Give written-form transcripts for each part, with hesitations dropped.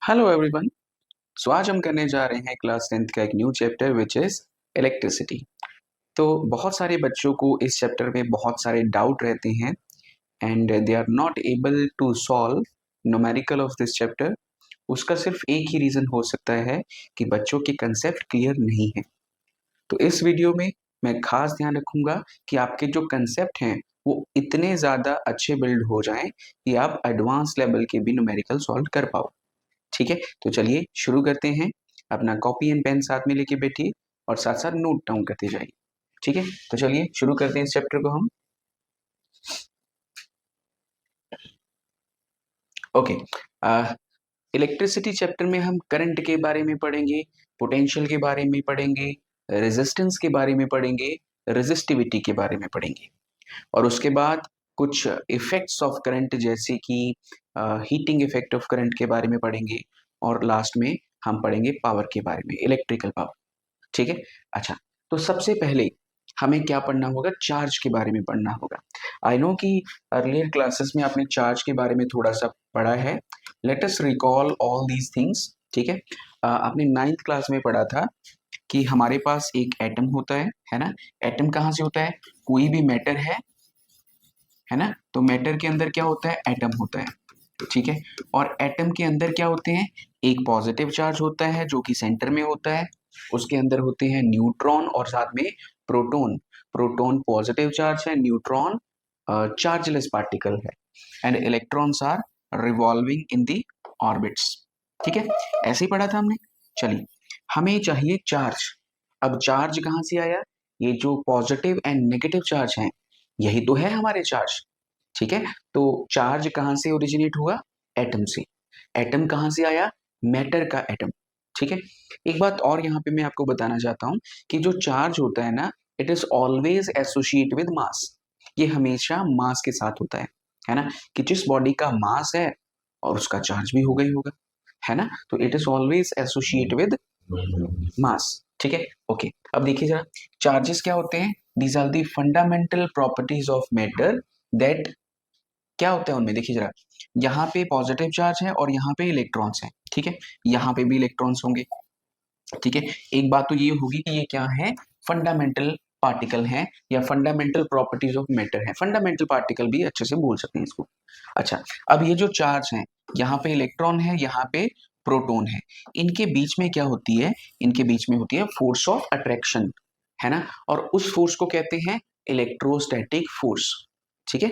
Hello everyone. सो आज हम करने जा रहे हैं क्लास 10th का एक new chapter which is electricity. तो बहुत सारे बच्चों को इस चैप्टर में बहुत सारे डाउट रहते हैं and they are not able to solve numerical of this chapter. उसका सिर्फ एक ही रीज़न हो सकता है कि बच्चों के कंसेप्ट क्लियर नहीं है। तो इस वीडियो में मैं खास ध्यान रखूंगा कि आपके जो कंसेप्ट हैं वो इतने ज़्यादा अच्छे बिल्ड हो जाएं कि आप एडवांस लेवल के भी न्यूमेरिकल सॉल्व कर पाओ। ठीक है, तो चलिए शुरू करते हैं। अपना कॉपी एंड पेन साथ में लेके बैठिए और साथ साथ नोट डाउन करते जाइए। ठीक है, तो चलिए शुरू करते हैं इस चैप्टर को हम। ओके, इलेक्ट्रिसिटी चैप्टर में हम करंट के बारे में पढ़ेंगे, पोटेंशियल के बारे में पढ़ेंगे, रेजिस्टेंस के बारे में पढ़ेंगे, रेजिस्टिविटी के बारे में पढ़ेंगे और उसके बाद कुछ इफेक्ट्स ऑफ करंट जैसे कि हीटिंग इफेक्ट ऑफ करंट के बारे में पढ़ेंगे और लास्ट में हम पढ़ेंगे पावर के बारे में, इलेक्ट्रिकल पावर। ठीक है, अच्छा, तो सबसे पहले हमें क्या पढ़ना होगा? चार्ज के बारे में पढ़ना होगा। आई नो कि अर्लियर क्लासेस में आपने चार्ज के बारे में थोड़ा सा पढ़ा है। Let us recall all these things. ठीक है, आपने 9th क्लास में पढ़ा था कि हमारे पास एक एटम होता है ना। एटम कहाँ से होता है? कोई भी मैटर है ना, तो मैटर के अंदर क्या होता है? एटम होता है। ठीक है, और एटम के अंदर क्या होते हैं? एक पॉजिटिव चार्ज होता है जो कि सेंटर में होता है, उसके अंदर होते हैं न्यूट्रॉन और साथ में प्रोटॉन। प्रोटॉन पॉजिटिव चार्ज है, न्यूट्रॉन चार्जलेस पार्टिकल है and electrons are revolving in the orbits. ठीक है, ऐसे ही पढ़ा था हमने। चलिए, हमें चाहिए चार्ज। अब चार्ज कहाँ से आया? ये जो पॉजिटिव एंड नेगेटिव चार्ज हैं यही तो है हमारे चार्ज। ठीक है, तो चार्ज कहाँ से ओरिजिनेट हुआ? एटम से। एटम कहाँ से आया? मैटर का एटम। ठीक है, एक बात और यहाँ पे मैं आपको बताना चाहता हूँ कि जो चार्ज होता है ना, it is always associate with mass. ये हमेशा मास के साथ होता है ना, कि जिस बॉडी का मास है और उसका चार्ज भी होगा ही होगा, है ना। तो it is always associate with mass. ठीक है, ओके। अब देखिए जरा, चार्जेस क्या होते हैं? These are the fundamental properties of matter that, क्या होता है उनमें? देखिए जरा, यहाँ पे पॉजिटिव चार्ज है और यहाँ पे इलेक्ट्रॉन्स हैं। ठीक है, यहाँ पे भी इलेक्ट्रॉन्स होंगे। ठीक है, एक बात तो ये होगी कि ये क्या है? फंडामेंटल पार्टिकल है या फंडामेंटल प्रॉपर्टीज ऑफ मैटर है। फंडामेंटल पार्टिकल भी अच्छे से बोल सकते हैं इसको। अच्छा, अब ये जो चार्ज है, यहाँ पे इलेक्ट्रॉन है, यहाँ पे प्रोटॉन है, इनके बीच में क्या होती है? इनके बीच में होती है फोर्स ऑफ अट्रैक्शन, है ना। और उस फोर्स को कहते हैं इलेक्ट्रोस्टैटिक फोर्स। ठीक है,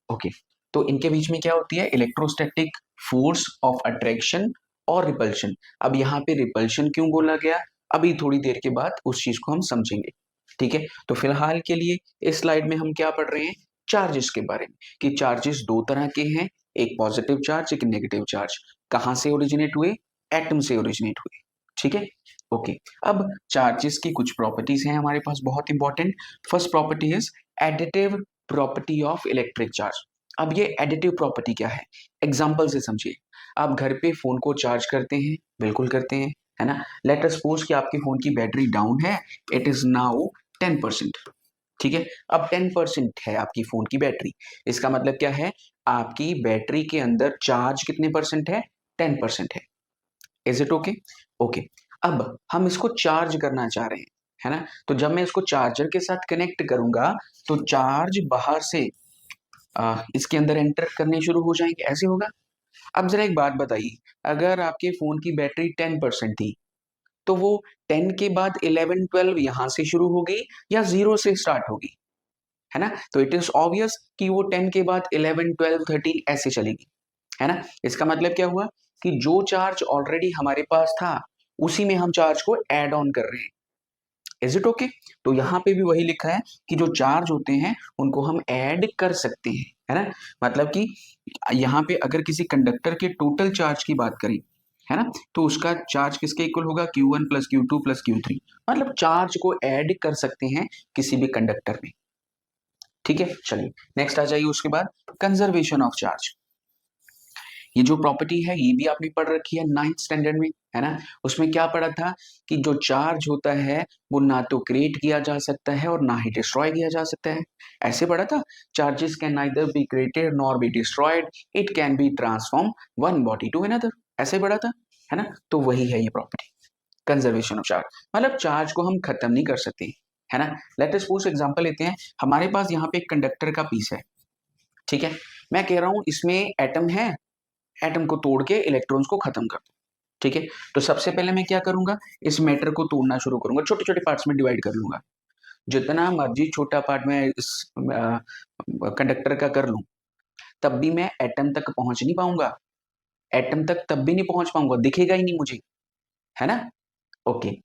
ओके। तो इनके बीच में क्या होती है? इलेक्ट्रोस्टैटिक फोर्स ऑफ अट्रैक्शन और रिपल्शन। अब यहाँ पे रिपल्शन क्यों बोला गया, अभी थोड़ी देर के बाद उस चीज को हम समझेंगे। ठीक है, तो फिलहाल के लिए इस स्लाइड में हम क्या पढ़ रहे हैं? चार्जेस के बारे में, कि चार्जेस दो तरह के हैं, एक पॉजिटिव चार्ज, एक नेगेटिव चार्ज। कहाँ से ओरिजिनेट हुए? एटम से ओरिजिनेट हुए। ठीक है, ओके। अब चार्जेस की कुछ प्रॉपर्टीज हैं हमारे पास, बहुत important. First property is additive property of electric charge. अब ये एडिटिव प्रॉपर्टी क्या है? एग्जाम्पल से समझिए। आप घर पे फोन को चार्ज करते हैं, बिल्कुल करते हैं, है ना। लेट अस सपोज कि आपके फोन की बैटरी डाउन है, इट इज नाउ 10%। ठीक है, अब 10% है आपकी फोन की बैटरी। इसका मतलब क्या है? आपकी बैटरी के अंदर चार्ज कितने परसेंट है? 10% है। Is it okay? ओके, अब हम इसको चार्ज करना चाह रहे हैं, है ना। तो जब मैं इसको चार्जर के साथ कनेक्ट करूंगा तो चार्ज बाहर से इसके अंदर एंटर करने शुरू हो जाएंगे, ऐसे होगा। अब जरा एक बात बताइए, अगर आपके फोन की बैटरी 10% थी तो वो 10 के बाद 11 12 यहां से शुरू होगी या 0 से स्टार्ट होगी, है ना। तो इट इज ऑब्वियस कि वो 10 के बाद 11 12 13 ऐसे चलेगी, है ना। इसका मतलब क्या हुआ कि जो चार्ज ऑलरेडी हमारे पास था उसी में हम चार्ज को ऐड ऑन कर रहे हैं। Is it okay? तो यहाँ पे भी वही लिखा है कि जो चार्ज होते हैं उनको हम ऐड कर सकते हैं, है ना। मतलब कि यहाँ पे अगर किसी कंडक्टर के टोटल चार्ज की बात करें, है ना, तो उसका चार्ज किसके इक्वल होगा? Q1 plus Q2 plus Q3। मतलब चार्ज को ऐड कर सकते हैं किसी भी कंडक्टर में। ठीक है, चलिए नेक्स्ट आ जाइए। उसके बाद कंजर्वेशन ऑफ चार्ज। ये जो प्रॉपर्टी है ये भी आपने पढ़ रखी है 9th स्टैंडर्ड में, है ना। उसमें क्या पढ़ा था कि जो चार्ज होता है वो ना तो क्रिएट किया जा सकता है और ना ही डिस्ट्रॉय किया जा सकता है। ऐसे पढ़ा था, charges can neither be created nor be destroyed, it can be transform one body to another. ऐसे पढ़ा था। है ना। तो वही है ये प्रॉपर्टी, कंजर्वेशन ऑफ चार्ज, मतलब चार्ज को हम खत्म नहीं कर सकते, है ना। लेट अस सपोज एग्जांपल लेते हैं, हमारे पास यहाँ पे एक कंडक्टर का पीस है, ठीक है। मैं कह रहा हूं इसमें एटम है, एटम को तोड़ के इलेक्ट्रॉन्स को खत्म कर दो, ठीक है। तो सबसे पहले मैं क्या करूंगा, इस मैटर को तोड़ना शुरू करूंगा, छोटे छोटे पार्ट्स में डिवाइड कर लूंगा। जितना मर्जी छोटा पार्ट में इस कंडक्टर का कर लूं, तब भी मैं एटम तक पहुंच नहीं पाऊंगा, एटम तक तब भी नहीं पहुंच पाऊंगा, दिखेगा ही नहीं मुझे, है ना। ओके,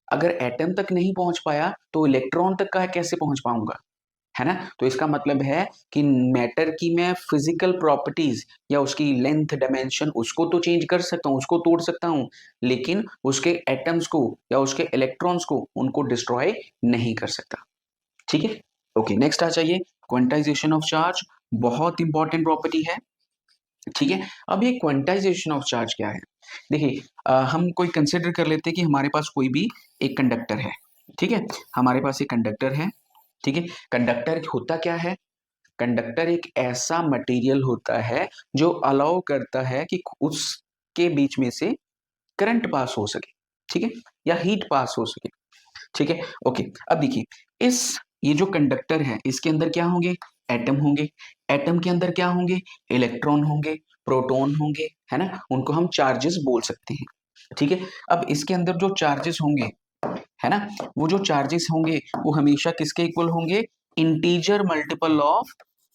अगर एटम तक नहीं पहुंच पाया तो इलेक्ट्रॉन तक का कैसे पहुंच पाऊंगा, है ना। तो इसका मतलब है कि मैटर की मैं फिजिकल प्रॉपर्टीज या उसकी लेंथ डायमेंशन उसको तो चेंज कर सकता हूँ, उसको तोड़ सकता हूँ, लेकिन उसके एटम्स को या उसके इलेक्ट्रॉन्स को उनको डिस्ट्रॉय नहीं कर सकता, ठीक है। ओके, नेक्स्ट आ जाइए, क्वांटाइजेशन ऑफ चार्ज, बहुत इंपॉर्टेंट प्रॉपर्टी है, ठीक है। अब ये क्वांटाइजेशन ऑफ चार्ज क्या है, देखिए हम कोई कंसिडर कर लेते हैं कि हमारे पास कोई भी एक कंडक्टर है, ठीक है। हमारे पास एक कंडक्टर है, ठीक है। कंडक्टर होता क्या है, कंडक्टर एक ऐसा मटेरियल होता है जो अलाउ करता है कि उसके बीच में से करंट पास हो सके, ठीक है, या हीट पास हो सके, ठीक है। ओके, अब देखिए, इस ये जो कंडक्टर है इसके अंदर क्या होंगे, एटम होंगे, एटम के अंदर क्या होंगे, इलेक्ट्रॉन होंगे, प्रोटॉन होंगे, है ना, उनको हम चार्जेस बोल सकते हैं, ठीक है। अब इसके अंदर जो चार्जेस होंगे, है ना, वो जो चार्जेस होंगे वो हमेशा किसके इक्वल होंगे, integer multiple of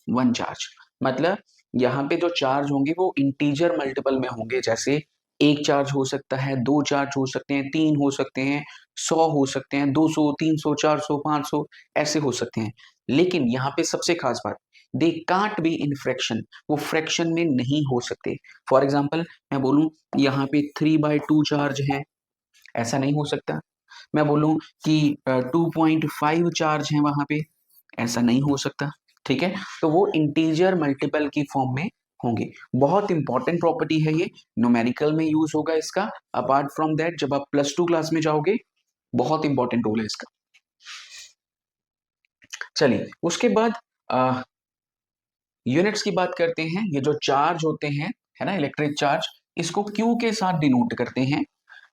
one charge, मतलब यहाँ पे जो चार्ज होंगे वो इंटीजर मल्टीपल में होंगे, जैसे एक चार्ज हो सकता है, दो चार्ज हो सकते हैं, तीन हो सकते हैं, 100 हो सकते हैं, 200, 300, 400, 500 ऐसे हो सकते हैं। लेकिन यहाँ पे सबसे खास बात, they can't be in fraction, वो फ्रैक्शन में नहीं हो सकते। फॉर एग्जाम्पल मैं बोलूं यहाँ पे 3/2 चार्ज है, ऐसा नहीं हो सकता। मैं बोलूं कि 2.5 चार्ज है वहां पे, ऐसा नहीं हो सकता, ठीक है। तो वो इंटीजर मल्टीपल की फॉर्म में होंगे, बहुत इंपॉर्टेंट प्रॉपर्टी है ये, न्यूमेरिकल में यूज होगा इसका, अपार्ट फ्रॉम दैट जब आप +2 क्लास में जाओगे, बहुत इंपॉर्टेंट रोल है इसका। चलिए उसके बाद यूनिट्स की बात करते हैं, ये जो चार्ज होते हैं, है ना, इलेक्ट्रिक चार्ज, इसको क्यू के साथ डिनोट करते हैं,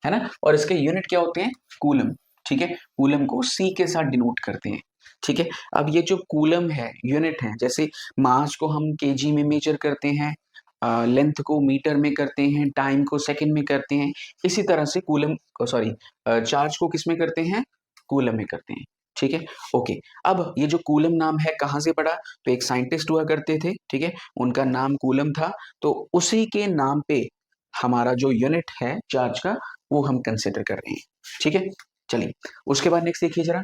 है ना, और इसके यूनिट क्या होते हैं, कूलम, ठीक है। कूलम को सी के साथ डिनोट करते हैं, ठीक है। अब ये जो कूलम है यूनिट है, जैसे मास को हम केजी में मेजर करते हैं, लेंथ को मीटर में करते हैं, टाइम को सेकंड में करते हैं, इसी तरह से कूलम को, सॉरी, चार्ज को किस में करते हैं, कूलम में करते हैं, ठीक है। ओके, अब ये जो कूलम नाम है कहाँ से पड़ा, तो एक साइंटिस्ट हुआ करते थे, ठीक है, उनका नाम कूलम था, तो उसी के नाम पे हमारा जो यूनिट है चार्ज का वो हम कंसिडर कर रहे हैं, ठीक है। चलिए उसके बाद नेक्स्ट देखिए जरा,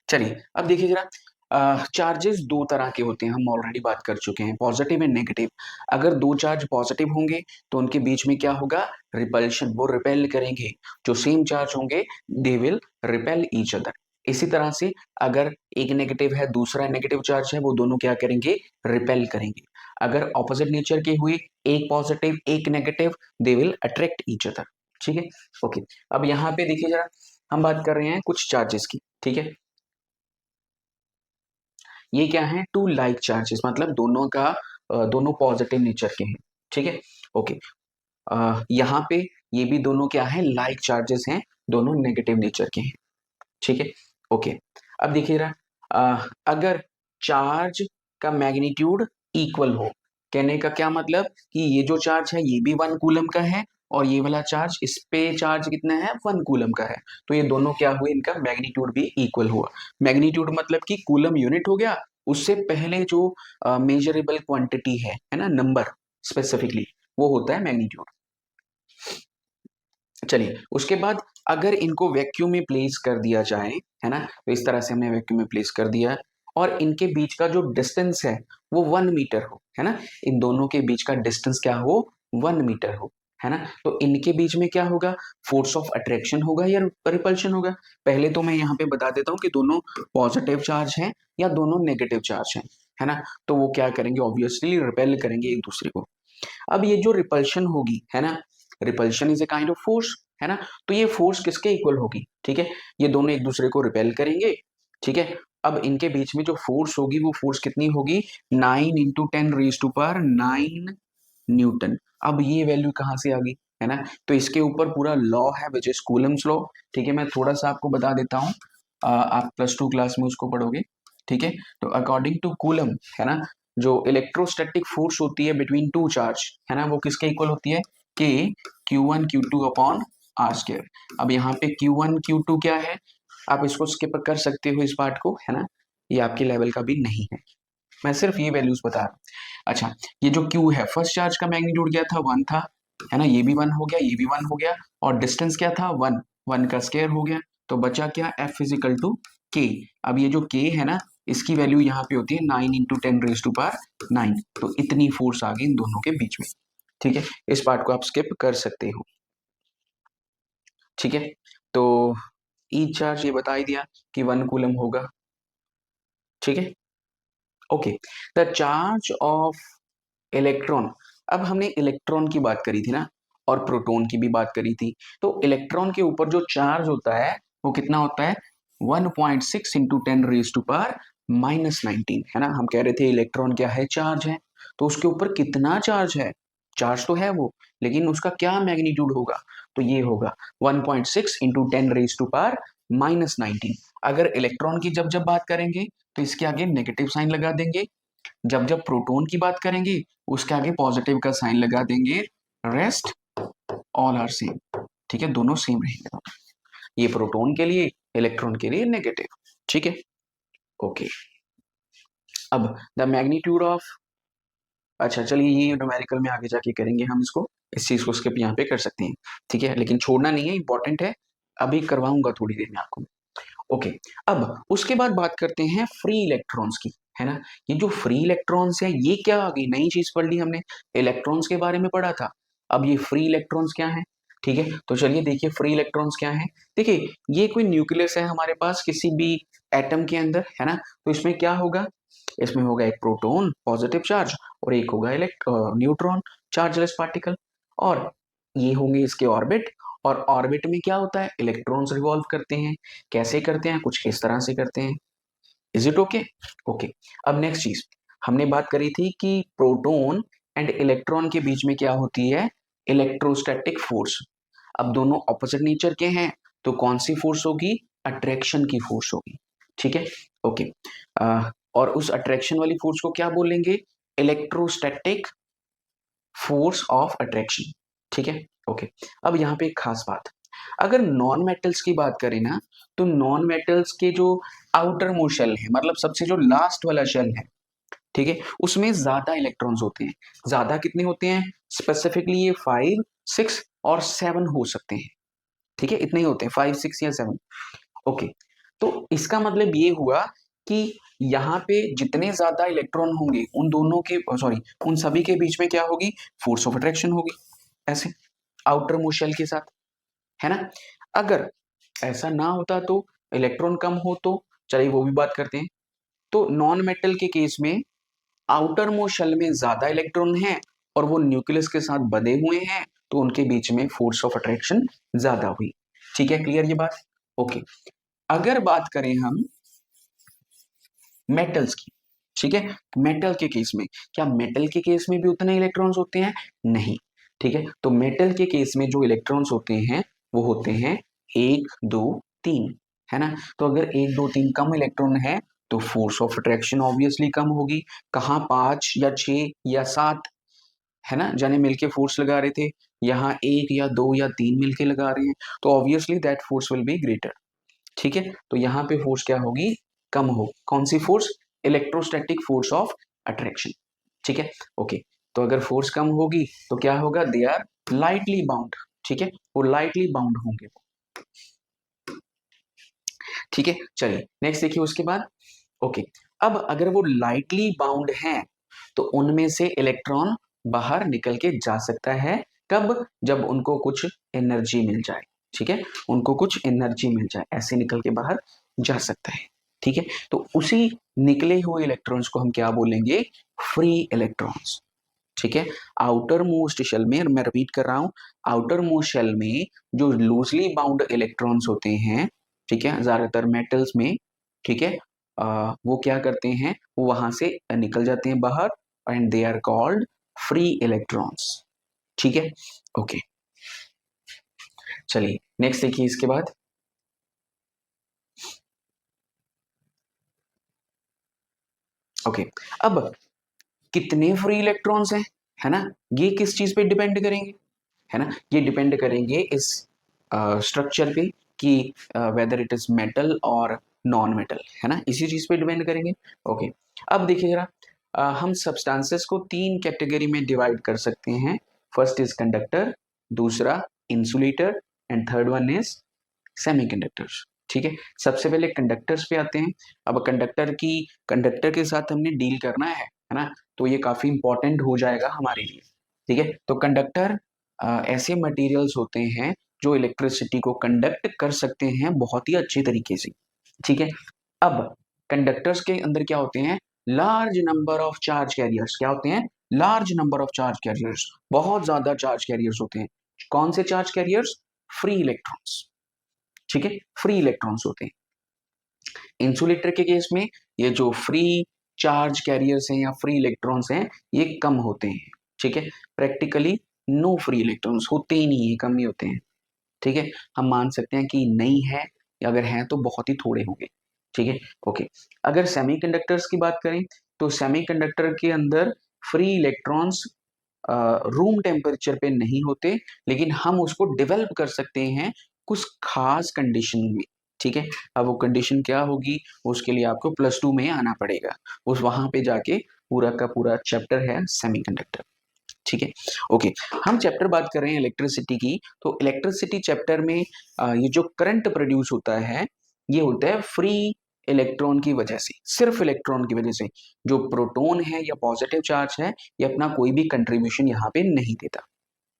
चलिए अब देखिए जरा, चार्जेस दो तरह के होते हैं, हम ऑलरेडी बात कर चुके हैं, पॉजिटिव एंड नेगेटिव। अगर दो चार्ज पॉजिटिव होंगे तो उनके बीच में क्या होगा, रिपल्शन, वो रिपेल करेंगे, जो सेम चार्ज होंगे they will repel each other. इसी तरह से अगर एक नेगेटिव है दूसरा नेगेटिव चार्ज है, वो दोनों क्या करेंगे, रिपेल करेंगे। अगर ऑपोजिट नेचर के हुए, एक पॉजिटिव एक negative, they will attract each other, ठीक है। ओके, अब यहाँ पे देखिए जरा, हम बात कर रहे हैं कुछ चार्जेस की, ठीक है। ये क्या है, टू लाइक चार्जेस, मतलब दोनों का दोनों पॉजिटिव नेचर के हैं, ठीक है। ओके, यहाँ पे ये भी दोनों क्या है, लाइक चार्जेस हैं, दोनों नेगेटिव नेचर के हैं, ठीक है। ओके, अब देखिए अगर चार्ज का मैग्नीट्यूड इक्वल हो, कहने का क्या मतलब कि ये जो चार्ज है ये भी 1 कूलम का है, और ये वाला चार्ज, इस पे चार्ज कितना है, 1 कूलम का है, तो ये दोनों क्या हुए, इनका मैग्नीट्यूड भी इक्वल हुआ। मैग्नीट्यूड मतलब कि कूलम यूनिट हो गया, उससे पहले जो मेजरेबल क्वांटिटी है ना, नंबर स्पेसिफिकली, वो होता है मैग्नीट्यूड। चलिए उसके बाद अगर इनको वैक्यूम में प्लेस कर दिया जाए, है ना, तो इस तरह से हमने वैक्यूम में प्लेस कर दिया, और इनके बीच का जो डिस्टेंस है वो 1 मीटर हो, है ना, इन दोनों के बीच का डिस्टेंस क्या हो, 1 मीटर हो, है ना, तो इनके बीच में क्या होगा, फोर्स ऑफ अट्रैक्शन होगा या रिपल्शन होगा। पहले तो मैं यहाँ पे बता देता हूँ कि दोनों पॉजिटिव चार्ज हैं या दोनों नेगेटिव चार्ज हैं, है ना, तो वो क्या करेंगे, ऑब्वियसली रिपेल करेंगे एक दूसरे को। अब ये जो रिपल्शन होगी, है ना, repulsion is a kind of force, है ना। तो ये फोर्स किसके इक्वल होगी, ठीक है, ये दोनों एक दूसरे को रिपेल करेंगे, ठीक है। अब इनके बीच में जो फोर्स होगी वो फोर्स कितनी होगी, 9 इंटू 10⁹9 न्यूटन। अब ये वैल्यू कहाँ से आ गई, है ना। तो इसके ऊपर पूरा लॉ है विच इज कूलम्स लॉ, ठीक है। मैं थोड़ा सा आपको बता देता हूँ, आप +2 क्लास में उसको पढ़ोगे, ठीक है। तो अकॉर्डिंग टू कूलम, है ना, जो इलेक्ट्रोस्टैटिक फोर्स होती है बिटवीन टू चार्ज, है ना, वो किसके इक्वल होती है, के Q1 Q2 upon are square. अब यहाँ पे Q1 Q2 क्या है, आप इसको स्किप कर सकते हो इस पार्ट को, है ना, ये आपके लेवल का भी नहीं है, मैं सिर्फ ये वैल्यूज बता रहा हूँ। अच्छा, ये जो Q है, फर्स्ट चार्ज का मैग्नीट्यूड क्या था, 1 था, है ना, ये भी 1 हो गया, ये भी 1 हो गया, और डिस्टेंस क्या था, 1, 1 का स्क्वायर हो गया, तो बचा क्या, F is equal to K। अब ये जो K है ना, इसकी वैल्यू यहाँ पे होती है 9 इंटू 10⁹9, तो इतनी फोर्स आ गई इन दोनों के बीच में, ठीक है। इस पार्ट को आप स्किप कर सकते हो, ठीक है। तो ईच चार्ज ये बता ही दिया कि 1 कूलम होगा, ठीक है। Okay, the charge of electron, अब हमने इलेक्ट्रॉन की बात करी थी ना, और प्रोटॉन की भी बात करी थी। तो इलेक्ट्रॉन के ऊपर जो चार्ज होता है वो कितना होता है, 1.6 इंटू 10⁻⁻19, है ना। हम कह रहे थे इलेक्ट्रॉन क्या है, चार्ज है, तो उसके ऊपर कितना चार्ज है, चार्ज तो है वो, लेकिन उसका क्या मैग्नीट्यूड होगा, तो ये होगा 1.6 इंटू 10⁻⁻19। अगर इलेक्ट्रॉन की जब जब बात करेंगे तो इसके आगे नेगेटिव साइन लगा देंगे, जब जब प्रोटॉन की बात करेंगे उसके आगे पॉजिटिव का साइन लगा देंगे, रेस्ट ऑल आर सेम, ठीक है, दोनों सेम रहेंगे, ये प्रोटॉन के लिए, इलेक्ट्रॉन के लिए नेगेटिव, ठीक है। ओके, अब द मैग्नीट्यूड ऑफ, अच्छा चलिए ये न्यूमेरिकल में आगे जाके करेंगे हम इसको, इस चीज को स्किप यहाँ पे कर सकते हैं, ठीक है, लेकिन छोड़ना नहीं है, इंपॉर्टेंट है, अभी करवाऊंगा थोड़ी देर में आपको। ओके, अब उसके बाद बात करते हैं फ्री इलेक्ट्रॉन्स की, है ना। ये जो फ्री इलेक्ट्रॉन्स है ये क्या आ गई, नई चीज पढ़ ली हमने, इलेक्ट्रॉन्स के बारे में पढ़ा था, अब ये फ्री इलेक्ट्रॉन्स क्या है, ठीक है। तो चलिए देखिए फ्री इलेक्ट्रॉन्स क्या है, देखिए ये कोई न्यूक्लियस है हमारे पास किसी भी एटम के अंदर, है ना। तो इसमें क्या होगा, इसमें होगा एक प्रोटॉन पॉजिटिव चार्ज, और एक होगा न्यूट्रॉन चार्जलेस पार्टिकल, और ये होंगे इसके ऑर्बिट, और ऑर्बिट में क्या होता है, इलेक्ट्रॉन्स रिवॉल्व करते हैं, कैसे करते हैं, कुछ इस तरह से करते हैं। Is it okay, okay. अब नेक्स्ट चीज हमने बात करी थी कि प्रोटॉन एंड इलेक्ट्रॉन के बीच में क्या होती है, इलेक्ट्रोस्टैटिक फोर्स। अब दोनों ऑपोजिट नेचर के हैं, तो कौन सी फोर्स होगी, अट्रैक्शन की फोर्स होगी, ठीक है, ओके। और उस अट्रैक्शन वाली फोर्स को क्या बोलेंगे, इलेक्ट्रोस्टैटिक फोर्स ऑफ अट्रैक्शन, ठीक है, ओके। अब यहाँ पे एक खास बात, अगर नॉन मेटल्स की बात करें ना, तो नॉन मेटल्स के जो आउटर मोस्ट शेल है, मतलब सबसे जो लास्ट वाला शेल है, ठीक है, उसमें ज्यादा इलेक्ट्रॉन्स होते हैं, ज्यादा कितने होते हैं, स्पेसिफिकली ये 5, 6 और 7 हो सकते हैं, ठीक है, इतने ही होते हैं, 5, 6 या 7, ओके। तो इसका मतलब ये हुआ कि यहाँ पे जितने ज्यादा इलेक्ट्रॉन होंगे उन दोनों के, सॉरी, उन सभी के बीच में क्या होगी, फोर्स ऑफ अट्रैक्शन होगी, ऐसे आउटर मोस्ट शेल के साथ, है ना। अगर ऐसा ना होता तो, इलेक्ट्रॉन कम हो तो, चलिए वो भी बात करते हैं। तो नॉन मेटल के केस में आउटर मोस्ट शेल में ज्यादा इलेक्ट्रॉन है और वो न्यूक्लियस के साथ बंधे हुए हैं, तो उनके बीच में फोर्स ऑफ अट्रैक्शन ज्यादा हुई, ठीक है, क्लियर ये बात, ओके। अगर बात करें हम मेटल्स की, ठीक है, मेटल के केस में, क्या मेटल के केस में भी उतने इलेक्ट्रॉन्स होते हैं, नहीं, ठीक है। तो मेटल के केस में जो इलेक्ट्रॉन्स होते हैं वो होते हैं 1, 2, 3, है ना। तो अगर 1, 2, 3 कम इलेक्ट्रॉन है तो फोर्स ऑफ अट्रैक्शन ऑब्वियसली कम होगी, कहाँ 5 या 6 या 7, है ना, जाने मिलके फोर्स लगा रहे थे, यहाँ 1 या 2 या 3 मिलके लगा रहे हैं, तो obviously that force will be greater, ठीक है। तो यहाँ पे फोर्स क्या होगी, कम हो, कौन सी force, electrostatic force of attraction, ठीक है, ओके। तो अगर फोर्स कम होगी तो क्या होगा, दे आर लाइटली बाउंड, ठीक है, वो लाइटली बाउंड होंगे, ठीक है। चलिए नेक्स्ट देखिए उसके बाद, ओके। अब अगर वो लाइटली बाउंड हैं तो उनमें से इलेक्ट्रॉन बाहर निकल के जा सकता है, कब, जब उनको कुछ एनर्जी मिल जाए, ठीक है, उनको कुछ एनर्जी मिल जाए, ऐसे निकल के बाहर जा सकता है, ठीक है। तो उसी निकले हुए इलेक्ट्रॉन्स को हम क्या बोलेंगे, फ्री इलेक्ट्रॉन्स, ठीक है। आउटर मोस्ट शेल में, मैं रिपीट कर रहा हूं, आउटर मोस्ट शेल में जो लूजली बाउंड इलेक्ट्रॉन्स होते हैं, ठीक है, ज्यादातर मेटल्स में, ठीक है, वो क्या करते हैं, वो वहां से निकल जाते हैं बाहर, and they are called free electrons. ठीक है, ओके। चलिए नेक्स्ट देखिए इसके बाद। ओके, अब कितने फ्री इलेक्ट्रॉन्स हैं, है ना, ये किस चीज पे डिपेंड करेंगे, है ना, ये डिपेंड करेंगे इस स्ट्रक्चर पे कि वेदर इट इज मेटल और नॉन मेटल, है ना, इसी चीज पे डिपेंड करेंगे। ओके, अब देखिए जरा, हम सब्सटेंसेस को तीन कैटेगरी में डिवाइड कर सकते हैं। फर्स्ट इज कंडक्टर, दूसरा insulator, and third one is semiconductors. ठीक है, सबसे पहले कंडक्टर्स पे आते हैं। अब कंडक्टर के साथ हमने डील करना है ना, तो ये काफी इंपॉर्टेंट हो जाएगा हमारे लिए। ठीक है, तो कंडक्टर ऐसे मटेरियल्स होते हैं जो इलेक्ट्रिसिटी को कंडक्ट कर सकते हैं बहुत ही अच्छे तरीके से। ठीक है, अब कंडक्टर्स के अंदर क्या होते हैं, large number of charge carriers, क्या होते हैं, large number of charge carriers, बहुत ज्यादा चार्ज कैरियर्स होते हैं। कौन से चार्ज कैरियर्स, फ्री इलेक्ट्रॉन्स। ठीक है, फ्री इलेक्ट्रॉन्स होते हैं। इंसुलेटर के केस में ये जो फ्री चार्ज कैरियर्स हैं या फ्री इलेक्ट्रॉन्स हैं, ये कम होते हैं। ठीक है, प्रैक्टिकली नो फ्री इलेक्ट्रॉन्स होते ही नहीं है, कम ही होते हैं। ठीक है, हम मान सकते हैं कि नहीं है, या अगर हैं तो बहुत ही थोड़े होंगे। ठीक है, ओके। अगर सेमीकंडक्टर्स की बात करें, तो सेमीकंडक्टर के अंदर फ्री इलेक्ट्रॉन्स रूम टेम्परेचर पे नहीं होते, लेकिन हम उसको डेवलप कर सकते हैं कुछ खास कंडीशन में। ठीक है, अब वो कंडीशन क्या होगी, उसके लिए आपको +2 में आना पड़ेगा, उस वहां पे जाके पूरा का पूरा चैप्टर है सेमीकंडक्टर। ठीक है, ओके। हम चैप्टर बात कर रहे हैं इलेक्ट्रिसिटी की, तो इलेक्ट्रिसिटी चैप्टर में ये जो करंट प्रोड्यूस होता है, ये होता है फ्री इलेक्ट्रॉन की वजह से, सिर्फ इलेक्ट्रॉन की वजह से। जो प्रोटॉन है या पॉजिटिव चार्ज है, ये अपना कोई भी कंट्रीब्यूशन यहाँ पे नहीं देता।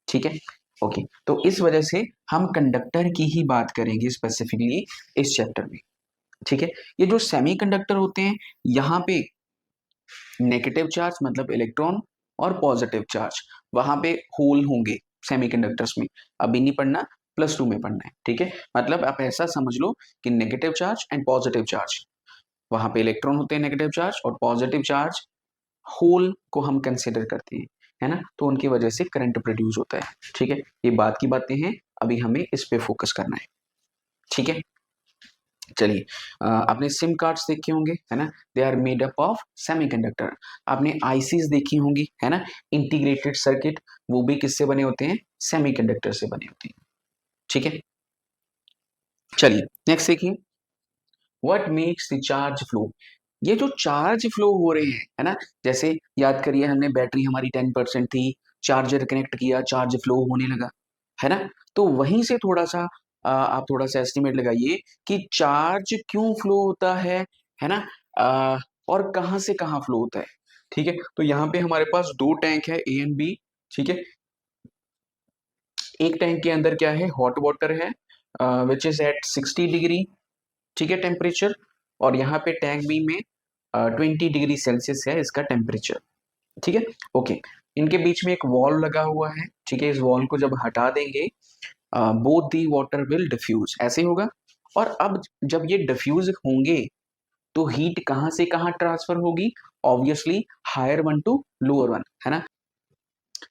ठीक है, ओके, तो इस वजह से हम कंडक्टर की ही बात करेंगे स्पेसिफिकली इस चैप्टर में। ठीक है, ये जो सेमीकंडक्टर होते हैं, यहाँ पे नेगेटिव चार्ज मतलब इलेक्ट्रॉन, और पॉजिटिव चार्ज, वहां पे होल होंगे सेमीकंडक्टर्स में। अभी नहीं पढ़ना, +2 में पढ़ना है। ठीक है, मतलब आप ऐसा समझ लो कि negative charge and positive charge, वहां पे इलेक्ट्रॉन होते हैं नेगेटिव चार्ज, और पॉजिटिव चार्ज होल को हम कंसिडर करते हैं, है ना, तो उनकी वजह से करंट प्रोड्यूस होता है। ठीक है, ये बात की बातें हैं, अभी हमें इस पे फोकस करना है। ठीक है, चलिए, आपने सिम कार्ड्स देखे होंगे, है ना, they are made up of semiconductor. आपने आईसीज देखी होंगी, है ना, इंटीग्रेटेड सर्किट, वो भी किससे बने होते हैं, सेमीकंडक्टर से बने होते हैं। ठीक है, चलिए नेक्स्ट देखिए, what makes the charge flow. ये जो चार्ज फ्लो हो रहे हैं, है ना, जैसे याद करिए, हमने बैटरी हमारी 10% थी, चार्जर कनेक्ट किया, चार्ज फ्लो होने लगा, है ना, तो वहीं से थोड़ा सा आप थोड़ा सा एस्टिमेट लगाइए कि चार्ज क्यों फ्लो होता है ना, और कहाँ से कहाँ फ्लो होता है। ठीक है, तो यहाँ पे हमारे पास दो टैंक है, ए एंड बी। ठीक है, एक टैंक के अंदर क्या है, हॉट वाटर है, विच इज एट 60 डिग्री, ठीक है, टेम्परेचर, और यहाँ पे टैंक बी में 20 डिग्री सेल्सियस है इसका टेम्परेचर। ठीक है, ओके। इनके बीच में एक वॉल लगा हुआ है। ठीक है, इस वॉल को जब हटा देंगे, both the water will diffuse, ऐसे होगा। और अब जब ये डिफ्यूज होंगे, तो हीट कहाँ से कहाँ ट्रांसफर होगी, obviously higher one to lower one, है ना।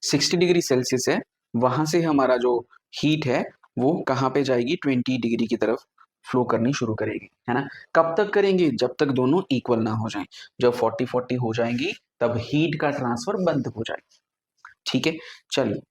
60 डिग्री सेल्सियस है, वहां से हमारा जो हीट है वो कहाँ पे जाएगी, 20 डिग्री की तरफ फ्लो करनी शुरू करेगी, है ना। कब तक करेंगे, जब तक दोनों इक्वल ना हो जाएं। जब 40-40 हो जाएंगी, तब हीट का ट्रांसफर बंद हो जाएगा। ठीक है, चलिए,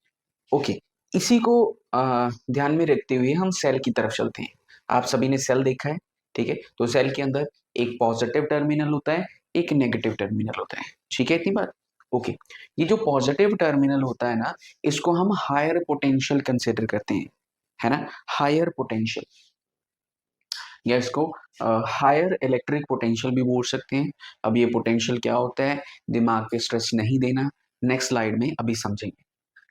ओके। इसी को ध्यान में रखते हुए हम सेल की तरफ चलते हैं। आप सभी ने सेल देखा है, ठीक है, तो सेल के अंदर एक पॉजिटिव टर्मिनल होता है, एक नेगेटिव टर्मिनल होता है। ठीक है, इतनी बात, ओके। ये जो पॉजिटिव टर्मिनल होता है ना, इसको हम हायर पोटेंशियल कंसिडर करते हैं, है ना, हायर पोटेंशियल, या इसको हायर इलेक्ट्रिक पोटेंशियल भी बोल सकते हैं। अब ये पोटेंशियल क्या होता है, दिमाग पे स्ट्रेस नहीं देना, नेक्स्ट स्लाइड में अभी समझेंगे।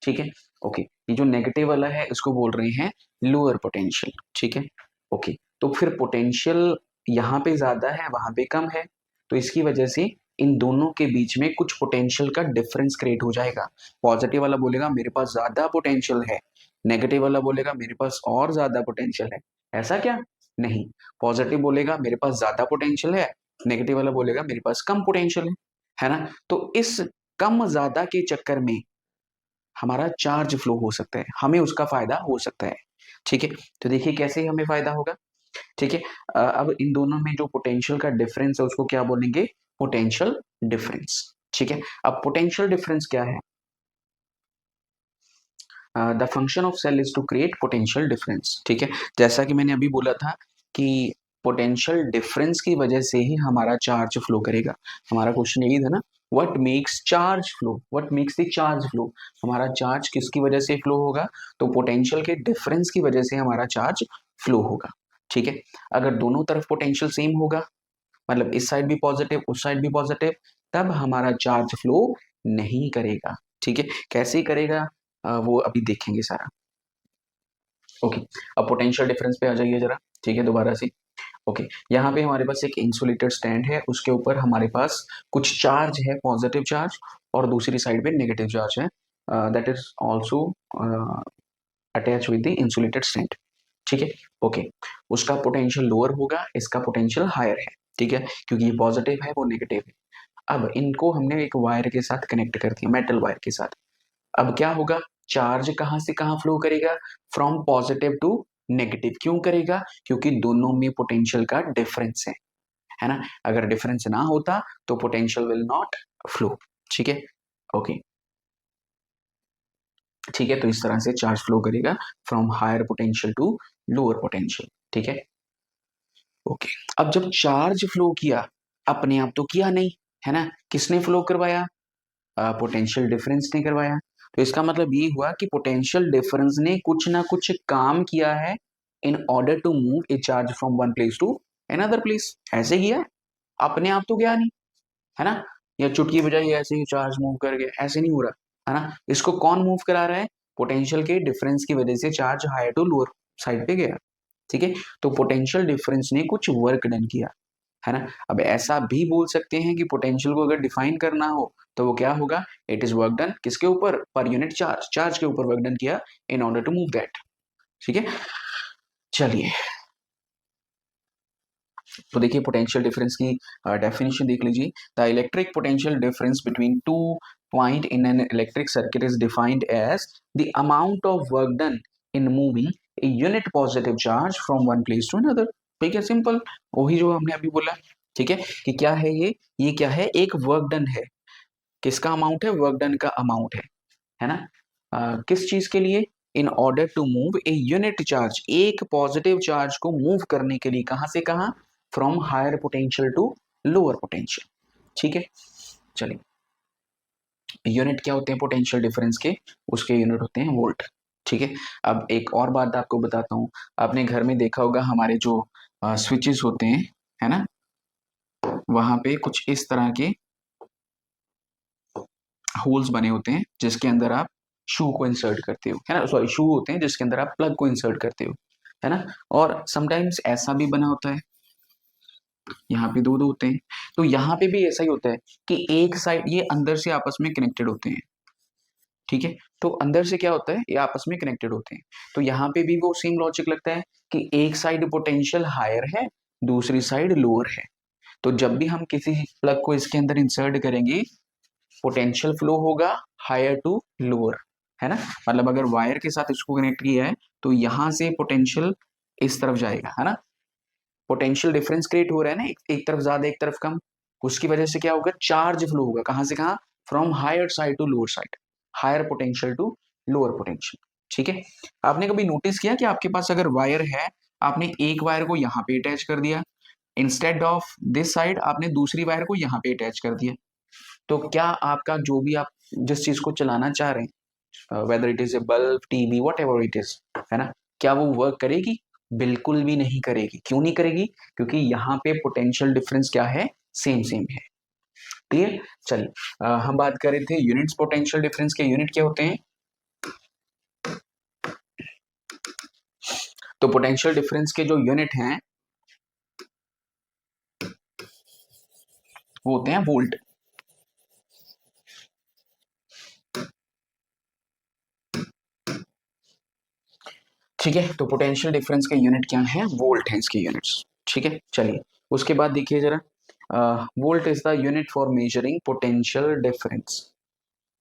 ठीक है, ओके। ये जो नेगेटिव वाला है, इसको बोल रहे हैं लोअर पोटेंशियल। ठीक है, ओके। तो फिर पोटेंशियल यहाँ पे ज्यादा है, वहां पे कम है, तो इसकी वजह से इन दोनों के बीच में कुछ पोटेंशियल का डिफरेंस क्रिएट हो जाएगा। पॉजिटिव वाला बोलेगा मेरे पास ज्यादा पोटेंशियल है, नेगेटिव वाला बोलेगा मेरे पास और ज्यादा पोटेंशियल है। ऐसा क्या? नहीं, पॉजिटिव बोलेगा मेरे पास ज्यादा पोटेंशियल है, नेगेटिव वाला बोलेगा मेरे पास कम पोटेंशियल है ना। तो इस कम ज्यादा के चक्कर में हमारा चार्ज फ्लो हो सकता है, हमें उसका फायदा हो सकता है। ठीक है, तो देखिए कैसे हमें फायदा होगा। ठीक है, अब इन दोनों में जो पोटेंशियल का डिफरेंस है उसको क्या बोलेंगे? Potential difference. ठीक है, अब पोटेंशियल डिफरेंस क्या है? The function of cell is to create potential difference. ठीक है, जैसा कि मैंने अभी बोला था कि पोटेंशियल डिफरेंस की वजह से ही हमारा चार्ज फ्लो करेगा। हमारा क्वेश्चन यही था ना, what makes charge flow, what makes the charge flow. हमारा चार्ज किसकी वजह से फ्लो होगा? तो पोटेंशियल के डिफरेंस की वजह से हमारा चार्ज फ्लो होगा। ठीक है, अगर दोनों तरफ पोटेंशियल सेम होगा, मतलब इस साइड भी पॉजिटिव उस साइड भी पॉजिटिव, तब हमारा चार्ज फ्लो नहीं करेगा। ठीक है, कैसे करेगा वो अभी देखेंगे सारा। ओके, अब पोटेंशियल डिफरेंस पे आ जाइए जरा। ठीक है, दोबारा से। ओके, यहाँ पे हमारे पास एक इंसुलेटेड स्टैंड है, उसके ऊपर हमारे पास कुछ चार्ज है, पॉजिटिव चार्ज, और दूसरी साइड पे नेगेटिव चार्ज है, that is also attach with the insulated stand. ठीक है, ओके, उसका पोटेंशियल लोअर होगा, इसका पोटेंशियल हायर है। ठीक है, क्योंकि ये पॉजिटिव है वो नेगेटिव है। अब इनको हमने एक वायर के साथ कनेक्ट कर दिया, मेटल वायर के साथ। अब क्या होगा? चार्ज कहां से कहां फ्लो करेगा? From positive to negative. क्यों करेगा? क्योंकि दोनों में पोटेंशियल का डिफरेंस है ना। अगर डिफरेंस ना होता तो पोटेंशियल विल नॉट फ्लो। ठीक है, ओके, ठीक है, तो इस तरह से चार्ज फ्लो करेगा from higher potential to lower potential. ठीक है, ओके, अब जब चार्ज फ्लो किया, अपने आप तो किया नहीं, है ना, किसने फ्लो करवाया? पोटेंशियल डिफरेंस ने करवाया। तो इसका मतलब ये हुआ कि पोटेंशियल डिफरेंस ने कुछ ना कुछ काम किया है in order to move a charge from one place to another place. ऐसे किया है, अपने आप तो गया नहीं, है ना। या चुटकी बजाई ऐसे ही चार्ज मूव कर गया, ऐसे नहीं हो रहा, है ना। इसको कौन मूव करा रहा है? पोटेंशियल के डिफरेंस की वजह से charge higher to lower side पे गया। ठीक है, तो पोटेंशियल डिफरेंस ने कुछ वर्क डन किया, है ना। अब ऐसा भी बोल सकते हैं कि पोटेंशियल को अगर डिफाइन करना हो तो वो क्या होगा? इट इज वर्क डन किसके ऊपर? पर यूनिट चार्ज, चार्ज के ऊपर वर्क डन किया in order to move that. ठीक है, चलिए, तो देखिए पोटेंशियल डिफरेंस की डेफिनेशन देख लीजिए। The electric potential difference between two point in an electric circuit is defined as the amount of work done in moving a unit positive charge from one place to another. ठीक है, simple, वही जो हमने अभी बोला। ठीक है, कि क्या है ये क्या है? एक वर्क डन है। किसका अमाउंट है? वर्क डन का अमाउंट है ना। किस चीज के लिए? In order to move a unit charge, एक पॉजिटिव चार्ज को मूव करने के लिए कहां से कहां? From higher potential to lower potential. ठीक है, चलिए, यूनिट क्या होते हैं पोटेंशियल डिफरेंस के? उसके यूनिट होते हैं वोल्ट। ठीक है, अब एक और बात आपको बताता हूँ। आपने घर में देखा होगा हमारे जो स्विचेस होते हैं, है ना, वहां पे कुछ इस तरह के होल्स बने होते हैं जिसके अंदर आप शू को इंसर्ट करते हो, है ना। सॉरी, शू होते हैं जिसके अंदर आप प्लग को इंसर्ट करते हो, है ना। और समटाइम्स ऐसा भी बना होता है, यहाँ पे दो दो होते हैं। तो यहाँ पे भी ऐसा ही होता है कि एक साइड ये अंदर से आपस में कनेक्टेड होते हैं। ठीक है, तो अंदर से क्या होता है? ये आपस में कनेक्टेड होते हैं। तो यहाँ पे भी वो सेम लॉजिक लगता है कि एक साइड पोटेंशियल हायर है, दूसरी साइड लोअर है। तो जब भी हम किसी प्लग को इसके अंदर इंसर्ट करेंगे, पोटेंशियल फ्लो होगा हायर टू लोअर, है ना। मतलब अगर वायर के साथ इसको कनेक्ट किया है तो यहां से पोटेंशियल इस तरफ जाएगा, है ना। पोटेंशियल डिफरेंस क्रिएट हो रहा है ना, एक तरफ ज्यादा एक तरफ कम। उसकी वजह से क्या होगा? चार्ज फ्लो होगा कहां से कहां? From higher side to lower side, higher potential to lower potential. ठीक है, आपने कभी नोटिस किया कि आपके पास अगर वायर है, आपने एक वायर को यहाँ पे अटैच कर दिया, इंस्टेड ऑफ दिस साइड आपने दूसरी वायर को यहाँ पे अटैच कर दिया, तो क्या आपका जो भी आप जिस चीज को चलाना चाह रहे हैं, whether it is A bulb, TV, what ever it is, है ना, क्या वो वर्क करेगी? बिल्कुल भी नहीं करेगी। क्यों नहीं करेगी? क्योंकि यहाँ पे पोटेंशियल डिफरेंस क्या है? सेम सेम है। क्लियर? चलिए, हम बात कर रहे थे यूनिट्स पोटेंशियल डिफरेंस के। यूनिट क्या होते हैं? तो पोटेंशियल डिफरेंस के जो यूनिट हैं वो होते हैं वोल्ट। ठीक है, तो पोटेंशियल डिफरेंस के यूनिट क्या है, वोल्ट है इसके यूनिट्स। ठीक है, चलिए उसके बाद देखिए जरा, volt is the unit for measuring potential difference.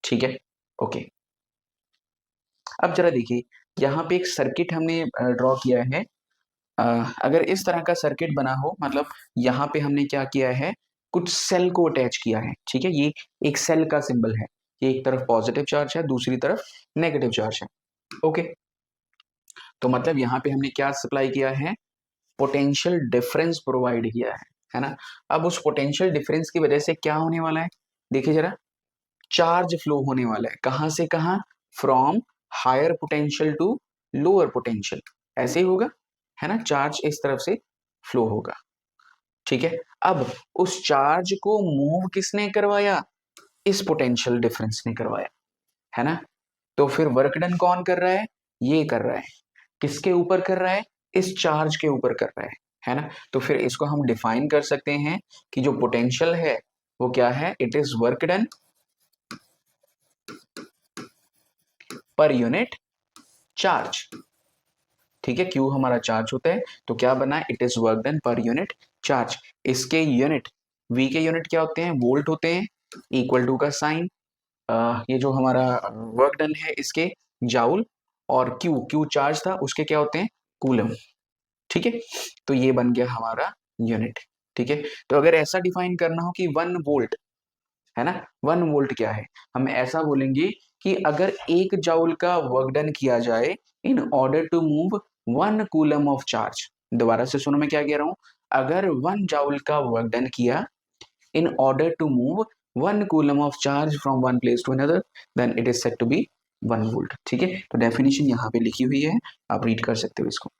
ठीक है, ओके। अब जरा देखिए, यहाँ पे एक सर्किट हमने ड्रॉ किया है। अगर इस तरह का सर्किट बना हो, मतलब यहाँ पे हमने क्या किया है, कुछ सेल को अटैच किया है। ठीक है, ये एक सेल का सिंबल है, ये एक तरफ पॉजिटिव चार्ज है, दूसरी तरफ नेगेटिव चार्ज है। ओके, तो मतलब यहाँ पे हमने क्या सप्लाई किया है, पोटेंशियल डिफरेंस प्रोवाइड किया है ना। अब उस पोटेंशियल डिफरेंस की वजह से क्या होने वाला है, देखिए जरा, चार्ज फ्लो होने वाला है। कहां से कहां, from higher potential to lower potential, ऐसे ही होगा, है ना, चार्ज इस तरफ से फ्लो होगा। ठीक है, अब उस चार्ज को मूव किसने करवाया, इस पोटेंशियल डिफरेंस ने करवाया, है ना। तो फिर वर्क डन कौन कर रहा है, ये कर रहा है, किसके ऊपर कर रहा है, इस चार्ज के ऊपर कर रहा है ना। तो फिर इसको हम डिफाइन कर सकते हैं कि जो पोटेंशियल है वो क्या है, it is work done per unit charge. ठीक है, क्यू हमारा चार्ज होता है, तो क्या बना, it is work done per unit charge. इसके यूनिट, वी के यूनिट क्या होते हैं, वोल्ट होते हैं, इक्वल टू का साइन, ये जो हमारा वर्क डन है इसके जाउल, और क्यू, क्यू चार्ज था उसके क्या होते हैं, कूलम। ठीक है, तो ये बन गया हमारा यूनिट। ठीक है, तो अगर ऐसा डिफाइन करना हो कि 1 वोल्ट, है ना, 1 वोल्ट क्या है, हम ऐसा बोलेंगे कि अगर 1 जूल का वर्क डन किया जाए in order to move 1 coulomb of charge. दोबारा से सुनो मैं क्या कह रहा हूं, अगर 1 जूल का वर्क डन किया in order to move 1 coulomb of charge from one place to another, then it is said to be 1 volt. ठीक है, तो डेफिनेशन यहाँ पे लिखी हुई है, आप रीड कर सकते हो इसको।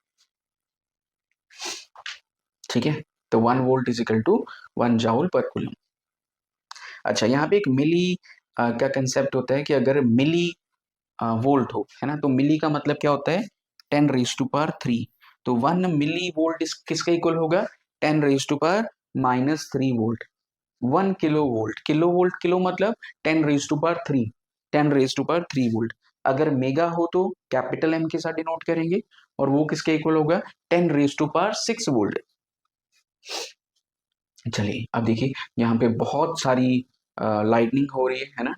ठीक है, तो 1 volt is equal to 1 joule per coulomb. अच्छा, यहाँ पे एक मिली का कंसेप्ट होता है कि अगर मिली वोल्ट हो, है ना, तो मिली का मतलब क्या होता है, 10⁻³ तो 1 मिली वोल्ट किसका इक्वल होगा, 10⁻³ -3 volt. 1 kilo volt, kilo volt, kilo मतलब 10⁻³ 10⁻³ वोल्ट। अगर मेगा हो तो कैपिटल एम के साथ डिनोट करेंगे, और वो किसके इक्वल होगा, 10⁻6 वोल्ट। चलिए अब देखिए, यहाँ पे बहुत सारी लाइटनिंग हो रही है ना।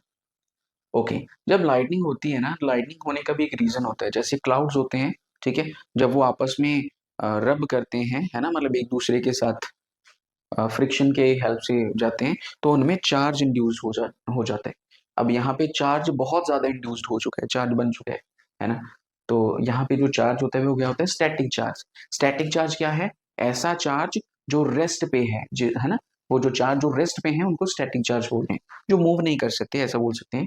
ओके, जब लाइटनिंग होती है ना, लाइटनिंग होने का भी एक रीजन होता है, जैसे क्लाउड्स होते हैं, ठीक है, जब वो आपस में रब करते हैं, है ना, मतलब एक दूसरे के साथ फ्रिक्शन के हेल्प से जाते हैं, तो उनमें चार्ज इंड्यूस हो जाता है। अब यहाँ पे चार्ज बहुत ज्यादा इंड्यूस्ड हो चुका है, चार्ज बन चुका है ना। तो यहाँ पे जो चार्ज होता है वो क्या होता है, स्टैटिक चार्ज। स्टैटिक चार्ज क्या है, ऐसा चार्ज जो रेस्ट पे है ना, वो जो चार्ज जो रेस्ट पे है उनको स्टैटिक चार्ज बोलते हैं, जो मूव नहीं कर सकते, ऐसा बोल सकते हैं।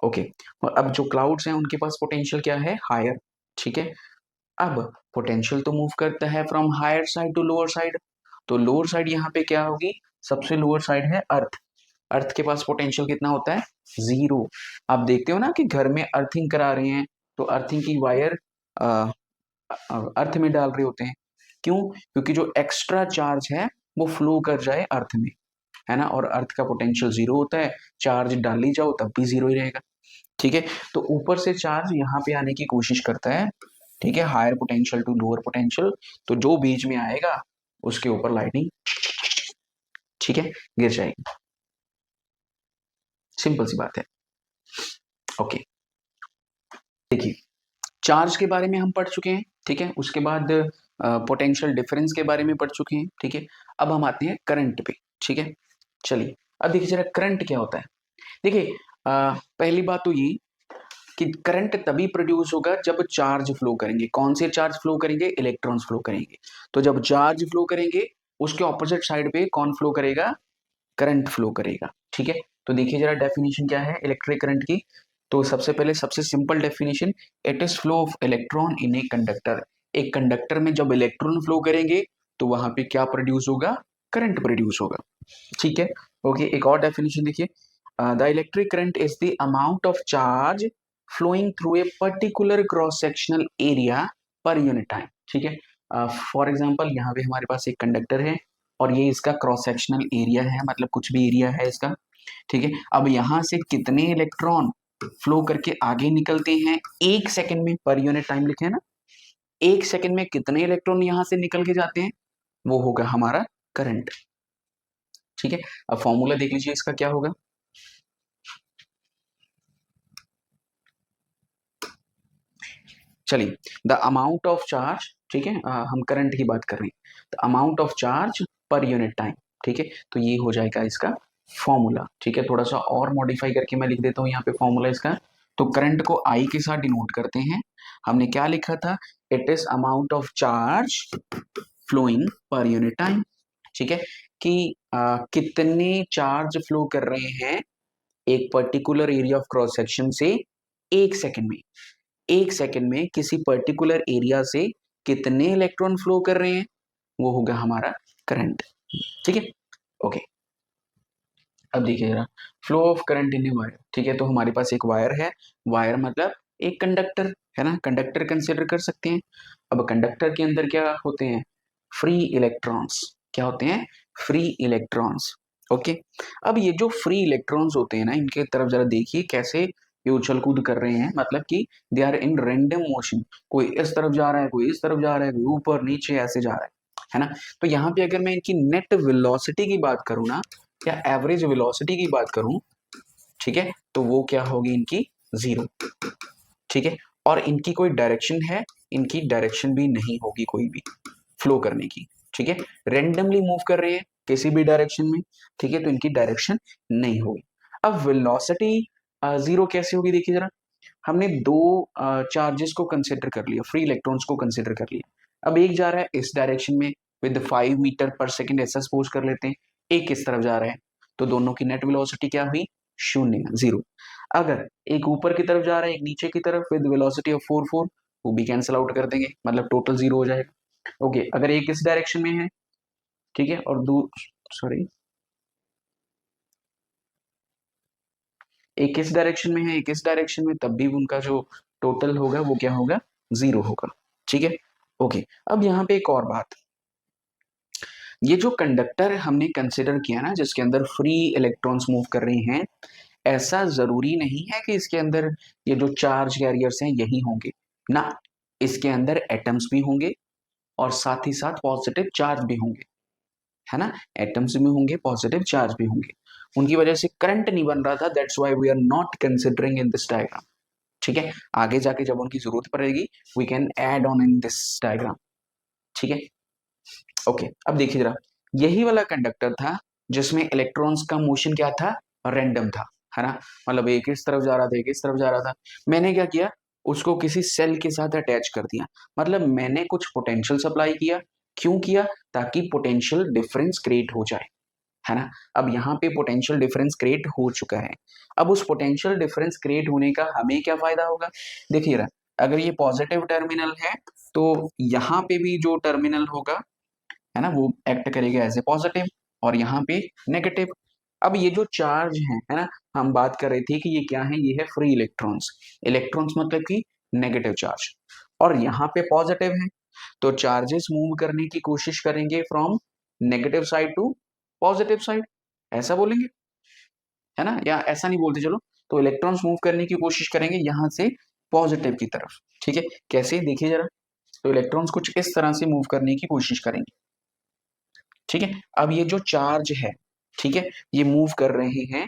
ओके, और अब जो क्लाउड्स हैं उनके पास पोटेंशियल क्या है, हायर। ठीक है, अब पोटेंशियल तो मूव करता है from higher side to lower side, तो लोअर साइड यहाँ पे क्या होगी, सबसे लोअर साइड है अर्थ। अर्थ के पास पोटेंशियल कितना होता है, 0। आप देखते हो ना कि घर में अर्थिंग करा रहे हैं, तो अर्थिंग की वायर अर्थ में डाल रहे होते हैं, क्यों, क्योंकि जो एक्स्ट्रा चार्ज है वो फ्लो कर जाए अर्थ में, है ना, और अर्थ का पोटेंशियल 0 होता है, चार्ज डाल ही जाओ तब भी 0 ही रहेगा। ठीक है, तो ऊपर से चार्ज यहाँ पे आने की कोशिश करता है, ठीक है, higher potential to lower potential, तो जो बीच में आएगा उसके ऊपर लाइटनिंग, ठीक है, गिर जाएगी। सिंपल सी बात है। ओके, देखिए, चार्ज के बारे में हम पढ़ चुके हैं, ठीक है, उसके बाद पोटेंशियल डिफरेंस के बारे में पढ़ चुके हैं, ठीक है। अब हम आते हैं करंट पे। ठीक है, चलिए अब देखिए जरा करंट क्या होता है। देखिए, पहली बात तो ये कि करंट तभी प्रोड्यूस होगा जब चार्ज फ्लो करेंगे। कौन से चार्ज फ्लो करेंगे, इलेक्ट्रॉन्स फ्लो करेंगे। तो जब चार्ज फ्लो करेंगे उसके ऑपोजिट साइड पे कौन फ्लो करेगा, करंट फ्लो करेगा। ठीक है, तो देखिए जरा डेफिनेशन क्या है इलेक्ट्रिक करंट की। तो सबसे पहले सबसे simple definition, it is flow of electron in a conductor. एक कंडक्टर में जब इलेक्ट्रॉन फ्लो करेंगे तो वहां पे क्या प्रोड्यूस होगा, करंट प्रोड्यूस होगा। ठीक है, ओके, एक और डेफिनेशन देखिए, the electric current is the amount of charge flowing through a particular cross sectional area per unit time। ठीक है, फॉर एग्जाम्पल यहाँ पे हमारे पास एक कंडक्टर है और ये इसका क्रॉस सेक्शनल एरिया है, मतलब कुछ भी एरिया है इसका, ठीक है। अब यहां से कितने इलेक्ट्रॉन फ्लो करके आगे निकलते हैं 1 सेकंड में, पर यूनिट टाइम लिखे हैं ना, 1 सेकंड में कितने इलेक्ट्रॉन यहां से निकल के जाते हैं, वो होगा हमारा करंट, ठीक है। अब फॉर्मूला देख लीजिए इसका क्या होगा। चलिए, द अमाउंट ऑफ चार्ज, ठीक है, हम करंट की बात कर रहे हैं, द अमाउंट ऑफ चार्ज पर यूनिट टाइम, ठीक है। तो ये हो जाएगा इसका फॉर्मूला, ठीक है। थोड़ा सा और मॉडिफाई करके मैं लिख देता हूँ यहाँ पे फॉर्मूला इसका। तो करंट को आई के साथ डिनोट करते हैं। हमने क्या लिखा था, it is amount of charge flowing per unit time, ठीक है, कि कितने चार्ज फ्लो कर रहे हैं एक particular area of cross section से 1 सेकंड में। 1 सेकंड में किसी पर्टिकुलर एरिया से कितने इलेक्ट्रॉन फ्लो कर रहे हैं, वो होगा हमारा करंट, ठीक है। ओके, अब देखिए जरा, flow of current in a wire, ठीक है। तो हमारे पास एक वायर है, वायर मतलब एक कंडक्टर है ना, कंडक्टर कंसिडर कर सकते हैं। अब कंडक्टर के अंदर क्या होते हैं, फ्री इलेक्ट्रॉन्स, क्या होते हैं, फ्री इलेक्ट्रॉन्स, ओके। अब ये जो फ्री इलेक्ट्रॉन्स होते हैं ना, इनके तरफ जरा देखिए कैसे ये उछल कूद कर रहे हैं, मतलब कि they are in random motion, कोई इस तरफ जा रहा है, कोई इस तरफ जा रहा है, कोई ऊपर नीचे ऐसे जा रहा है ना। तो यहाँ पे अगर मैं इनकी नेट वेलोसिटी की बात करूँ ना, या एवरेज वेलोसिटी की बात करूं, ठीक है, तो वो क्या होगी इनकी 0, ठीक है। और इनकी कोई डायरेक्शन है, इनकी डायरेक्शन भी नहीं होगी कोई भी फ्लो करने की, ठीक है। रेंडमली मूव कर रहे हैं किसी भी डायरेक्शन में, ठीक है, तो इनकी डायरेक्शन नहीं होगी। अब वेलोसिटी 0 कैसे होगी, देखिए जरा, हमने दो चार्जेस को कंसिडर कर लिया, फ्री इलेक्ट्रॉन्स को कंसिडर कर लिया। अब एक जा रहा है इस डायरेक्शन में विद 5 मीटर पर सेकेंड, ऐसा सपोज कर लेते हैं, एक इस तरफ जा रहा है, तो दोनों की नेट वेलोसिटी क्या हुई, 0, 0। अगर एक ऊपर की तरफ जा रहा है, एक नीचे की तरफ विद वेलोसिटी ऑफ 4 4, वो भी कैंसिल आउट कर देंगे, मतलब टोटल 0 हो जाएगा, ओके। अगर एक इस डायरेक्शन में है, ठीक है, और सॉरी, एक इस डायरेक्शन में है, एक इस डायरेक्शन में, तब भी उनका जो टोटल होगा वो क्या होगा, 0 होगा, ठीक है, ओके। अब यहाँ पे एक और बात, ये जो कंडक्टर हमने कंसिडर किया ना, जिसके अंदर फ्री इलेक्ट्रॉन्स मूव कर रहे हैं, ऐसा जरूरी नहीं है कि इसके अंदर ये जो चार्ज कैरियर्स हैं यही होंगे ना, इसके अंदर एटम्स भी होंगे और साथ ही साथ पॉजिटिव चार्ज भी होंगे, है ना, एटम्स भी होंगे, पॉजिटिव चार्ज भी होंगे। उनकी वजह से करंट नहीं बन रहा था, that's why we are not considering in this diagram, ठीक है। आगे जाके जब उनकी जरूरत पड़ेगी we can add on in this diagram, ठीक है, ओके। अब देखिए जरा, यही वाला कंडक्टर था जिसमें इलेक्ट्रॉन्स का मोशन क्या था, रैंडम था, है ना, मतलब एक इस तरफ जा रहा था, एक इस तरफ जा रहा था। मैंने क्या किया, उसको किसी सेल के साथ अटैच कर दिया, मतलब मैंने कुछ पोटेंशियल सप्लाई किया, क्यों किया, ताकि पोटेंशियल डिफरेंस क्रिएट हो जाए, है ना। अब यहाँ पे पोटेंशियल डिफरेंस क्रिएट हो चुका है। अब उस पोटेंशियल डिफरेंस क्रिएट होने का हमें क्या फायदा होगा, देखिए ना, अगर ये पॉजिटिव टर्मिनल है तो यहाँ पे भी जो टर्मिनल होगा, है ना, वो एक्ट करेगा एज ए पॉजिटिव, और यहाँ पे नेगेटिव। अब ये जो चार्ज है ना, हम बात कर रहे थे कि ये क्या है, ये है फ्री इलेक्ट्रॉन्स, इलेक्ट्रॉन्स मतलब कि नेगेटिव चार्ज, और यहाँ पे पॉजिटिव है, तो चार्जेस मूव करने की कोशिश करेंगे from negative side to positive side, ऐसा बोलेंगे, है ना, या ऐसा नहीं बोलते, चलो, तो इलेक्ट्रॉन्स मूव करने की कोशिश करेंगे यहाँ से पॉजिटिव की तरफ, ठीक है, कैसे देखिए जरा, तो इलेक्ट्रॉन्स कुछ इस तरह से मूव करने की कोशिश करेंगे, ठीक है। अब ये जो चार्ज है, ठीक है, ये मूव कर रहे हैं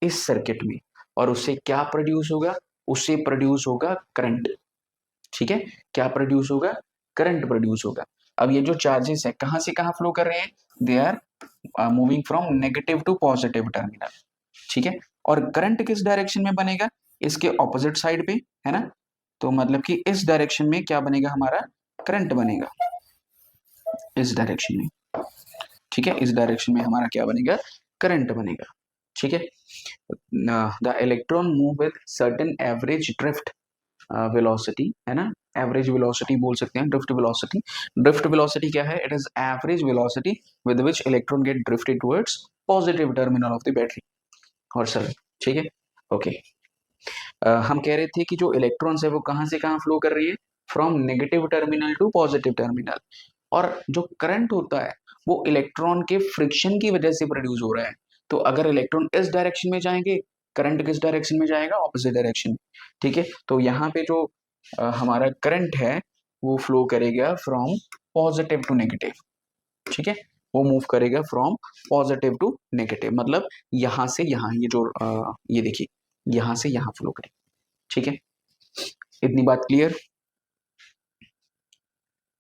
इस सर्किट में, और उससे क्या प्रोड्यूस होगा, उससे प्रोड्यूस होगा करंट, ठीक है, क्या प्रोड्यूस होगा, करंट प्रोड्यूस होगा। अब ये जो चार्जेस है कहां से कहां फ्लो कर रहे हैं, they are moving from negative to positive terminal, ठीक है। और करंट किस डायरेक्शन में बनेगा, इसके ऑपोजिट साइड पे, है ना, तो मतलब कि इस डायरेक्शन में क्या बनेगा, हमारा करंट बनेगा, इस डायरेक्शन में, ठीक है, इस डायरेक्शन में हमारा क्या बनेगा, करंट बनेगा, ठीक है। The electron move with certain average drift velocity, है ना, एवरेज वेलोसिटी बोल सकते हैं, ड्रिफ्ट वेलोसिटी। ड्रिफ्ट वेलोसिटी क्या है, it is average velocity with which electron get drifted towards positive terminal of the battery और सेल, ठीक है, ओके। हम कह रहे थे कि जो इलेक्ट्रॉन्स है वो कहां से कहां फ्लो कर रही है, from negative terminal to positive terminal, और जो करंट होता है वो इलेक्ट्रॉन के फ्रिक्शन की वजह से प्रोड्यूस हो रहा है। तो अगर इलेक्ट्रॉन इस डायरेक्शन में जाएंगे, करंट किस डायरेक्शन में जाएगा, ऑपोजिट डायरेक्शन। ठीक है, तो यहाँ पे जो हमारा करंट है वो फ्लो करेगा फ्रॉम पॉजिटिव टू नेगेटिव। ठीक है, वो मूव करेगा फ्रॉम पॉजिटिव टू नेगेटिव, मतलब यहां से यहां, ये जो ये देखिए यहां से यहां फ्लो करेगा। ठीक है, इतनी बात क्लियर।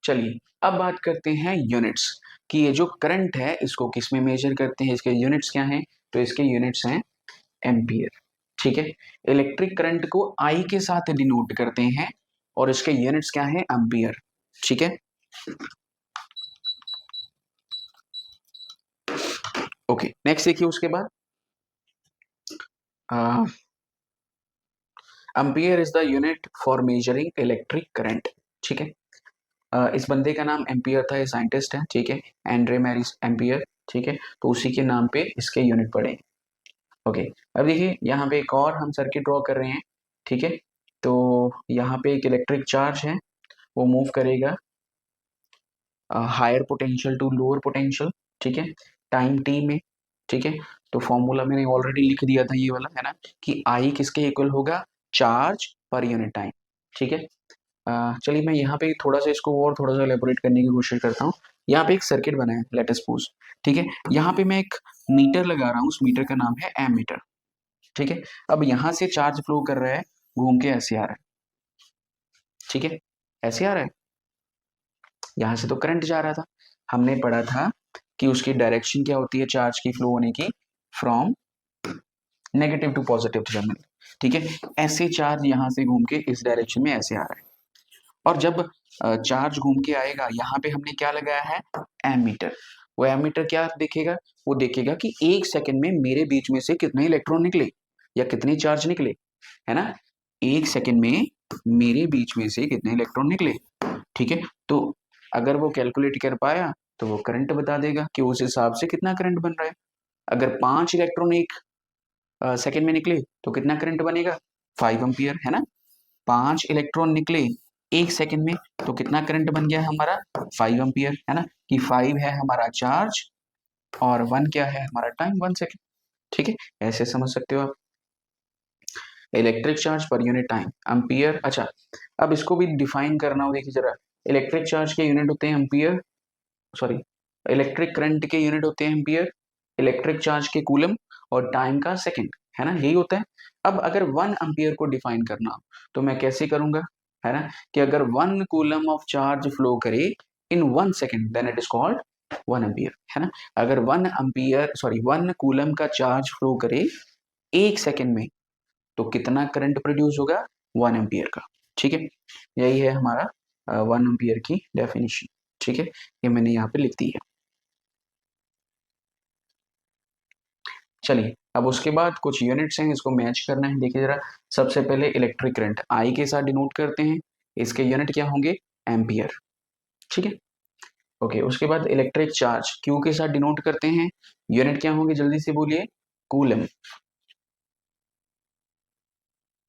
चलिए अब बात करते हैं यूनिट्स कि ये जो करंट है इसको किस में मेजर करते हैं, इसके यूनिट्स क्या हैं। तो इसके यूनिट्स हैं एम्पियर। ठीक है, इलेक्ट्रिक करंट को आई के साथ डिनोट करते हैं और इसके यूनिट्स क्या है, एम्पियर। ठीक है, ओके नेक्स्ट देखिए उसके बाद ampere is the unit for measuring electric current. ठीक है, इस बंदे का नाम एम्पियर था, ये साइंटिस्ट है। ठीक है, एंड्रे मैरिस एम्पियर। ठीक है, तो उसी के नाम पे इसके यूनिट पड़े। ओके, अब देखिए यहाँ पे एक और हम सर्किट ड्रॉ कर रहे हैं। ठीक है, तो यहाँ पे एक इलेक्ट्रिक चार्ज है, वो मूव करेगा higher potential to lower potential. ठीक है, टाइम टी में। ठीक है, तो फॉर्मूला मैंने ऑलरेडी लिख दिया था ये वाला, है ना, कि आई किसके इक्वल होगा, चार्ज पर यूनिट टाइम। ठीक है, चलिए मैं यहाँ पे थोड़ा सा इसको और थोड़ा सा एलेबोरेट करने की कोशिश करता हूँ। यहाँ पे एक सर्किट बना है, लेट अस सपोज। ठीक है, यहाँ पे मैं एक मीटर लगा रहा हूँ, उस मीटर का नाम है एमीटर। ठीक है, अब यहाँ से चार्ज फ्लो कर रहा है, घूम के ऐसे आ रहा है। ठीक है, ऐसे आ रहा है, यहाँ से तो करंट जा रहा था। हमने पढ़ा था कि उसकी डायरेक्शन क्या होती है चार्ज की फ्लो होने की, from negative to positive terminal. ठीक है, ऐसे चार्ज यहाँ से घूम के इस डायरेक्शन में ऐसे आ रहा है, और जब चार्ज घूम के आएगा यहाँ पे हमने क्या लगाया है, एमीटर। वो एमीटर क्या देखेगा, वो देखेगा कि एक सेकंड में मेरे बीच में से कितने इलेक्ट्रॉन निकले या कितने चार्ज निकले, है ना, एक सेकंड में मेरे बीच में से कितने इलेक्ट्रॉन निकले। ठीक है, तो अगर वो कैलकुलेट कर पाया तो वो करंट बता देगा कि उस हिसाब से कितना करंट बन रहा है। अगर 5 इलेक्ट्रॉन एक सेकंड में निकले तो कितना करंट बनेगा, 5 एम्पियर, है ना। 5 इलेक्ट्रॉन निकले एक सेकंड में तो कितना करंट बन गया है हमारा, 5 एम्पियर, है ना, कि 5 है हमारा चार्ज और 1 क्या है हमारा टाइम, 1 सेकंड। ठीक है, ऐसे समझ सकते हो आप, इलेक्ट्रिक चार्ज पर यूनिट टाइम एम्पियर। अच्छा, अब इसको भी डिफाइन करना हो, देखिए जरा, इलेक्ट्रिक चार्ज के यूनिट होते हैं एम्पियर, सॉरी, इलेक्ट्रिक करंट के यूनिट होते हैं एम्पियर, इलेक्ट्रिक चार्ज के कूलम, और टाइम का सेकंड, है ना, यही होता है। अब अगर 1 एम्पियर को डिफाइन करना हो तो मैं कैसे करूंगा, है ना, कि अगर 1 कूलम ऑफ चार्ज फ्लो करे in 1 second then it is called 1 ampere, है ना। अगर 1 एम्पियर, सॉरी 1 कूलम का चार्ज फ्लो करे एक सेकंड में तो कितना करंट प्रोड्यूस होगा, 1 एम्पियर का। ठीक है, यही है हमारा 1 एम्पियर की डेफिनेशन। ठीक है, ये मैंने यहाँ पे लिख दी है। चलिए अब उसके बाद कुछ यूनिट्स हैं, इसको मैच करना है। देखिए जरा, सबसे पहले इलेक्ट्रिक करंट आई के साथ डिनोट करते हैं, इसके यूनिट क्या होंगे, एम्पियर। ठीक है, ओके, उसके बाद इलेक्ट्रिक चार्ज क्यू के साथ डिनोट करते हैं, यूनिट क्या होंगे, जल्दी से बोलिए, कूलम।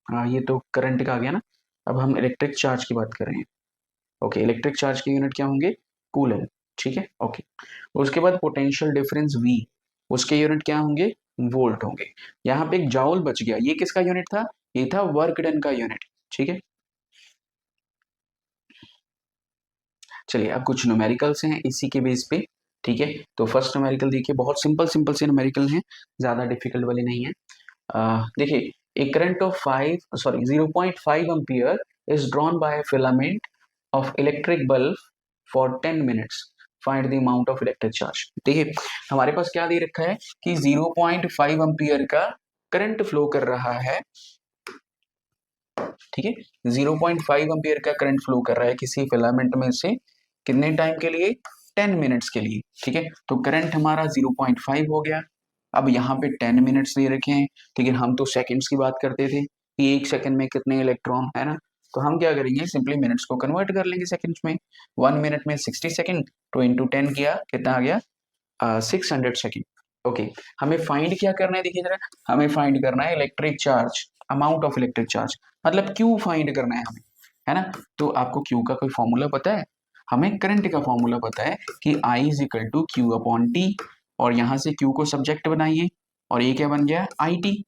हाँ ये तो करंट का आ गया ना, अब हम इलेक्ट्रिक चार्ज की बात कर रहे हैं। ओके, इलेक्ट्रिक चार्ज के यूनिट क्या होंगे, कूलम। ठीक है, ओके, उसके बाद पोटेंशियल डिफरेंस V, उसके यूनिट क्या होंगे, वोल्ट होंगे। यहाँ पे एक जाउल बच गया, ये किसका यूनिट था, ये था वर्क डन का यूनिट। ठीक है, चलिए अब कुछ न्यूमेरिकल्स हैं इसी के बेस पे। ठीक है, तो फर्स्ट न्यूमेरिकल देखिए, बहुत सिंपल सिंपल से न्यूमेरिकल हैं, ज्यादा डिफिकल्ट वाले नहीं है। देखिए, a current of 0.5 ampere is drawn by a filament of electric bulb for 10 minutes. Find the amount of electric charge. देखिए हमारे पास क्या दे रखा है कि 0.5 एम्पियर का करंट फ्लो कर रहा है। ठीक है, 0.5 एम्पियर का करंट फ्लो कर रहा है किसी फिलामेंट में से, कितने टाइम के लिए, 10 मिनट्स के लिए। ठीक है, तो करंट हमारा 0.5 हो गया। अब यहाँ पे 10 मिनट्स दे रखे हैं, लेकिन हम तो सेकंड्स की बात करते थे कि एक सेकंड में कितने इलेक्ट्रॉन, है ना, तो हम क्या करेंगे, सिंपली मिनट्स को कन्वर्ट कर लेंगे सेकंड्स में। 1 मिनट में 60 सेकंड, तो इंटू 10 किया, कितना आ गया, 600 सेकंड। ओके, हमें फाइंड क्या करना है, देखिए जरा, हमें फाइंड करना है electric charge, amount of electric charge, मतलब क्यू फाइंड करना है हमें, है ना। तो आपको क्यू का कोई फॉर्मूला पता है, हमें करंट का फॉर्मूला पता है कि I is equal to Q upon T, और यहां से Q को सब्जेक्ट बनाइए और ये क्या बन गया IT,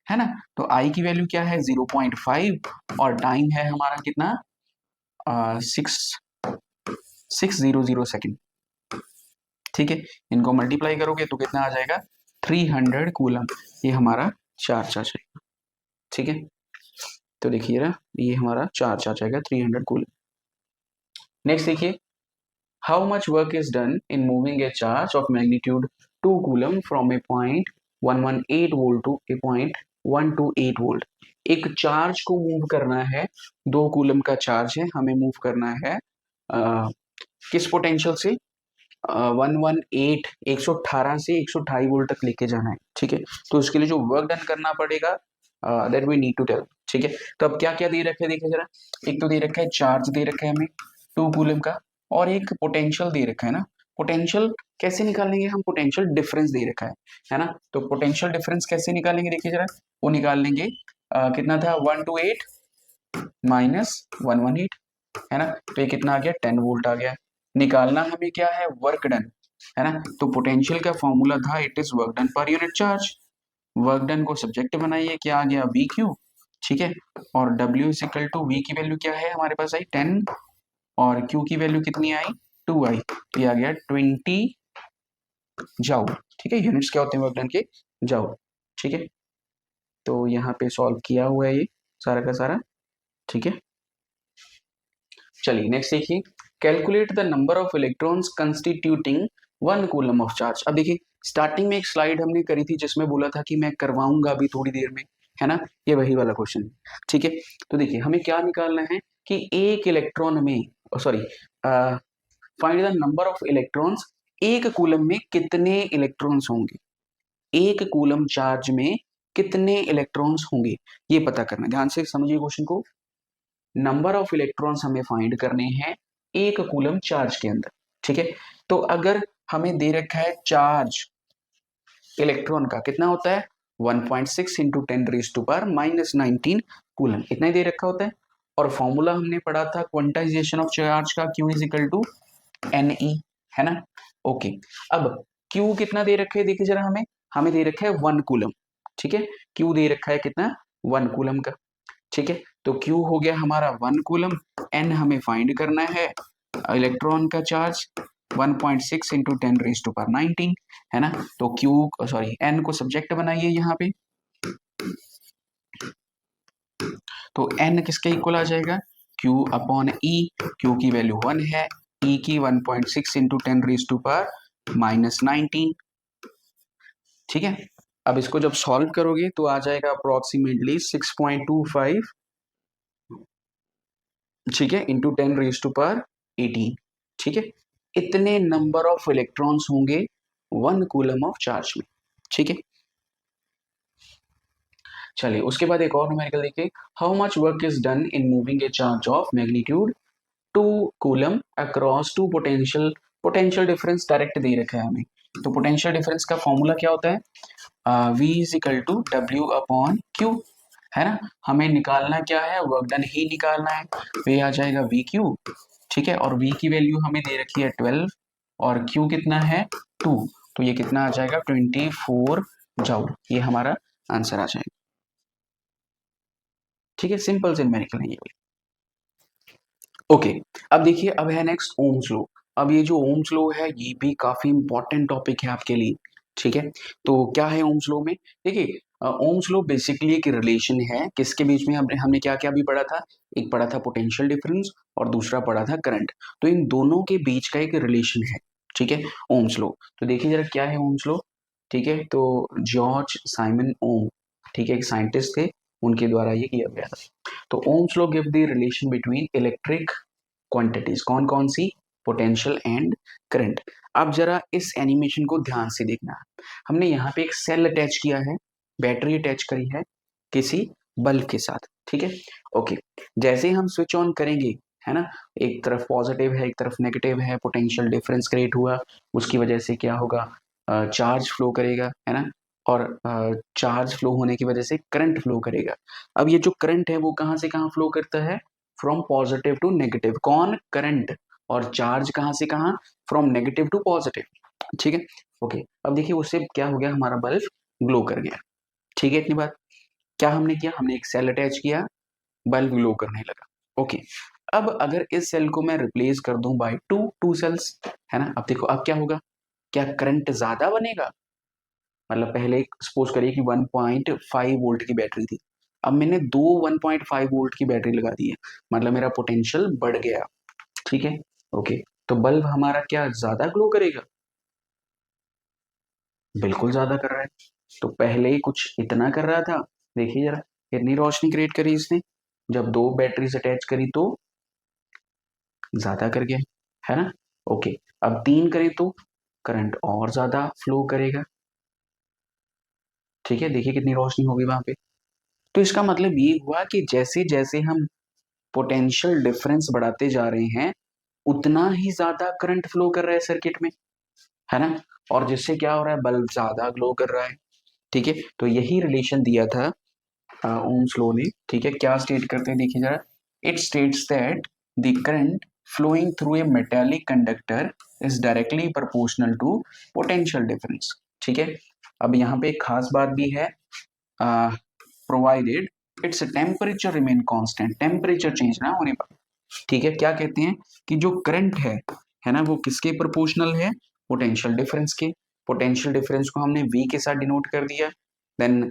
है ना। तो I की वैल्यू क्या है 0.5 और टाइम है हमारा कितना 600 सेकेंड। ठीक है, इनको मल्टीप्लाई करोगे तो कितना आ जाएगा 300 कूलम, ये हमारा चार्ज आ जाएगा। ठीक है, तो देखिए ना ये हमारा चार्ज आ जाएगा 300 कूलम। नेक्स्ट देखिए, how much work is done in moving a charge of magnitude 2 coulomb from a point 118 volt to a point 128 volt. एक चार्ज को मूव करना है, 2 कूलम का चार्ज है, हमें मूव करना है किस पोटेंशियल से 118 118 से 128 वोल्ट तक लेके जाना है। ठीक है, तो उसके लिए जो वर्क डन करना पड़ेगा that we need to tell. ठीक है, तो अब क्या क्या दे रखा है देखिए जरा, एक तो दे रखा है चार्ज दे रखा है हमें 2 कूलम का, और एक पोटेंशियल दे रखा है ना। पोटेंशियल कैसे निकालेंगे हम, पोटेंशियल डिफरेंस दे रखा है ना। तो पोटेंशियल डिफरेंस कैसे निकालेंगे देखिए जरा, वो निकाल लेंगे कितना था 128 माइनस 118, है ना। तो ये कितना आ गया 10 वोल्ट आ गया। निकालना हमें क्या है वर्क डन, है ना। तो पोटेंशियल का फॉर्मूला था it is work done per unit charge. Work done को सब्जेक्ट बनाइए, क्या आ गया वी क्यू। ठीक है, और W is equal to V की वैल्यू क्या है हमारे पास आई 10 और Q की वैल्यू कितनी आई 2 आई, तो ये आ गया 20 जाउल। ठीक है, यूनिट्स क्या होते हैं वर्क डन के, जाउल। ठीक है, तो यहाँ पे सॉल्व किया हुआ है ये सारा का सारा। ठीक है, चलिए नेक्स्ट देखिए, calculate the number of electrons constituting 1 coulomb of charge. अब देखिए स्टार्टिंग में एक स्लाइड हमने करी थी जिसमें बोला था कि मैं करवाऊंगा अभी थोड़ी देर में, है ना, ये वही वाला क्वेश्चन है। ठीक है, तो देखिए हमें क्या निकालना है कि एक इलेक्ट्रॉन में sorry find the number of electrons, एक कूलम में कितने इलेक्ट्रॉन्स होंगे, एक कूलम चार्ज में कितने इलेक्ट्रॉन्स होंगे ये पता करना। ध्यान से समझिए क्वेश्चन को, नंबर ऑफ इलेक्ट्रॉन्स हमें फाइंड करने हैं एक कूलम चार्ज के अंदर। ठीक है, तो अगर हमें दे रखा है चार्ज इलेक्ट्रॉन का कितना होता है 1.6 इंटू 10⁻⁻19 कूलम, इतना ही दे रखा होता है। और फॉर्मूला हमने पढ़ा था क्वांटाइजेशन ऑफ चार्ज का Q is equal to NE, है ना। ओके, अब Q कितना दे रखा है देखिए जरा, हमें दे रखा है 1 कूलम। ठीक है, Q दे रखा है कितना 1 कूलम का। ठीक है, तो Q हो गया हमारा 1 कूलम, N हमें फाइंड करना है इलेक्ट्रॉन का चार्ज 1.6 इंटू 10⁻19, है ना। तो N को सब्जेक्ट बनाइए यहाँ पे, तो N किसके इक्वल आ जाएगा Q अपॉन E। Q की वैल्यू 1 है, E की 1.6 इंटू 10⁻⁻19। ठीक है, अब इसको जब सॉल्व करोगे तो आ जाएगा अप्रोक्सीमेटली 6.25, ठीक है, इंटू 10⁻18। ठीक है, इतने नंबर ऑफ इलेक्ट्रॉन्स होंगे 1 कूलम ऑफ चार्ज में। ठीक है, चलिए उसके बाद एक और न्यूमेरिकल देखिए, how much work is done in moving a charge of magnitude 2 coulomb across 2 potential. Potential difference direct दे रखा है हमें, तो पोटेंशियल डिफरेंस का फॉर्मूला क्या होता है V is equal to W upon Q, है ना। हमें निकालना क्या है वर्क डन ही निकालना है, तो ये आ जाएगा VQ। ठीक है, और V की वैल्यू हमें दे रखी है 12 और Q कितना है 2, तो ये कितना आ जाएगा 24 जाउल, ये हमारा आंसर आ जाएगा। ठीक है, सिंपल से न्यूमेरिकल है ये। ओके, अब देखिए अब है नेक्स्ट ओम्स लॉ। अब ये जो ओम्स लॉ है ये भी काफी इंपॉर्टेंट टॉपिक है आपके लिए। ठीक है, तो क्या है ओम्स लॉ में, देखिए ओम्स लॉ बेसिकली एक रिलेशन है किसके बीच में, हमने हमने क्या क्या भी पढ़ा था, एक पढ़ा था पोटेंशियल डिफरेंस और दूसरा पढ़ा था करंट, तो इन दोनों के बीच का एक रिलेशन है। ठीक है, ओम्स लॉ, तो देखिए जरा क्या है ओम्स लॉ। ठीक है, तो जॉर्ज साइमन ओम, ठीक है, एक साइंटिस्ट थे, उनके द्वारा ये किया गया था। तो Ohm's law give the relation between electric quantities, कौन कौन सी, पोटेंशियल एंड करंट। अब जरा इस एनिमेशन को ध्यान से देखना, हमने यहाँ पे एक सेल अटैच किया है, बैटरी अटैच करी है किसी बल्ब के साथ। ठीक है, ओके, जैसे ही हम स्विच ऑन करेंगे, है ना, एक तरफ पॉजिटिव है एक तरफ नेगेटिव है, पोटेंशियल डिफरेंस क्रिएट हुआ, उसकी वजह से क्या होगा चार्ज फ्लो करेगा, है ना, और चार्ज फ्लो होने की वजह से करंट फ्लो करेगा। अब ये जो करंट है वो कहाँ से कहाँ फ्लो करता है, फ्रॉम पॉजिटिव टू नेगेटिव, कौन, करंट, और चार्ज कहाँ से कहाँ, फ्रॉम नेगेटिव टू पॉजिटिव, ठीक है। ओके, अब देखिए उससे क्या हो गया, हमारा बल्ब ग्लो कर गया, ठीक है। इतनी बात, क्या हमने किया, हमने एक सेल अटैच किया, बल्ब ग्लो करने लगा। ओके, अब अगर इस सेल को मैं रिप्लेस कर दूं बाय टू सेल्स, है ना, अब देखो अब क्या होगा, क्या करंट ज्यादा बनेगा, मतलब पहले सपोज करिए कि 1.5 वोल्ट की बैटरी थी, अब मैंने दो 1.5 वोल्ट की बैटरी लगा दी है, मतलब मेरा पोटेंशियल बढ़ गया, ठीक है। ओके, तो बल्ब हमारा क्या ज्यादा ग्लो करेगा, बिल्कुल ज्यादा कर रहा है। तो पहले ही कुछ इतना कर रहा था, देखिए जरा कितनी रोशनी क्रिएट करी इसने, जब दो बैटरीज अटैच करी तो ज्यादा कर गया, है ना। ओके, अब तीन करें तो करंट और ज्यादा फ्लो करेगा, ठीक है, देखिए कितनी रोशनी होगी वहां पे। तो इसका मतलब ये हुआ कि जैसे जैसे हम पोटेंशियल डिफरेंस बढ़ाते जा रहे हैं, उतना ही ज्यादा करंट फ्लो कर रहा है सर्किट में, है ना, और जिससे क्या हो रहा है, बल्ब ज्यादा ग्लो कर रहा है, ठीक है। तो यही रिलेशन दिया था ओम्स लॉ ने, ठीक है। क्या स्टेट करते हैं देखिए जरा, it states that the current flowing through a metallic conductor is directly proportional to potential difference, ठीक है। अब यहाँ पे एक खास बात भी है, provided its temperature remain constant, temperature change ना होने पर, ठीक है। क्या कहते हैं कि जो करंट है ना, वो किसके प्रोपोर्शनल है, पोटेंशियल डिफरेंस के। पोटेंशियल डिफरेंस को हमने v के साथ डिनोट कर दिया, then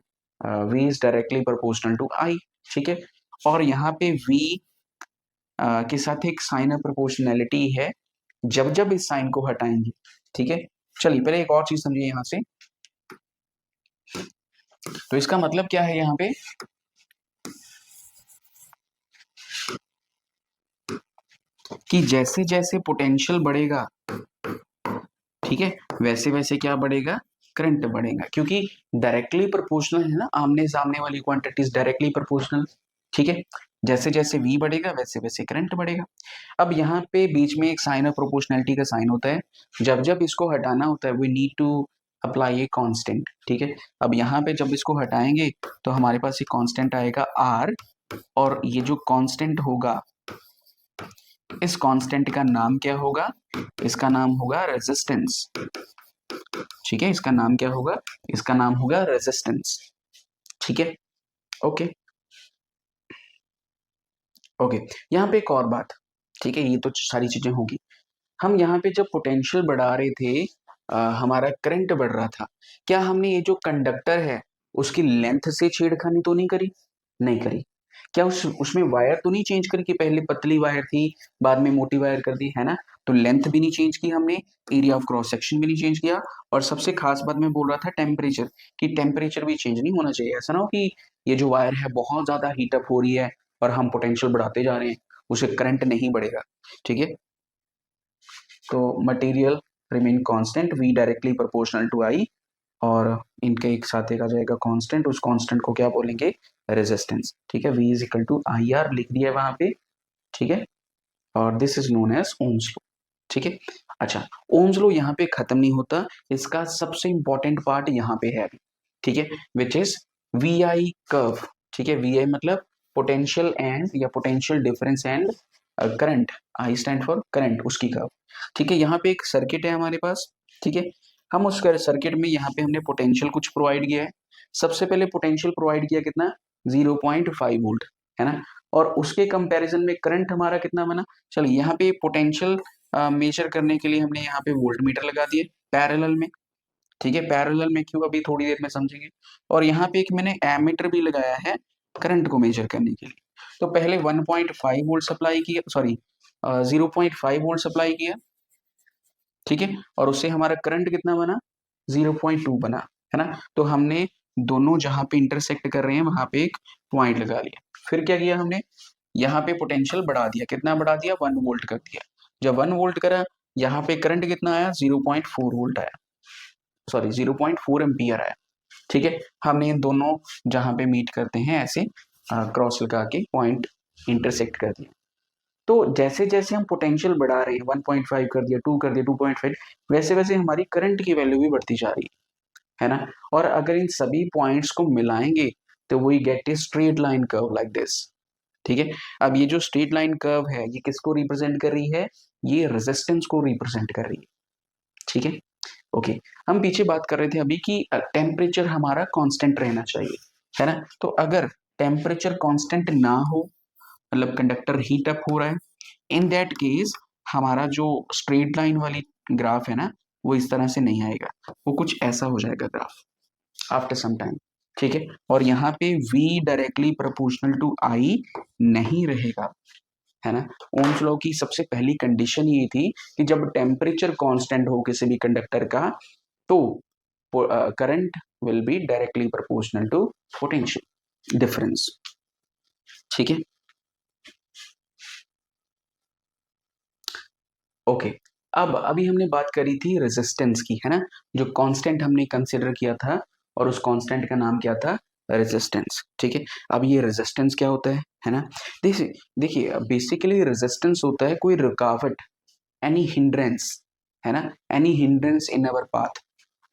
v is directly proportional to i, ठीक है। और यहाँ पे v के साथ एक साइन ऑफ प्रोपोर्शनैलिटी है, जब जब इस साइन को हटाएंगे, ठीक है। चलिए पहले एक और चीज समझिए यहाँ से, तो इसका मतलब क्या है यहाँ पे, कि जैसे जैसे पोटेंशियल बढ़ेगा, ठीक है, वैसे वैसे क्या बढ़ेगा, करंट बढ़ेगा, क्योंकि डायरेक्टली प्रोपोर्शनल है ना, आमने सामने वाली क्वांटिटीज डायरेक्टली प्रोपोर्शनल, ठीक है। जैसे जैसे v बढ़ेगा वैसे वैसे करंट बढ़ेगा। अब यहाँ पे बीच में एक साइन ऑफ प्रोपोर्शनैलिटी का साइन होता है, जब जब इसको हटाना होता है we need to apply a constant, ठीक है। अब यहाँ पे जब इसको हटाएंगे तो हमारे पास एक कांस्टेंट आएगा r, और ये जो कांस्टेंट होगा, इस कांस्टेंट का नाम क्या होगा, इसका नाम होगा रेजिस्टेंस, ठीक है। इसका नाम क्या होगा, इसका नाम होगा रेजिस्टेंस, ठीक है। ओके ओके, यहाँ पे एक और बात, ठीक है, ये तो सारी चीजें होगी। हम यहाँ पे जब पोटेंशियल बढ़ा रहे थे, हमारा करंट बढ़ रहा था, क्या हमने ये जो कंडक्टर है उसकी लेंथ से छेड़खानी तो नहीं करी, नहीं करी। क्या उसमें वायर तो नहीं चेंज करी कि पहले पतली वायर थी बाद में मोटी वायर कर दी, है ना। तो लेंथ भी नहीं चेंज की हमने, एरिया ऑफ क्रॉस सेक्शन भी नहीं चेंज किया, और सबसे खास बात मैं बोल रहा था टेम्परेचर, कि टेम्परेचर भी चेंज नहीं होना चाहिए, ऐसा ना हो कि ये जो वायर है बहुत ज्यादा हीटअप हो रही है और हम पोटेंशियल बढ़ाते जा रहे हैं, उसे करंट नहीं बढ़ेगा, ठीक है। तो material remain constant, v directly proportional to i, और इनके एक साथ एक आ जाएगा कांस्टेंट, उस कांस्टेंट को क्या बोलेंगे, रेजिस्टेंस, ठीक है। v is equal to I R लिख दिया है वहां पे, ठीक है, और this is known as Ohm's law, ठीक है। अच्छा, ओम्स लॉ यहाँ पे खत्म नहीं होता, इसका सबसे इंपॉर्टेंट पार्ट यहाँ पे है, ठीक है, which is V I curve, ठीक है। वी आई मतलब पोटेंशियल एंड या potential difference and current, I stand for current, उसकी कर्व, ठीक है। यहाँ पे एक सर्किट है हमारे पास, ठीक है। हम उस सर्किट में यहाँ पे हमने पोटेंशियल कुछ प्रोवाइड किया है, सबसे पहले पोटेंशियल प्रोवाइड किया कितना, 0.5 वोल्ट, है ना, और उसके कंपैरिजन में करंट हमारा कितना बना। चलिए यहाँ पे पोटेंशियल मेजर करने के लिए हमने यहाँ पे वोल्ट मीटर लगा दिए पैरेलल में, ठीक है। पैरेलल में क्यों, अभी थोड़ी देर में समझेंगे। और यहाँ पे एक मैंने एमीटर भी लगाया है करंट को मेजर करने के लिए। तो पहले 1.5 वोल्ट सप्लाई किया, सॉरी 0.5 वोल्ट सप्लाई किया, ठीक है, और उससे हमारा करंट कितना बना, 0.2 बना, है ना। तो हमने दोनों जहां पे इंटरसेक्ट कर रहे हैं वहां पे एक पॉइंट लगा लिया, फिर क्या किया हमने, यहाँ पे पोटेंशियल बढ़ा दिया, कितना बढ़ा दिया, 1 वोल्ट कर दिया। जब 1 वोल्ट करा, यहाँ पे करंट कितना आया, 0.4 वोल्ट आया, सॉरी 0.4 एम्पियर आया, ठीक है। हमने इन दोनों जहां पे मीट करते हैं ऐसे क्रॉस लगा के पॉइंट इंटरसेक्ट कर दिया। तो जैसे जैसे हम पोटेंशियल बढ़ा रहे हैं, 1.5 कर दिया, 2 कर दिया, 2.5, वैसे वैसे हमारी करंट की वैल्यू भी बढ़ती जा रही है ना। और अगर इन सभी पॉइंट्स को मिलाएंगे तो we get a straight line curve like this, ठीक है। अब ये जो स्ट्रेट लाइन कर्व है ये किसको रिप्रेजेंट कर रही है, ये रेजिस्टेंस को रिप्रेजेंट कर रही है। ठीक है, ओके। हम पीछे बात कर रहे थे अभी कि टेम्परेचर हमारा कांस्टेंट रहना चाहिए, है ना। तो अगर टेम्परेचर कांस्टेंट ना हो, मतलब कंडक्टर हीट अप हो रहा है, इन दैट केस हमारा जो स्ट्रेट लाइन वाली ग्राफ है ना वो इस तरह से नहीं आएगा, वो कुछ ऐसा हो जाएगा ग्राफ आफ्टर सम टाइम। ठीक है, और यहाँ पे v directly proportional to I नहीं रहेगा, है ना। ओम्स लॉ की सबसे पहली कंडीशन ये थी कि जब टेम्परेचर कांस्टेंट हो किसी भी कंडक्टर का तो current will be directly proportional to potential difference. ठीक है, ओके। अब अभी हमने बात करी थी रेजिस्टेंस की, है ना, जो कांस्टेंट हमने कंसिडर किया था और उस कांस्टेंट का नाम क्या था, रेजिस्टेंस। ठीक है, अब ये रेजिस्टेंस क्या होता है ना। देखिए देखिए बेसिकली रेजिस्टेंस होता है कोई रुकावट, एनी हिंड्रेंस, है ना, any hindrance in our path.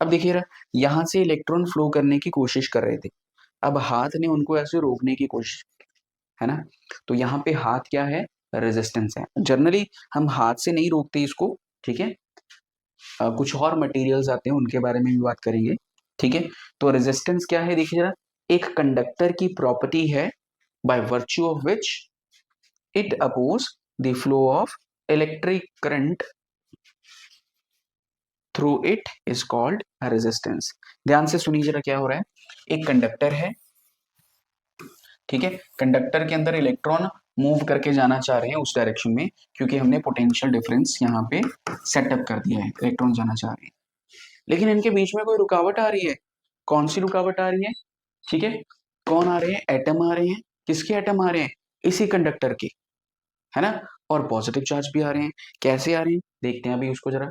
अब देखिए यहाँ से इलेक्ट्रॉन फ्लो करने की कोशिश कर रहे थे, अब हाथ ने उनको ऐसे रोकने की कोशिश, है ना। तो यहाँ पे हाथ क्या है, रेजिस्टेंस है। जनरली हम हाथ से नहीं रोकते इसको, ठीक है। कुछ और मटेरियल्स आते हैं उनके बारे में भी बात करेंगे। ठीक है, तो रेजिस्टेंस क्या है देखिए जरा, एक कंडक्टर की प्रॉपर्टी है by virtue of which it oppose the flow of electric current through it is called resistance. ध्यान से सुनिए जरा क्या हो रहा है, एक कंडक्टर है, ठीक है, कंडक्टर के अंदर इलेक्ट्रॉन मूव करके जाना चाह रहे हैं उस डायरेक्शन में, क्योंकि हमने पोटेंशियल डिफरेंस यहाँ पे सेटअप कर दिया है, इलेक्ट्रॉन जाना चाह रहे हैं। लेकिन इनके बीच में कोई रुकावट आ रही है, कौन सी रुकावट आ रही है, ठीक है, कौन आ रहे हैं, एटम आ रहे हैं। किसके एटम आ रहे हैं, इसी कंडक्टर के, है ना, और पॉजिटिव चार्ज भी आ रहे हैं। कैसे आ रहे हैं देखते हैं अभी उसको जरा।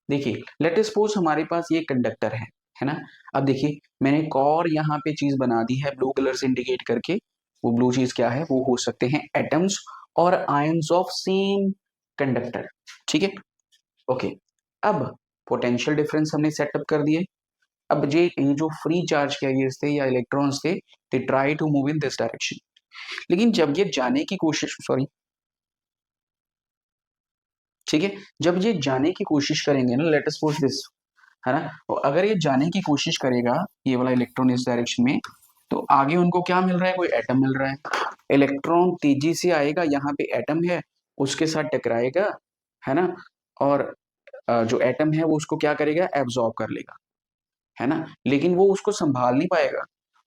देखिए लेट अस सपोज हमारे पास ये कंडक्टर है ना। अब देखिए मैंने एक और यहाँ पे चीज बना दी है ब्लू कलर से इंडिकेट करके, वो ब्लू चीज क्या है, वो हो सकते हैं एटम्स और आयंस ऑफ सेम कंडक्टर। ठीक है, ओके। अब पोटेंशियल डिफरेंस हमने सेटअप कर दिए। अब ये जो फ्री चार्ज कैरियर्स थे या इलेक्ट्रॉन्स थे, they try to move in this direction. लेकिन जब ये जाने की कोशिश, सॉरी, ठीक है, जब ये जाने की कोशिश करेंगे ना, लेट अस सपोज दिस, है ना, और अगर ये जाने की कोशिश करेगा ये वाला इलेक्ट्रॉन इस डायरेक्शन में, तो आगे उनको क्या मिल रहा है, कोई एटम मिल रहा है। इलेक्ट्रॉन तेजी से आएगा, यहाँ पे एटम है, उसके साथ टकराएगा, है ना, और जो एटम है वो उसको क्या करेगा, एब्जॉर्ब कर लेगा, है ना। लेकिन वो उसको संभाल नहीं पाएगा,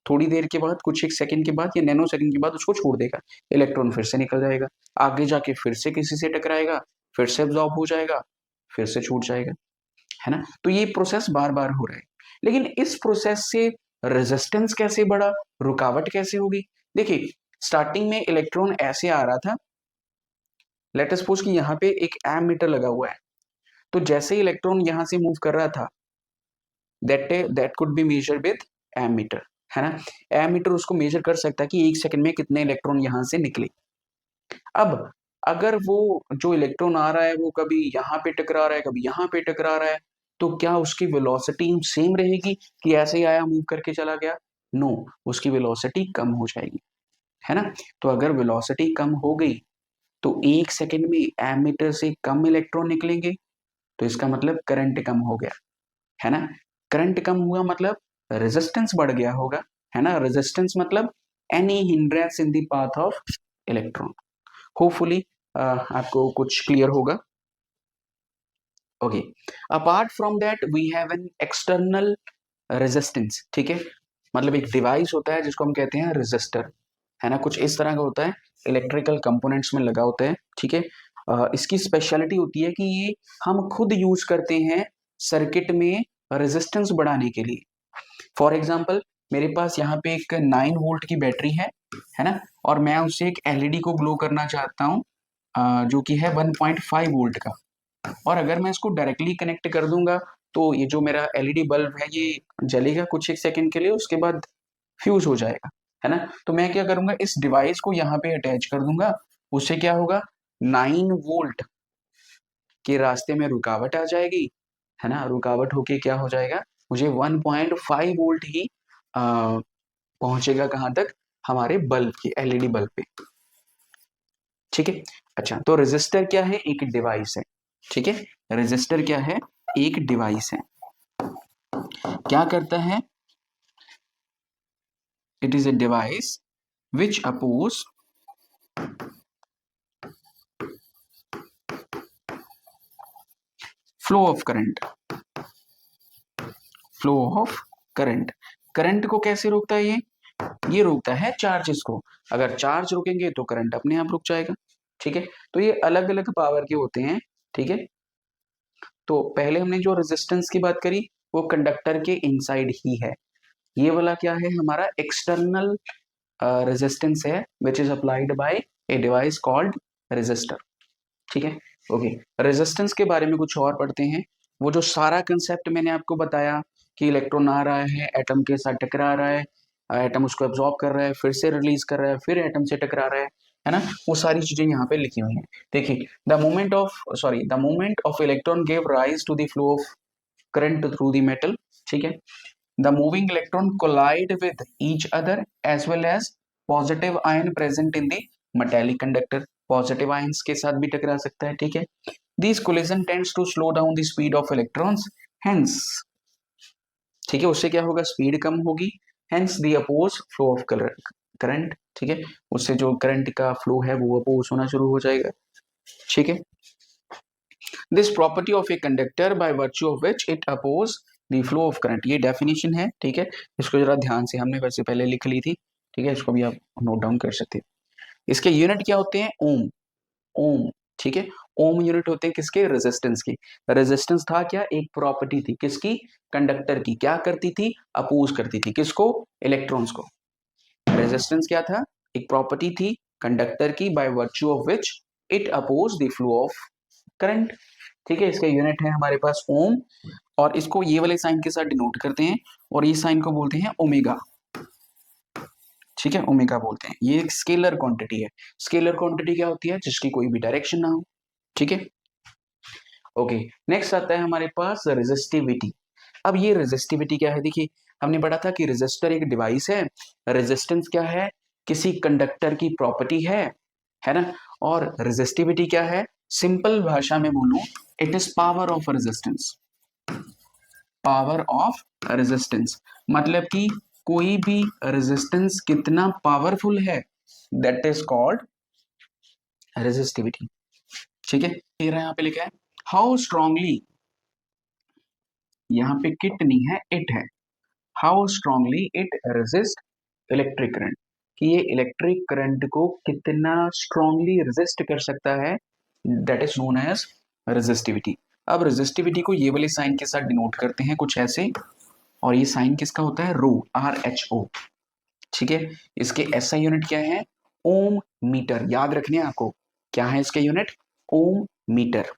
थोड़ी देर के बाद, कुछ एक सेकंड के बाद या नैनो सेकंड के बाद उसको छोड़ देगा, इलेक्ट्रॉन फिर से निकल जाएगा, आगे जाके फिर से किसी से टकराएगा, फिर से एब्जॉर्ब हो जाएगा, फिर से छूट जाएगा, है ना। तो ये प्रोसेस बार बार हो रहा है। लेकिन इस प्रोसेस से रेजिस्टेंस कैसे बढ़ा, रुकावट कैसे होगी। देखिए स्टार्टिंग में इलेक्ट्रॉन ऐसे आ रहा था, लेट अस सपोज कि यहाँ पे एक एमीटर लगा हुआ है, तो जैसे ही इलेक्ट्रॉन यहाँ से मूव कर रहा था, that could be measure with ammeter, है ना। एमीटर उसको मेजर कर सकता है कि एक सेकंड में कितने इलेक्ट्रॉन यहाँ से निकले। अब अगर वो जो इलेक्ट्रॉन आ रहा है वो कभी यहाँ पे टकरा रहा है, कभी यहाँ पे टकरा रहा है, तो क्या उसकी वेलोसिटी सेम रहेगी कि ऐसे ही आया मूव करके चला गया, नो, उसकी वेलोसिटी कम हो जाएगी, है ना। तो अगर वेलोसिटी कम हो गई तो एक सेकंड में एमीटर से कम इलेक्ट्रॉन निकलेंगे, तो इसका मतलब करंट कम हो गया, है ना। करंट कम हुआ मतलब रेजिस्टेंस बढ़ गया होगा, है ना। रेजिस्टेंस मतलब any hindrance in the path of electron. Hopefully आपको कुछ क्लियर होगा। Okay, apart from that we have an external resistance. ठीक है, मतलब एक डिवाइस होता है जिसको हम कहते हैं रेजिस्टर, है ना, कुछ इस तरह का होता है, इलेक्ट्रिकल कंपोनेंट्स में लगा होता है। ठीक है, इसकी स्पेशलिटी होती है कि ये हम खुद यूज करते हैं सर्किट में रेजिस्टेंस बढ़ाने के लिए। फॉर एग्जाम्पल मेरे पास यहाँ पे एक 9 वोल्ट की बैटरी है ना, और मैं उससे एक एलईडी को ग्लो करना चाहता हूँ जो कि है 1.5 वोल्ट का, और अगर मैं इसको डायरेक्टली कनेक्ट कर दूंगा तो ये जो मेरा एलईडी बल्ब है ये जलेगा कुछ एक सेकंड के लिए, उसके बाद फ्यूज हो जाएगा, है ना। तो मैं क्या करूंगा, इस डिवाइस को यहाँ पे अटैच कर दूंगा, उससे क्या होगा, 9 वोल्ट के रास्ते में रुकावट आ जाएगी, है ना, रुकावट होके क्या हो जाएगा, मुझे 1.5 वोल्ट ही पहुंचेगा कहाँ तक, हमारे बल्ब की, एलईडी बल्ब पे। ठीक है। अच्छा, तो रेजिस्टर क्या है? एक डिवाइस है। ठीक है, रेजिस्टर क्या है? एक डिवाइस है। क्या करता है? It is a device which oppose flow of current. Flow of current. Current को कैसे रोकता है ये रोकता है चार्जेस को। अगर चार्ज रुकेंगे तो करंट अपने आप रुक जाएगा। ठीक है, तो ये अलग अलग पावर के होते हैं। ठीक है, तो पहले हमने जो रेजिस्टेंस की बात करी वो कंडक्टर के इनसाइड ही है। ये वाला क्या है? हमारा एक्सटर्नल रेजिस्टेंस है which is applied by a device called resistor. ठीक है, ओके। रेजिस्टेंस के बारे में कुछ और पढ़ते हैं। वो जो सारा कंसेप्ट मैंने आपको बताया कि इलेक्ट्रॉन आ रहा है, एटम के साथ टकरा रहा है, एटम उसको एब्जॉर्ब कर रहा है, फिर से रिलीज कर रहा है, फिर एटम से टकरा रहा है ना? वो सारी चीजें यहाँ पे लिखी हुई हैं। देखिए, the moment of electron give rise to the flow of current through the metal. ठीक है, the moving electron collide with each other as well as positive ion present in the metallic conductor. Positive ions के साथ भी टकरा सकता है। ठीक है, this collision tends to slow down the speed of electrons, hence. ठीक है, उससे क्या होगा? स्पीड कम होगी, hence the oppose flow of current. ठीक है, उससे जो करंट का फ्लो है वो अपोज होना शुरू हो जाएगा। ठीक है, this property of a conductor by virtue of which it oppose the flow of current, ये डेफिनेशन है। ठीक है, इसको जरा ध्यान से, हमने वैसे पहले लिख ली थी। ठीक है, इसको भी आप नोट डाउन कर सकते हैं। इसके यूनिट क्या होते हैं? ओम। ओम। ठीक है, ओम यूनिट होते हैं किसके? रेजिस्टेंस की। रेजिस्टेंस था क्या? एक प्रॉपर्टी थी किसकी? कंडक्टर की। क्या करती थी? अपोज करती थी किसको? इलेक्ट्रॉन्स को। रेजिस्टेंस क्या था? एक प्रॉपर्टी थी कंडक्टर की by virtue of which it oppose the flow of current. ठीक है, इसका यूनिट है हमारे पास ओम, और इसको ये वाले साइन के साथ डिनोट करते हैं, और ये साइन को बोलते हैं ओमेगा। ठीक है, ओमेगा बोलते हैं। ये एक स्केलर क्वांटिटी है। स्केलर क्वांटिटी क्या होती है? जिसकी कोई भी डायरेक्शन ना हो। ठीक है, ओके। नेक्स्ट आता है हमारे पास रेजिस्टिविटी। अब ये रेजिस्टिविटी क्या है? देखिए, हमने पढ़ा था कि रेजिस्टर एक डिवाइस है। रेजिस्टेंस क्या है? किसी कंडक्टर की प्रॉपर्टी है ना? और रेजिस्टिविटी क्या है? सिंपल भाषा में बोलूं, it is power of resistance. Power of resistance मतलब कि कोई भी रेजिस्टेंस कितना पावरफुल है, दैट इज कॉल्ड रेजिस्टिविटी। ठीक है, यहाँ पे लिखा है हाउ स्ट्रांगली, यहाँ पे किट नहीं है, इट है। How strongly it resist electric current, कि ये इलेक्ट्रिक करंट को कितना स्ट्रांगली रेजिस्ट कर सकता है, that is known as resistivity. अब रेजिस्टिविटी को ये वाले साइन के साथ डिनोट करते हैं कुछ ऐसे, और ये साइन किसका होता है? रो, RHO। ठीक है, इसके SI यूनिट क्या है? ओम मीटर। याद रखने आपको, क्या है इसके यूनिट? ओम मीटर।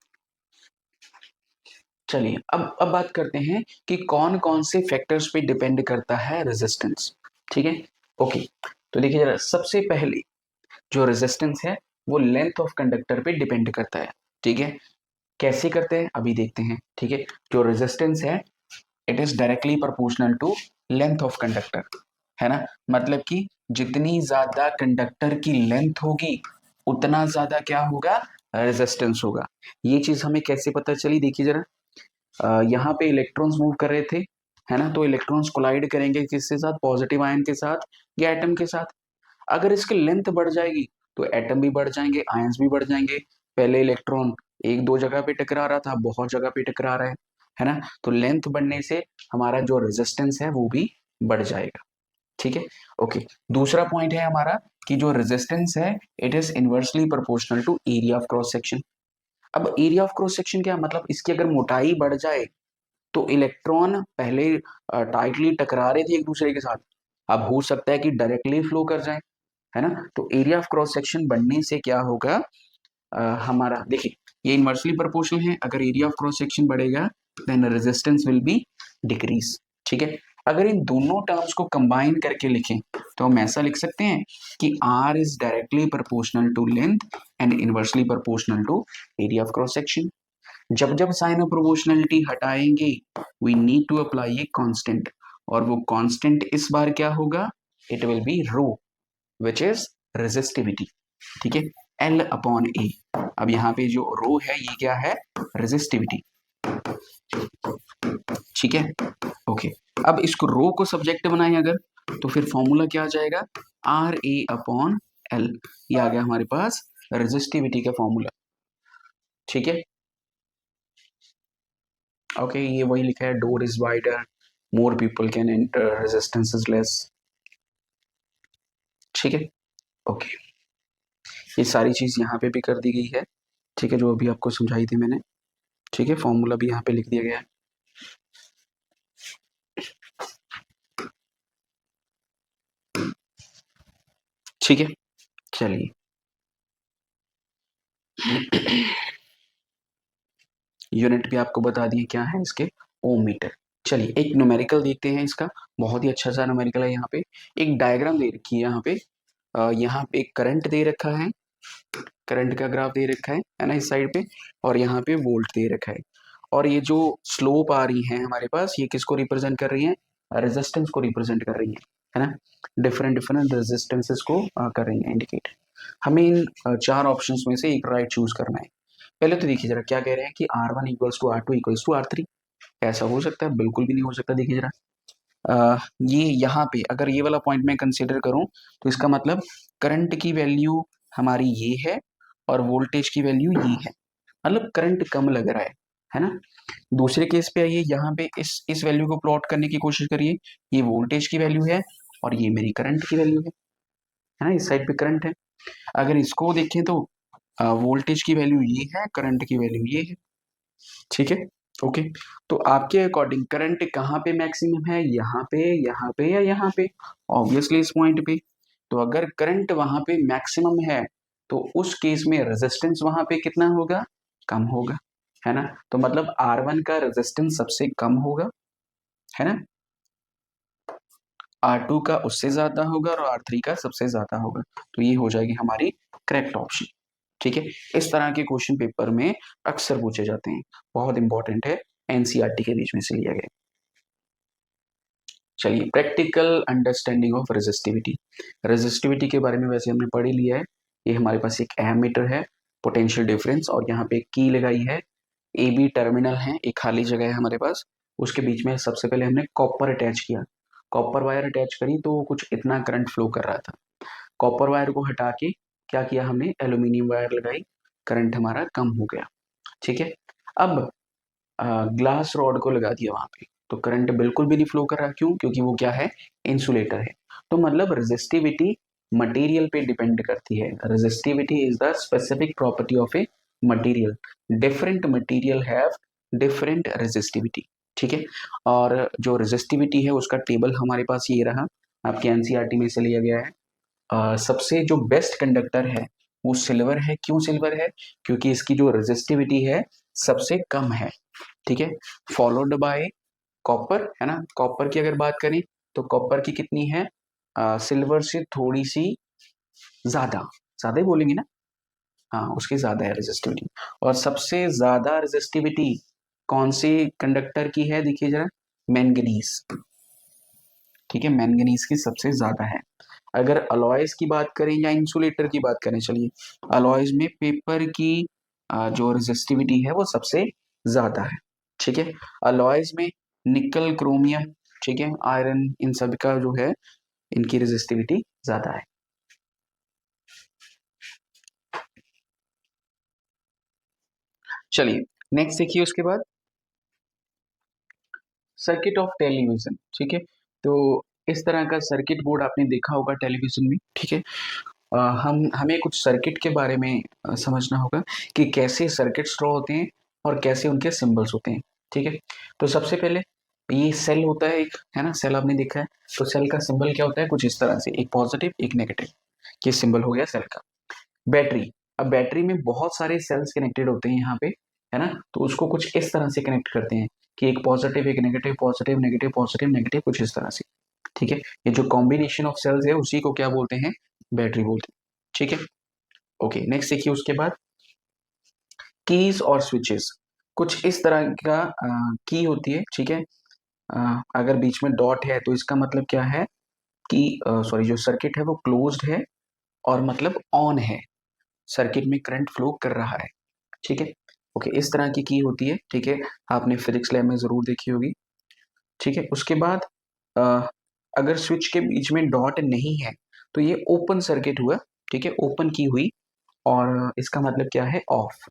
चलिए, अब बात करते हैं कि कौन कौन से फैक्टर्स पे डिपेंड करता है रेजिस्टेंस। ठीक है, ओके। तो देखिए जरा, सबसे पहले जो रेजिस्टेंस है वो लेंथ ऑफ कंडक्टर पे डिपेंड करता है। ठीक है, कैसे करते हैं अभी देखते हैं। ठीक है, जो रेजिस्टेंस है it is directly proportional to length of conductor, है ना? मतलब कि जितनी ज्यादा कंडक्टर की लेंथ होगी उतना ज्यादा क्या होगा? रेजिस्टेंस होगा। ये चीज हमें कैसे पता चली? देखिए जरा, यहाँ पे इलेक्ट्रॉन्स मूव कर रहे थे, है ना? तो इलेक्ट्रॉन्स कोलाइड करेंगे किसके साथ? पॉजिटिव आयन के साथ या एटम के साथ। अगर इसकी लेंथ बढ़ जाएगी तो एटम भी बढ़ जाएंगे, आयंस भी बढ़ जाएंगे। पहले इलेक्ट्रॉन एक दो जगह पे टकरा रहा था, बहुत जगह पे टकरा रहा है ना? तो लेंथ बढ़ने से हमारा जो रेजिस्टेंस है वो भी बढ़ जाएगा। ठीक है, ओके। दूसरा पॉइंट है हमारा कि जो रेजिस्टेंस है it is inversely proportional to area of cross section. अब एरिया ऑफ क्रॉस सेक्शन क्या मतलब? इसकी अगर मोटाई बढ़ जाए तो इलेक्ट्रॉन पहले टाइटली टकरा रहे थे एक दूसरे के साथ, अब हो सकता है कि डायरेक्टली फ्लो कर जाए, है ना? तो एरिया ऑफ क्रॉस सेक्शन बढ़ने से क्या होगा? हमारा देखिए, ये इनवर्सली प्रोपोर्शनल है। अगर एरिया ऑफ क्रॉस सेक्शन बढ़ेगा then resistance will be decrease. ठीक है, अगर इन दोनों टर्म्स को कंबाइन करके लिखें तो हम ऐसा लिख सकते हैं कि R is directly proportional to length and inversely proportional to area of cross section. जब जब साइन ऑफ प्रोपोर्शनलिटी हटाएंगे we need to apply a constant, और वो कांस्टेंट इस बार क्या होगा? It will be rho, which is resistivity. ठीक है, L अपॉन ए। अब यहाँ पे जो रो है ये क्या है, रेजिस्टिविटी, ठीक है, ओके। अब इसको रो को सब्जेक्ट बनाए अगर, तो फिर फॉर्मूला क्या आ जाएगा, आर ए अपॉन एल, ये आ गया हमारे पास रेजिस्टिविटी का फॉर्मूला, ठीक है, ओके। ये वही लिखा है, door is wider, more people can enter, resistance is less, ठीक है, ओके। ये सारी चीज यहाँ पे भी कर दी गई है, ठीक है, जो अभी आपको समझाई थी मैंने, ठीक है, फॉर्मूला भी यहाँ पे लिख दिया गया है, ठीक है। चलिए यूनिट भी आपको बता दिए क्या है इसके, ओम मीटर। चलिए एक न्यूमेरिकल देखते हैं इसका, बहुत ही अच्छा सा न्यूमेरिकल है। यहाँ पे एक डायग्राम दे रखी है, यहाँ पे एक करंट दे रखा है, करंट का ग्राफ दे रखा है ना, इस साइड पे, और यहाँ पे वोल्ट दे रखा है, और ये जो स्लोप आ रही है हमारे पास, ये किसको रिप्रेजेंट कर रही है, रेजिस्टेंस को रिप्रेजेंट कर रही है ना, डिफरेंट डिफरेंट रेजिस्टेंसेस को कर रही है इंडिकेट। हमें इन चार ऑप्शंस में से एक राइट चूज करना है। पहले तो देखिए जरा क्या कह रहे हैं कि R1 equals to R2 equals to R3, ऐसा हो सकता है, बिल्कुल भी नहीं हो सकता। देखिए जरा ये यहाँ पे अगर ये वाला पॉइंट मैं कंसीडर करूं, तो इसका मतलब करंट की वैल्यू हमारी ये है और वोल्टेज की वैल्यू ये है, मतलब करंट कम लग रहा है ना। दूसरे केस पे आइए, यहाँ पे इस वैल्यू को प्लॉट करने की कोशिश करिए, ये वोल्टेज की वैल्यू है और ये मेरी करंट की वैल्यू है ना, इस साइड पे करंट है। अगर इसको देखें तो वोल्टेज की वैल्यू ये है, करंट की वैल्यू ये है, ठीक है, ओके। तो आपके अकॉर्डिंग करंट कहाँ पे मैक्सिमम है, यहाँ पे या यहाँ पे, ऑब्वियसली इस पॉइंट पे। तो अगर करंट वहां पे मैक्सिमम है, तो उस केस में रेजिस्टेंस वहां पे कितना होगा, कम होगा, है ना। तो मतलब R1 का रेजिस्टेंस सबसे कम होगा, है ना, R2 का उससे ज्यादा होगा और R3 का सबसे ज्यादा होगा। तो ये हो जाएगी हमारी करेक्ट ऑप्शन, ठीक है। इस तरह के क्वेश्चन पेपर में अक्सर पूछे जाते हैं, बहुत इंपॉर्टेंट है, एनसीईआरटी के बीच में से लिया गया। चलिए practical understanding of resistivity, resistivity के बारे में वैसे हमने पढ़ ही लिया है। ये हमारे पास एक एमीटर है, पोटेंशियल डिफरेंस, और यहाँ पे एक की लगाई है, ए बी टर्मिनल है, एक खाली जगह है हमारे पास, उसके बीच में सबसे पहले हमने कॉपर अटैच किया, कॉपर वायर अटैच करी तो कुछ इतना करंट फ्लो कर रहा था। कॉपर वायर को हटा के क्या किया हमने, एल्यूमिनियम वायर लगाई, करंट हमारा कम हो गया, ठीक है। अब ग्लास रॉड को लगा दिया वहां पे, तो करंट बिल्कुल भी नहीं फ्लो कर रहा, क्यों, क्योंकि वो क्या है, इंसुलेटर है। तो मतलब रेजिस्टिविटी मटेरियल पे डिपेंड करती है, resistivity is the specific property of a material, different material have different resistivity, ठीक है। और जो रेजिस्टिविटी है उसका टेबल हमारे पास ये रहा, आपके एनसीईआरटी में से लिया गया है। सबसे जो बेस्ट कंडक्टर है वो सिल्वर है, क्यों सिल्वर है, क्योंकि इसकी जो रेजिस्टिविटी है सबसे कम है, ठीक है, फॉलोड बाय कॉपर, है ना। कॉपर की अगर बात करें तो कॉपर की कितनी है, सिल्वर से थोड़ी सी ज्यादा, ज्यादा ही बोलेंगे ना, हाँ उसकी ज्यादा है रेजिस्टिविटी। और सबसे ज्यादा रेजिस्टिविटी कौन से कंडक्टर की है, देखिए जरा, मैंगनीज, ठीक है, मैंगनीज की सबसे ज्यादा है। अगर अलॉयज की बात करें या इंसुलेटर की बात करें, चलिए अलॉयज में पेपर की जो रेजिस्टिविटी है वो सबसे ज्यादा है, ठीक है। अलॉयज में निकल, क्रोमियम, ठीक है, आयरन, इन सब का जो है इनकी रेजिस्टिविटी ज्यादा है। चलिए नेक्स्ट देखिए उसके बाद सर्किट ऑफ टेलीविजन, ठीक है। तो इस तरह का सर्किट बोर्ड आपने देखा होगा टेलीविजन में, ठीक है। हम हमें कुछ सर्किट के बारे में समझना होगा कि कैसे सर्किट्स ड्रॉ होते हैं और कैसे उनके सिंबल्स होते हैं, ठीक है। तो सबसे पहले ये सेल होता है एक, है ना, सेल आपने देखा है, तो सेल का सिंबल क्या होता है, कुछ इस तरह से, एक पॉजिटिव एक नेगेटिव, ये सिंबल हो गया सेल का। बैटरी, अब बैटरी में बहुत सारे सेल्स कनेक्टेड होते हैं यहाँ पे, है ना, तो उसको कुछ इस तरह से कनेक्ट करते हैं कि एक पॉजिटिव एक negative, positive negative positive negative, कुछ इस तरह से, ठीक है। ये जो कॉम्बिनेशन ऑफ सेल्स है उसी को क्या बोलते हैं, बैटरी बोलते हैं, ठीक है, ओके। नेक्स्ट देखिए उसके बाद कीज और स्विचेस, कुछ इस तरह का की होती है, ठीक है। अगर बीच में डॉट है तो इसका मतलब क्या है कि सॉरी, जो सर्किट है वो क्लोज्ड है और मतलब ऑन है, सर्किट में करंट फ्लो कर रहा है। ठीक है, ओके, इस तरह की होती है। ठीक है, आपने फिजिक्स लैब में जरूर देखी होगी। ठीक है, उसके बाद अगर स्विच के बीच में डॉट नहीं है तो ये ओपन सर्किट हुआ। ठीक है, ओपन की हुई, और इसका मतलब क्या है, ऑफ।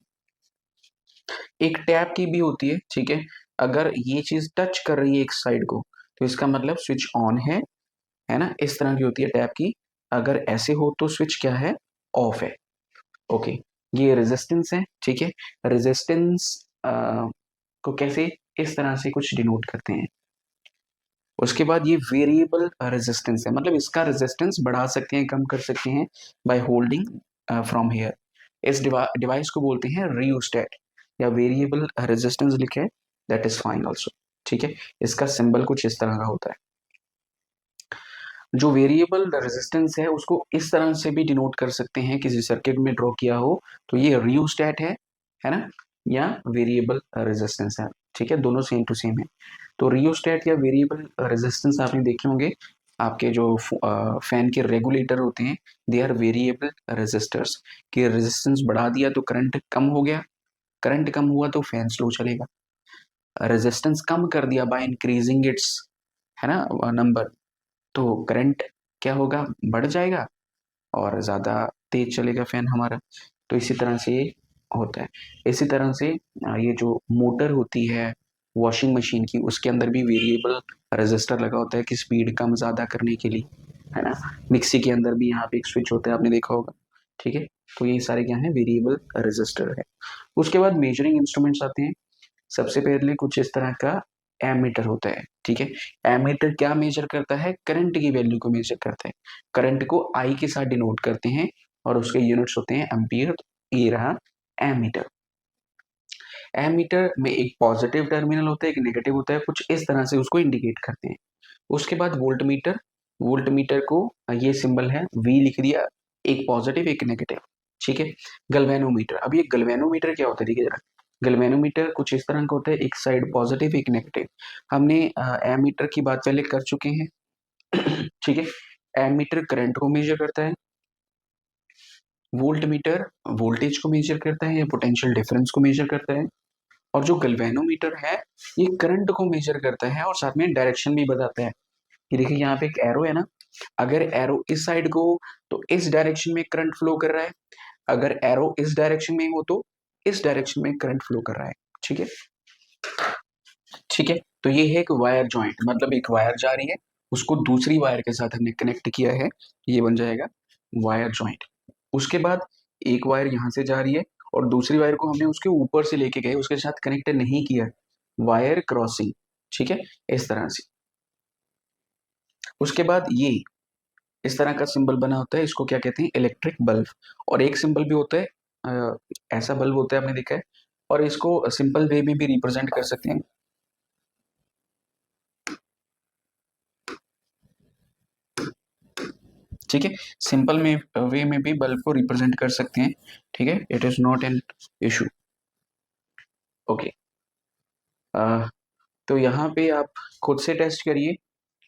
एक टैप की भी होती है। ठीक है, अगर ये चीज टच कर रही है एक साइड को तो इसका मतलब स्विच ऑन है ना, इस तरह की होती है टैप की। अगर ऐसे हो तो स्विच क्या है, ऑफ है। ओके, ये रेजिस्टेंस है। ठीक है, रेजिस्टेंस को कैसे, इस तरह से कुछ डिनोट करते हैं। उसके बाद ये वेरिएबल रेजिस्टेंस है, मतलब इसका रेजिस्टेंस बढ़ा सकते हैं, कम कर सकते हैं बाय होल्डिंग फ्रॉम हियर। इस डिवाइस को बोलते हैं रियोस्टेट या वेरिएबल रेजिस्टेंस लिखे, दैट इज फाइन आल्सो। ठीक है, इसका सिंबल कुछ इस तरह का होता है। जो वेरिएबल रेजिस्टेंस है उसको इस तरह से भी डिनोट कर सकते हैं, किसी सर्किट में ड्रॉ किया हो तो ये रियोस्टेट है ना, या वेरिएबल रेजिस्टेंस है। ठीक है, दोनों सेम टू सेम है। तो रियोस्टेट या वेरिएबल रेजिस्टेंस आपने देखे होंगे, आपके जो फैन के रेगुलेटर होते हैं, दे आर वेरिएबल रेजिस्टर्स। कि रेजिस्टेंस बढ़ा दिया तो करंट कम हो गया, करंट कम हुआ तो फैन स्लो चलेगा। रेजिस्टेंस कम कर दिया बाय इंक्रीजिंग इट्स, है ना, नंबर, तो करंट क्या होगा, बढ़ जाएगा और ज़्यादा तेज चलेगा फैन हमारा। तो इसी तरह से ये होता है। इसी तरह से ये जो मोटर होती है वॉशिंग मशीन की, उसके अंदर भी वेरिएबल रजिस्टर लगा होता है कि स्पीड कम ज़्यादा करने के लिए, है ना। मिक्सी के अंदर भी यहाँ पे एक स्विच होता है, आपने देखा होगा। ठीक है, तो ये सारे क्या है, वेरिएबल रजिस्टर है। उसके बाद मेजरिंग इंस्ट्रूमेंट्स आते हैं। सबसे पहले कुछ इस तरह का एमीटर होता है। ठीक है, एमीटर क्या मेजर करता है, करंट की वैल्यू को मेजर करता है। करंट को आई के साथ डिनोट करते हैं और उसके यूनिट्स होते हैं एम्पियर। तो ये रहा एमीटर। एमीटर में एक पॉजिटिव टर्मिनल होता है, एक नेगेटिव होता है, कुछ इस तरह से उसको इंडिकेट करते हैं। उसके बाद वोल्ट मीटर, वोल्ट मीटर को ये सिंबल है वी लिख दिया, एक पॉजिटिव एक नेगेटिव। ठीक है, गल्वेनोमीटर, अब ये गल्वेनोमीटर क्या होता है, देखिए जरा। गल्वेनोमीटर कुछ इस तरह का होता है, एक साइड पॉजिटिव एक नेगेटिव। हमने एमीटर की बात पहले कर चुके हैं। ठीक है, एमीटर करंट को मेजर करता है, वोल्ट मीटर वोल्टेज को मेजर करता है या पोटेंशियल डिफरेंस को मेजर करता है, और जो गल्वेनोमीटर है ये करंट को मेजर करता है और साथ में डायरेक्शन भी बताता है। ये देखिए यहाँ पे एक एरो है ना, अगर एरो इस साइड को हो तो इस डायरेक्शन में करंट फ्लो कर रहा है, अगर एरो इस डायरेक्शन में हो तो इस डायरेक्शन में करंट फ्लो कर रहा है। ठीक है, ठीक है, तो ये है एक वायर जॉइंट, मतलब एक वायर जा रही है, उसको दूसरी वायर के साथ हमने कनेक्ट किया है, ये बन जाएगा वायर जॉइंट। उसके बाद एक वायर यहाँ से जा रही है और दूसरी वायर को हमने उसके ऊपर से लेके गए, उसके साथ कनेक्ट नहीं किया, वायर क्रॉसिंग। ठीक है, इस तरह से। उसके बाद ये इस तरह का सिंबल बना होता है, इसको क्या कहते हैं, इलेक्ट्रिक बल्ब। और एक सिंबल भी होता है, ऐसा बल्ब होता है, आपने देखा है, और इसको सिंपल वे में भी रिप्रेजेंट कर सकते हैं। ठीक है, सिंपल में वे में भी बल्ब को रिप्रेजेंट कर सकते हैं। ठीक है, it is not an issue. Okay, तो यहाँ पे आप खुद से टेस्ट करिए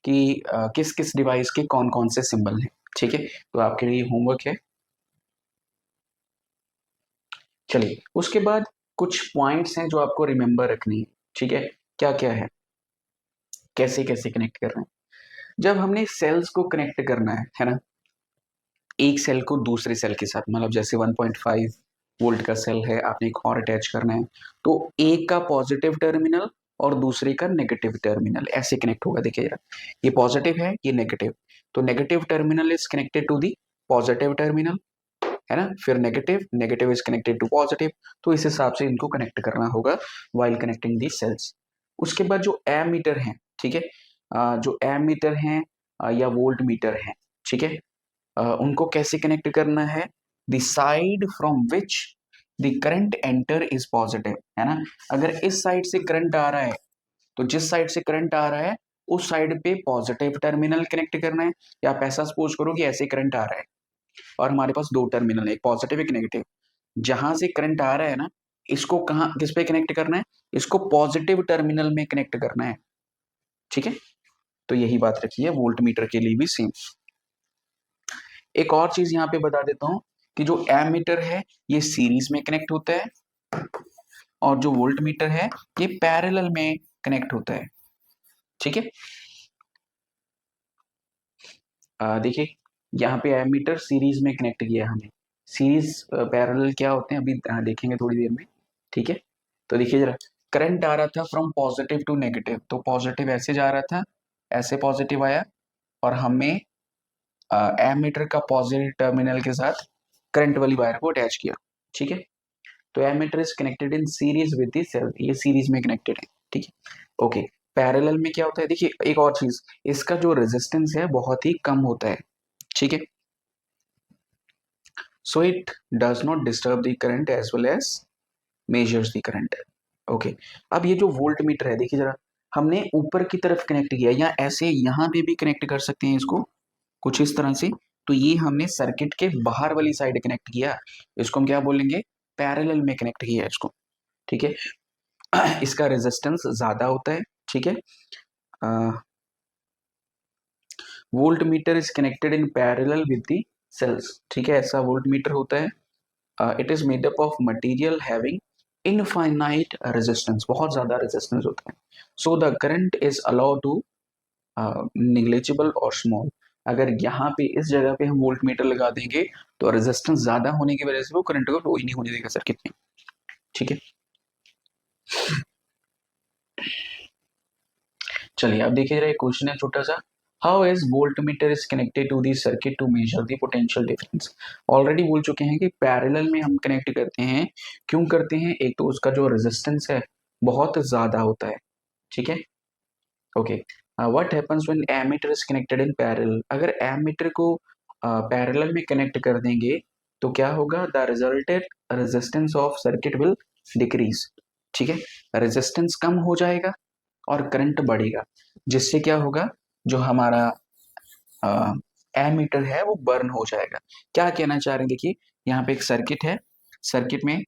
कि किस किस डिवाइस के कौन कौन से सिंबल हैं। ठीक है, तो आपके लिए होमवर्क है। चलिए, उसके बाद कुछ पॉइंट्स हैं जो आपको रिमेंबर रखनी है। ठीक है, क्या क्या है, कैसे कैसे कनेक्ट करना है। जब हमने सेल्स को कनेक्ट करना है ना, एक सेल को दूसरे सेल के साथ, मतलब जैसे 1.5 वोल्ट का सेल है, आपने एक और अटैच करना है, तो एक का पॉजिटिव टर्मिनल और दूसरे का नेगेटिव टर्मिनल ऐसे कनेक्ट होगा। देखिए जरा, ये पॉजिटिव है, ये नेगेटिव, तो negative terminal is connected to the positive terminal, है ना, फिर negative negative is connected to positive. तो इस हिसाब से इनको कनेक्ट करना होगा वाइल कनेक्टिंग दी सेल्स। उसके बाद जो एमीटर है, ठीक है, जो एमीटर हैं या वोल्ट मीटर हैं, ठीक है, उनको कैसे कनेक्ट करना है, the side from which the current enter is positive, है ना। अगर इस साइड से करंट आ रहा है तो जिस साइड से करंट आ रहा है उस साइड पे पॉजिटिव टर्मिनल कनेक्ट करना है। या आप ऐसा सपोज करो कि ऐसे करंट आ रहा है और हमारे पास दो टर्मिनल है, एक पॉजिटिव एक नेगेटिव। जहां से करंट आ रहा है ना, इसको कहाँ किस पे कनेक्ट करना है, इसको पॉजिटिव टर्मिनल में कनेक्ट करना है। ठीक है, तो यही बात रखी है वोल्ट मीटर के लिए भी सेम। एक और चीज यहाँ पे बता देता हूँ कि जो एमीटर है ये सीरीज में कनेक्ट होता है और जो वोल्ट मीटर है ये पैरेलल में कनेक्ट होता है। ठीक है, देखिए यहाँ पे एमीटर सीरीज में कनेक्ट किया है हमने। सीरीज पैरेलल क्या होते हैं अभी देखेंगे थोड़ी देर में। ठीक है, तो देखिए जरा, करंट आ रहा था फ्रॉम पॉजिटिव टू नेगेटिव, तो पॉजिटिव ऐसे जा रहा था, ऐसे पॉजिटिव आया और हमें एमीटर का पॉजिटिव टर्मिनल के साथ करंट वाली वायर को अटैच किया। ठीक है, तो ammeter is connected in series with the cell, ये सीरीज में कनेक्टेड है। ठीक है, ओके। पैरेलल में क्या होता है, देखिए एक और चीज, इसका जो रेजिस्टेंस है बहुत ही कम होता है। ठीक है, so it does not disturb the current as well as measures the current। Okay, अब ये जो वोल्ट मीटर है देखिए जरा, हमने ऊपर की तरफ कनेक्ट किया या ऐसे यहाँ पे भी कनेक्ट कर सकते हैं इसको कुछ इस तरह से। तो ये हमने सर्किट के बाहर वाली साइड कनेक्ट किया, इसको हम क्या बोलेंगे, पैरेलल में कनेक्ट किया है इसको। ठीक है, इसका रेजिस्टेंस ज्यादा होता है। ठीक है, voltmeter is connected in parallel with the cells. ठीक है, ऐसा वोल्ट मीटर होता है। It is made up of material having infinite resistance, बहुत ज्यादा रेजिस्टेंस होता है। So the current is allowed to negligible और स्मॉल। अगर यहाँ पे इस जगह पे हम वोल्ट मीटर लगा देंगे तो रेजिस्टेंस ज्यादा होने की वजह से वो करंट को फ्लो ही नहीं होने देगा सर्किट में। ठीक है, चलिए अब देखिए जरा, एक क्वेश्चन है छोटा सा, how is voltmeter is connected to the circuit to measure the potential difference. Already बोल चुके हैं कि पैरेलल में हम कनेक्ट करते हैं। क्यों करते हैं, एक तो उसका जो रेजिस्टेंस है बहुत ज्यादा होता है। ठीक है, okay. What happens when ammeter is connected in parallel, अगर एमीटर को पैरेलल में कनेक्ट कर देंगे तो क्या होगा, the resulted resistance of circuit will decrease. ठीक है, रेजिस्टेंस कम हो जाएगा और करंट बढ़ेगा, जिससे क्या होगा, जो हमारा एमीटर है वो बर्न हो जाएगा। क्या कहना चाह रहे हैं, देखिए यहाँ पे एक सर्किट है, सर्किट में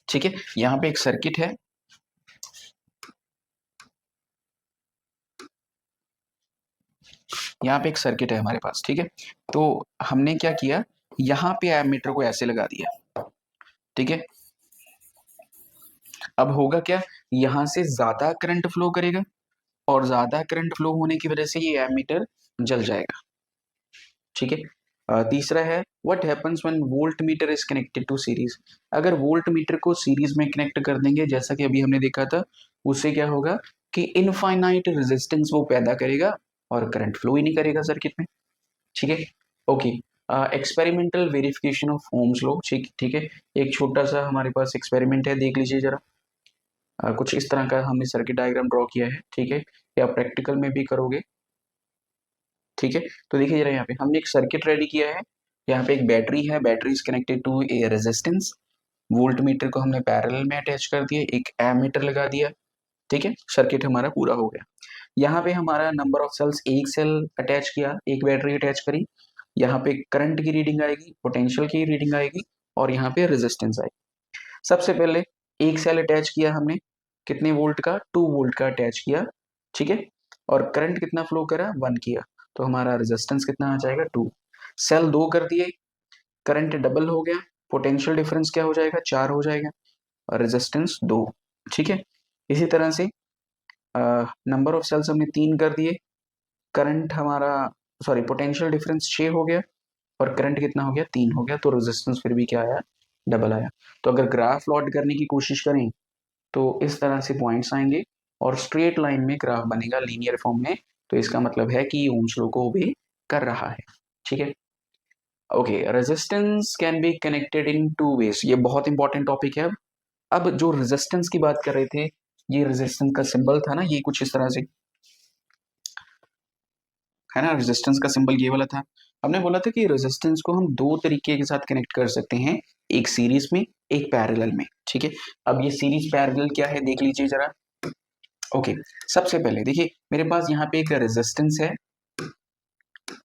ठीक है, यहाँ पे एक सर्किट है, यहाँ पे एक सर्किट है हमारे पास। ठीक है, तो हमने क्या किया, यहाँ पे एमीटर को ऐसे लगा दिया। ठीक है, अब होगा क्या, यहाँ से ज्यादा करंट फ्लो करेगा और ज्यादा करंट फ्लो होने की वजह से ये एमीटर जल जाएगा। ठीक है, तीसरा है, what happens when voltmeter is connected to series. अगर वोल्ट मीटर को सीरीज में कनेक्ट कर देंगे जैसा कि अभी हमने देखा था, उससे क्या होगा कि इनफाइनाइट रेजिस्टेंस वो पैदा करेगा और करंट फ्लो ही नहीं करेगा सर्किट में। ठीक है, okay. Experimental verification of ohms law. ठीक ठीक है, एक छोटा सा हमारे पास एक्सपेरिमेंट है, देख लीजिए जरा। कुछ इस तरह का हमने सर्किट डायग्राम ड्रॉ किया है। ठीक है, या प्रैक्टिकल में भी करोगे। ठीक है, तो देखिए जरा, यहाँ पे हमने एक सर्किट रेडी किया है। यहाँ पे एक बैटरी है, battery is connected to a resistance, voltmeter को हमने पैरेलल में अटैच कर दिया, एक एमीटर लगा दिया। ठीक है, सर्किट हमारा पूरा हो गया। यहाँ पे हमारा नंबर ऑफ सेल्स, एक सेल अटैच किया, एक बैटरी अटैच करी। यहाँ पे करंट की रीडिंग आएगी, पोटेंशियल की रीडिंग आएगी और यहाँ पे रेजिस्टेंस आएगी। सबसे पहले एक सेल अटैच किया हमने, कितने वोल्ट का, 2 वोल्ट का अटैच किया। ठीक है, और करंट कितना फ्लो करा, 1 किया, तो हमारा रेजिस्टेंस कितना आ जाएगा, 2। सेल 2 कर दिए, करंट डबल हो गया, पोटेंशियल डिफरेंस क्या हो जाएगा, 4 हो जाएगा और रेजिस्टेंस 2। ठीक है, इसी तरह से नंबर ऑफ सेल्स हमने 3 कर दिए, करंट हमारा, सॉरी, पोटेंशियल डिफरेंस 6 हो गया और करंट कितना हो गया, 3 हो गया, तो रेजिस्टेंस फिर भी क्या आया, डबल आया। तो अगर ग्राफ प्लॉट करने की कोशिश करें तो इस तरह से पॉइंट्स आएंगे और स्ट्रेट लाइन में ग्राफ बनेगा लीनियर फॉर्म में, तो इसका मतलब है कि ओम्स लॉ को ओबे कर रहा है। ठीक है, okay. Resistance can be connected in 2 ways, ये बहुत इंपॉर्टेंट टॉपिक है। अब जो रेजिस्टेंस की बात कर रहे थे, ये रेजिस्टेंस का सिंबल था ना, ये कुछ इस तरह से है ना, रेजिस्टेंस का सिंबल ये वाला था। हमने बोला था कि रेजिस्टेंस को हम 2 तरीके के साथ कनेक्ट कर सकते हैं, एक सीरीज में, एक पैरेलल में। ठीक है, अब ये सीरीज पैरेलल क्या है देख लीजिए जरा। ओके, सबसे पहले देखिए मेरे पास यहाँ पे एक रेजिस्टेंस है।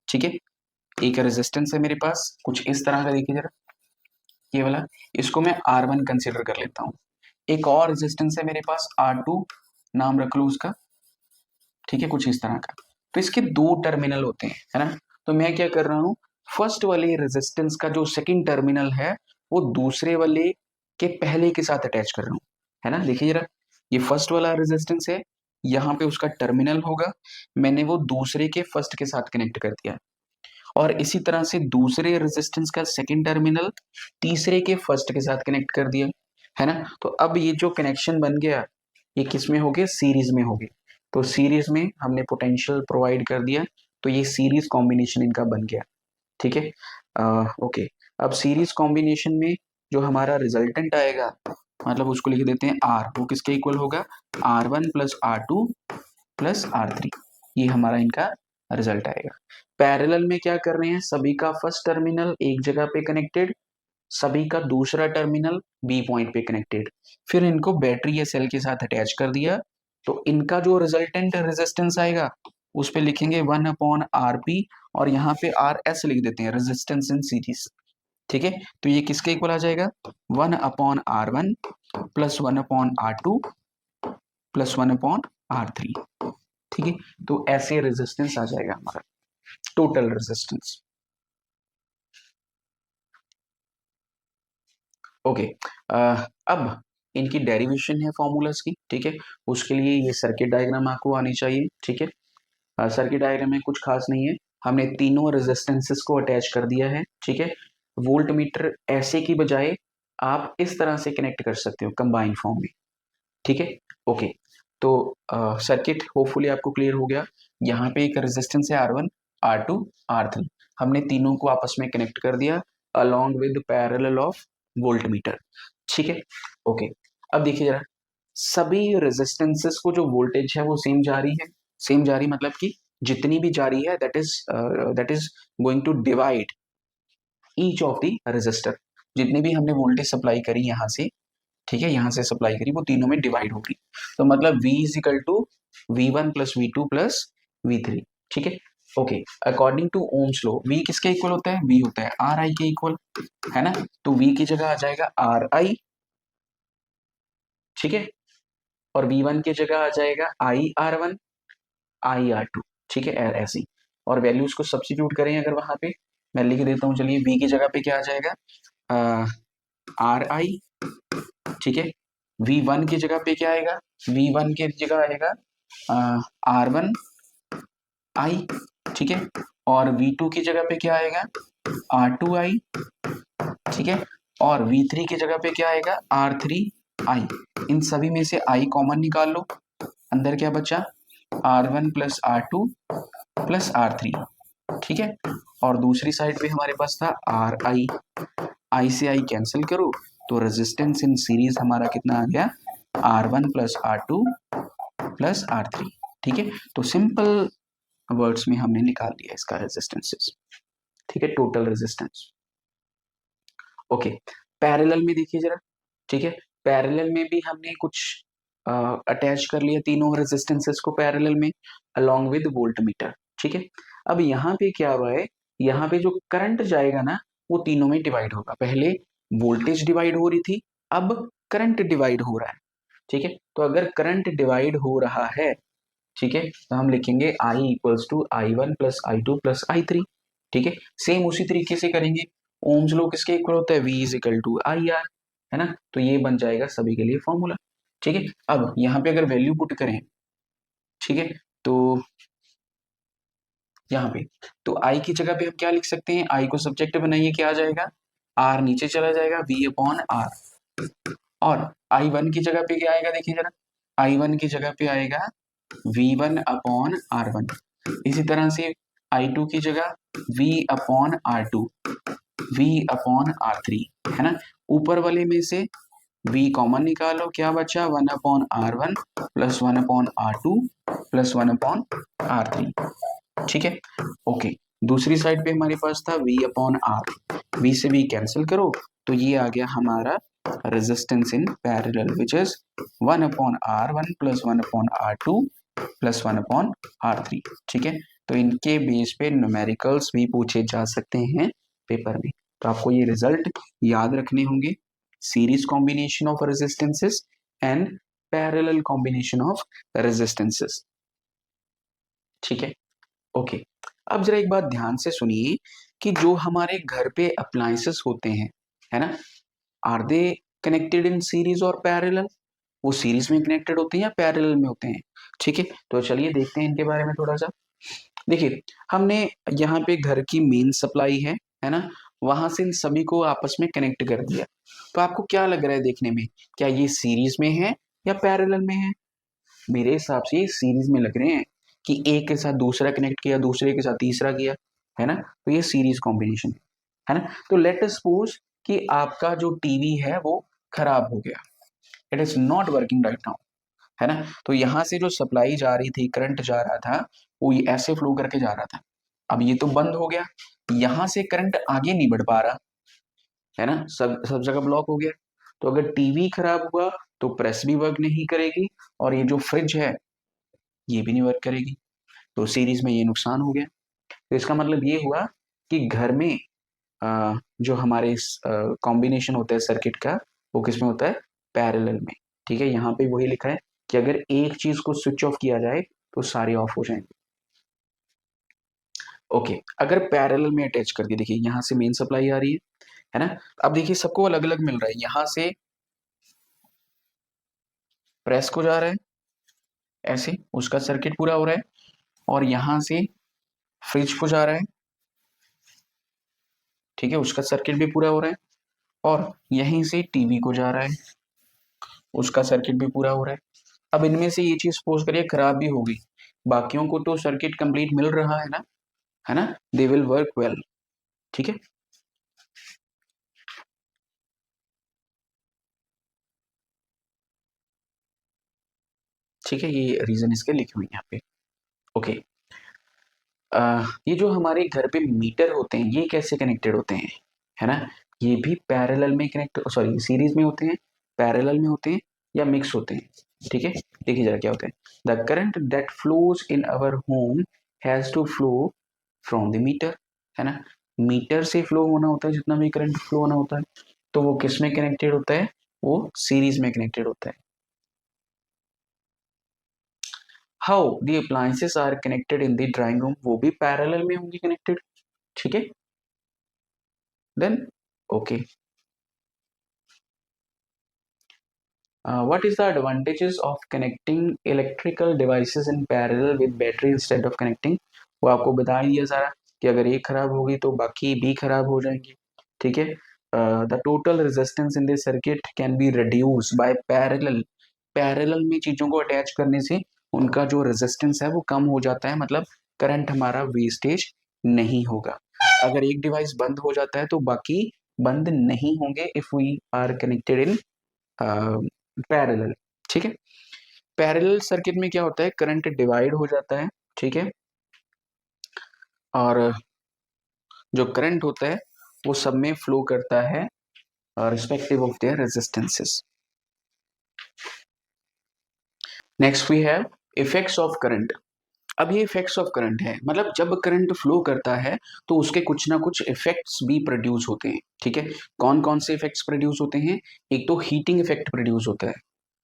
ठीक है, एक रेजिस्टेंस है मेरे पास कुछ इस तरह का, देखिए जरा ये वाला, इसको मैं R1 कंसिडर कर लेता हूँ। एक और रेजिस्टेंस है मेरे पास R2, नाम रख लो उसका। ठीक है, कुछ इस तरह का। तो इसके दो टर्मिनल होते हैं, है ना। तो मैं क्या कर रहा हूँ, फर्स्ट वाले रेजिस्टेंस का जो सेकंड टर्मिनल है वो दूसरे वाले के पहले के साथ अटैच कर रहा हूँ, है ना। देखिए जरा, ये फर्स्ट वाला रेजिस्टेंस है, यहाँ पे उसका टर्मिनल होगा, मैंने वो दूसरे के फर्स्ट के साथ कनेक्ट कर दिया। और इसी तरह से दूसरे रेजिस्टेंस का सेकंड टर्मिनल तीसरे के फर्स्ट के साथ कनेक्ट कर दिया, है ना। तो अब ये जो कनेक्शन बन गया, ये किस में हो गया, सीरीज में हो गया। तो सीरीज में हमने पोटेंशियल प्रोवाइड कर दिया, तो ये सीरीज कॉम्बिनेशन इनका बन गया, ठीक है। ओके, अब सीरीज कॉम्बिनेशन में जो हमारा रिजल्टेंट आएगा, मतलब उसको लिख देते हैं आर, वो किसके इक्वल होगा, R1 plus R2 plus R3, ये हमारा इनका रिजल्ट आएगा। पैरेलल में क्या कर रहे हैं, सभी का फर्स्ट टर्मिनल एक जगह पे कनेक्टेड, सभी का दूसरा टर्मिनल बी पॉइंट पे कनेक्टेड, फिर इनको बैटरी या सेल के साथ अटैच कर दिया। तो इनका जो रिजल्टेंट रेजिस्टेंस आएगा उस पे लिखेंगे 1/RP, और यहाँ पे RS लिख देते हैं, रेजिस्टेंस इन सीरीज, ठीक है। तो ये किसके इक्वल आ जाएगा, 1/R1 plus 1/R2 plus 1/R3, ठीक है। तो ऐसे रेजिस्टेंस आ जाएगा हमारा टोटल रेजिस्टेंस। ओके, अब इनकी डेरिवेशन है फॉर्मूलाज की, ठीक है। उसके लिए ये सर्किट डायग्राम आपको आनी चाहिए, ठीक है। सर्किट डायग्राम में कुछ खास नहीं है, हमने तीनों रेजिस्टेंसेस को अटैच कर दिया है, ठीक है। वोल्ट मीटर ऐसे की बजाय आप इस तरह से कनेक्ट कर सकते हो कंबाइन फॉर्म में, ठीक है। ओके, तो सर्किट होपफुली आपको क्लियर हो गया। यहाँ पे एक रेजिस्टेंस है R1, R2, R3, हमने तीनों को आपस में कनेक्ट कर दिया along with parallel of volt meter, ठीक है। ओके, अब देखिए जरा, सभी रेजिस्टेंसेस को जो वोल्टेज है वो सेम जा रही है, सेम जा रही मतलब कि जितनी भी जा रही है that is going to divide each of the resistor, जितनी भी हमने वोल्टेज सप्लाई करी यहाँ से, ठीक है, यहाँ से सप्लाई करी, वो तीनों में डिवाइड होगी। तो मतलब V is equal to V1 plus V2 plus V3, ठीक है। Okay, according to Ohm's law V किसके इक्वल होता है, V होता है RI के इक्वल, है ना। तो V की जगह आ जाएगा RI, ठीक है, और V1 की जगह आ जाएगा IR1 IR2, ठीक है, ऐसी। और वैल्यूज को सब्स्टिट्यूट करें अगर वहां पे, मैं लिख देता हूँ, चलिए V की जगह पे क्या आ जाएगा, RI, ठीक है। V1 की जगह पे क्या आएगा, V1 की जगह आएगा R1 I, ठीक है। और V2 की जगह पे क्या आएगा, R2 I, ठीक है। और V3 की जगह पे क्या आएगा, R3 I। इन सभी में से I कॉमन निकाल लो, अंदर क्या बचा, R1 plus R2 plus R3, ठीक है। और दूसरी साइड पे हमारे पास था RI, I से I कैंसिल करो, तो रेजिस्टेंस इन सीरीज हमारा कितना आ गया, R1 plus R2 plus R3, ठीक है। तो सिंपल वर्ड्स में हमने निकाल लिया इसका रेजिस्टेंसेस, ठीक है, टोटल रेजिस्टेंस। ओके, पैरेलल में देखिए जरा, ठीक है, पैरेलल में भी हमने कुछ अटैच कर लिया तीनों रेजिस्टेंसेस को पैरेलल में अलोंग विद वोल्ट मीटर, ठीक है। अब यहाँ पे क्या हुआ है, यहाँ पे जो करंट जाएगा ना वो तीनों में डिवाइड होगा, पहले वोल्टेज डिवाइड हो रही थी, अब करंट डिवाइड हो रहा है, ठीक है। तो अगर करंट डिवाइड हो रहा है, ठीक है, तो हम लिखेंगे I equals to I1 plus I2 plus I3, ठीक है। सेम उसी तरीके से करेंगे, ओम्स लॉ किसके इक्वल होता है, V is equal to IR, है ना। तो ये बन जाएगा सभी के लिए फॉर्मूला, ठीक है। अब यहाँ पे अगर वैल्यू पुट करें, ठीक है, तो यहाँ पे तो I की जगह पे हम क्या लिख सकते हैं, I को सब्जेक्ट बनाइए, क्या आ जाएगा, R नीचे चला जाएगा V अपॉन R, और I1 की जगह पे क्या आएगा, देखिए जरा, I1 की जगह पे आएगा V1 अपॉन R1, इसी तरह से I2 की जगह V upon R2, V upon R3, है ना। ऊपर वाले में से V कॉमन निकालो, क्या बचा, 1 upon R1 plus 1 upon R2 plus 1 upon R3, ठीक है। ओके, दूसरी साइड पे हमारे पास था V अपॉन R, V से V कैंसिल करो, तो ये आ गया हमारा resistance in parallel which is 1 upon R1 plus 1 upon R2 plus 1 upon R3, ठीक है। तो इनके बेस पे न्यूमेरिकल्स भी पूछे जा सकते हैं पेपर में, तो आपको ये रिजल्ट याद रखने होंगे, series combination of resistances and parallel combination of resistances. ठीक है, ओके। अब जरा एक बात ध्यान से सुनिए कि जो हमारे घर पे अप्लायंसेस होते हैं, है ना, are they connected in series और पैरेलल? वो सीरीज में कनेक्टेड होते हैं या पैरेलल में होते हैं? ठीक है, तो चलिए देखते हैं इनके बारे में थोड़ा सा। देखिए, हमने यहाँ पे घर की मेन सप्लाई है ना, वहां से इन सभी को आपस में कनेक्ट कर दिया। तो आपको क्या लग रहा है देखने में, क्या ये सीरीज में है या पैरेलल में है? मेरे हिसाब से ये सीरीज में लग रहे हैं कि एक के साथ दूसरा कनेक्ट किया, दूसरे के साथ तीसरा किया, है ना, तो ये सीरीज कॉम्बिनेशन है ना। तो लेट अस सपोज कि आपका जो टीवी है वो खराब हो गया, it is not working right now, है ना। तो यहाँ से जो सप्लाई जा रही थी, करंट जा रहा था, वो ये ऐसे फ्लो करके जा रहा था। अब ये तो बंद हो गया, यहाँ से करंट आगे नहीं बढ़ पा रहा, है ना, सब सब जगह ब्लॉक हो गया। तो अगर टीवी खराब हुआ तो प्रेस भी वर्क नहीं करेगी, और ये जो फ्रिज है ये भी नहीं वर्क करेगी। तो सीरीज में ये नुकसान हो गया। तो इसका मतलब ये हुआ कि घर में जो हमारे कॉम्बिनेशन होता है सर्किट का, वो किस में होता है? पैरेलल में। ठीक है, यहाँ पे वही लिखा है कि अगर एक चीज को स्विच ऑफ किया जाए तो सारे ऑफ हो जाएंगे। ओके, अगर पैरेलल में अटैच कर दिया, देखिए यहाँ से मेन सप्लाई आ रही है ना। अब देखिए सबको अलग अलग मिल रहा है, यहाँ से प्रेस को जा रहा है ऐसे, उसका सर्किट पूरा हो रहा है, और यहाँ से फ्रिज को जा रहा है, ठीक है, उसका सर्किट भी पूरा हो रहा है, और यहीं से टीवी को जा रहा है, उसका सर्किट भी पूरा हो रहा है। अब इनमें से ये चीज सपोज करिए खराब भी होगी, बाकियों को तो सर्किट कंप्लीट मिल रहा है ना, दे विल वर्क वेल। ठीक है, ठीक है, ये रीजन इसके लिखे हुए हैं यहाँ पे। ओके, ये जो हमारे घर पे मीटर होते हैं, ये कैसे कनेक्टेड होते हैं, है ना, ये भी पैरेलल में कनेक्ट, सॉरी सीरीज में होते हैं, पैरेलल में होते हैं, या मिक्स होते हैं? ठीक है, देखिए जरा क्या होता है। The current that flows in our home has to flow from the meter, है ना। मीटर से फ्लो होना होता है, जितना भी करंट फ्लो होना होता है, तो वो किस में कनेक्टेड होता है? वो सीरीज में कनेक्टेड होता है। How the appliances are connected in the drawing room, वो भी पैरेलल में होंगे कनेक्टेड। ठीक है, then okay, what is the advantages of connecting electrical devices in parallel with battery instead of connecting? वो आपको बता ही दिया सारा कि अगर एक खराब होगी तो बाकी भी खराब हो जाएंगे। ठीक है, the total resistance in this circuit can be reduce by parallel. Parallel में चीजों को अटैच करने से उनका जो रेजिस्टेंस है वो कम हो जाता है, मतलब करंट हमारा वेस्टेज नहीं होगा। अगर एक डिवाइस बंद हो जाता है तो बाकी बंद नहीं होंगे if we are connected in parallel. ठीक है, पैरेलल सर्किट में क्या होता है, करंट डिवाइड हो जाता है, ठीक है, और जो करंट होता है वो सब में फ्लो करता है respective of their resistances. Next we have effects of current. अब ये इफेक्ट्स ऑफ करंट है, मतलब जब करंट फ्लो करता है तो उसके कुछ ना कुछ इफेक्ट्स भी प्रोड्यूस होते हैं। ठीक है, कौन कौन से इफेक्ट्स प्रोड्यूस होते हैं? एक तो हीटिंग इफेक्ट प्रोड्यूस होता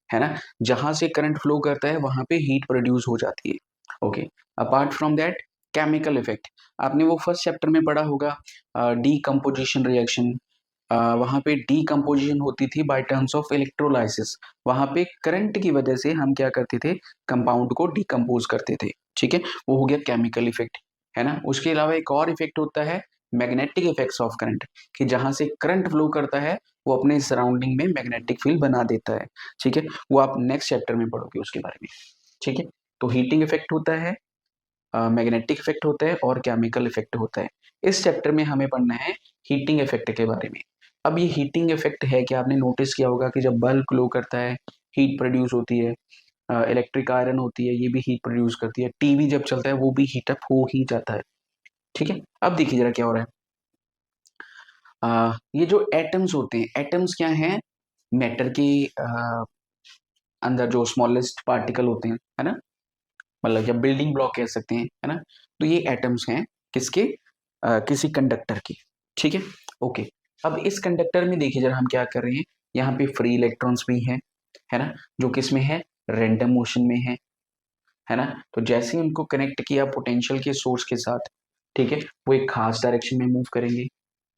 है ना, जहां से करंट फ्लो करता है वहां पे हीट प्रोड्यूस हो जाती है। Okay, apart from that chemical effect, आपने वो फर्स्ट चैप्टर में पढ़ा होगा, डीकम्पोजिशन रिएक्शन, वहां पे डीकम्पोजिशन होती थी बाय टर्म्स ऑफ इलेक्ट्रोलाइसिस। वहां पे करंट की वजह से हम क्या करते थे, कंपाउंड को डीकम्पोज करते थे। ठीक है, वो हो गया केमिकल इफेक्ट, है ना। उसके अलावा एक और इफेक्ट होता है मैग्नेटिक इफेक्ट्स ऑफ करंट, कि जहां से करंट फ्लो करता है वो अपने सराउंडिंग में मैग्नेटिक फील्ड बना देता है। ठीक है, वो आप नेक्स्ट चैप्टर में पढ़ोगे उसके बारे में। ठीक है, तो हीटिंग इफेक्ट होता है, मैग्नेटिक इफेक्ट होता है, और केमिकल इफेक्ट होता है। इस चैप्टर में हमें पढ़ना है हीटिंग इफेक्ट के बारे में। अब ये हीटिंग इफेक्ट है कि आपने नोटिस किया होगा कि जब बल्ब ग्लो करता है हीट प्रोड्यूस होती है, इलेक्ट्रिक आयरन होती है ये भी हीट प्रोड्यूस करती है, टीवी जब चलता है वो भी हीट अप हो ही जाता है। ठीक है, अब देखिए जरा क्या हो रहा है। ये जो एटम्स होते हैं, एटम्स क्या हैं? मैटर के अंदर जो स्मॉलेस्ट पार्टिकल होते हैं, है ना, मतलब या बिल्डिंग ब्लॉक कह सकते हैं, है ना। तो ये एटम्स हैं किसके? किसी कंडक्टर की। ठीक है, ओके। अब इस कंडक्टर में देखिए जरा हम क्या कर रहे हैं, यहाँ पे फ्री इलेक्ट्रॉन्स भी हैं, है ना, जो किस में है? रैंडम मोशन में है। है ना। तो जैसे ही उनको कनेक्ट किया पोटेंशियल के सोर्स के साथ, ठीक है, वो एक खास डायरेक्शन में मूव करेंगे,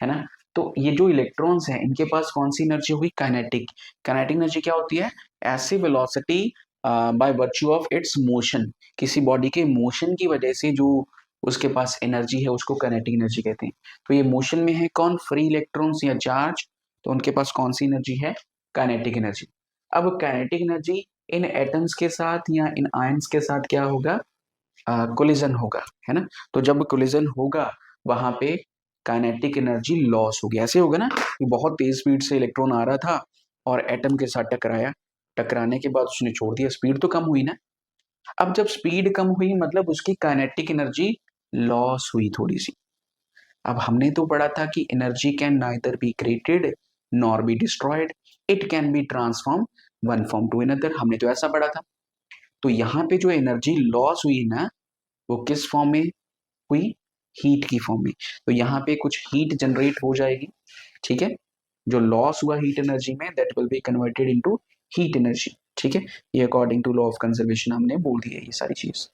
है ना। तो ये जो इलेक्ट्रॉन्स हैं इनके पास कौन सी एनर्जी हुई, काइनेटिक। काइनेटिक एनर्जी क्या होती है, ऐसी velocity bye virtue of its motion, किसी बॉडी के मोशन की वजह से जो उसके पास एनर्जी है उसको काइनेटिक एनर्जी कहते हैं। तो ये मोशन में है कौन, फ्री इलेक्ट्रॉन्स या चार्ज, तो उनके पास कौन सी एनर्जी है, काइनेटिक एनर्जी। अब काइनेटिक एनर्जी इन एटम्स के साथ या इन आयंस के साथ क्या होगा, कोलिजन होगा, है ना। तो जब कोलिजन होगा वहां पे काइनेटिक एनर्जी लॉस होगी। ऐसे होगा ना कि बहुत तेज स्पीड से इलेक्ट्रॉन आ रहा था और एटम के साथ टकराया, टकराने के बाद उसने छोड़ दिया, स्पीड तो कम हुई ना। अब जब स्पीड कम हुई मतलब उसकी काइनेटिक एनर्जी लॉस हुई थोड़ी सी। अब हमने तो पढ़ा था कि energy can neither be created nor be destroyed, it can be transform one form to another, हमने तो ऐसा पढ़ा था। तो यहाँ पे जो एनर्जी लॉस हुई ना वो किस फॉर्म में हुई, हीट की फॉर्म में। तो यहाँ पे कुछ हीट जनरेट हो जाएगी, ठीक है। जो लॉस हुआ हीट एनर्जी में that will be converted into heat energy, ठीक है। ये according to law of conservation हमने बोल दिया ये सारी चीज,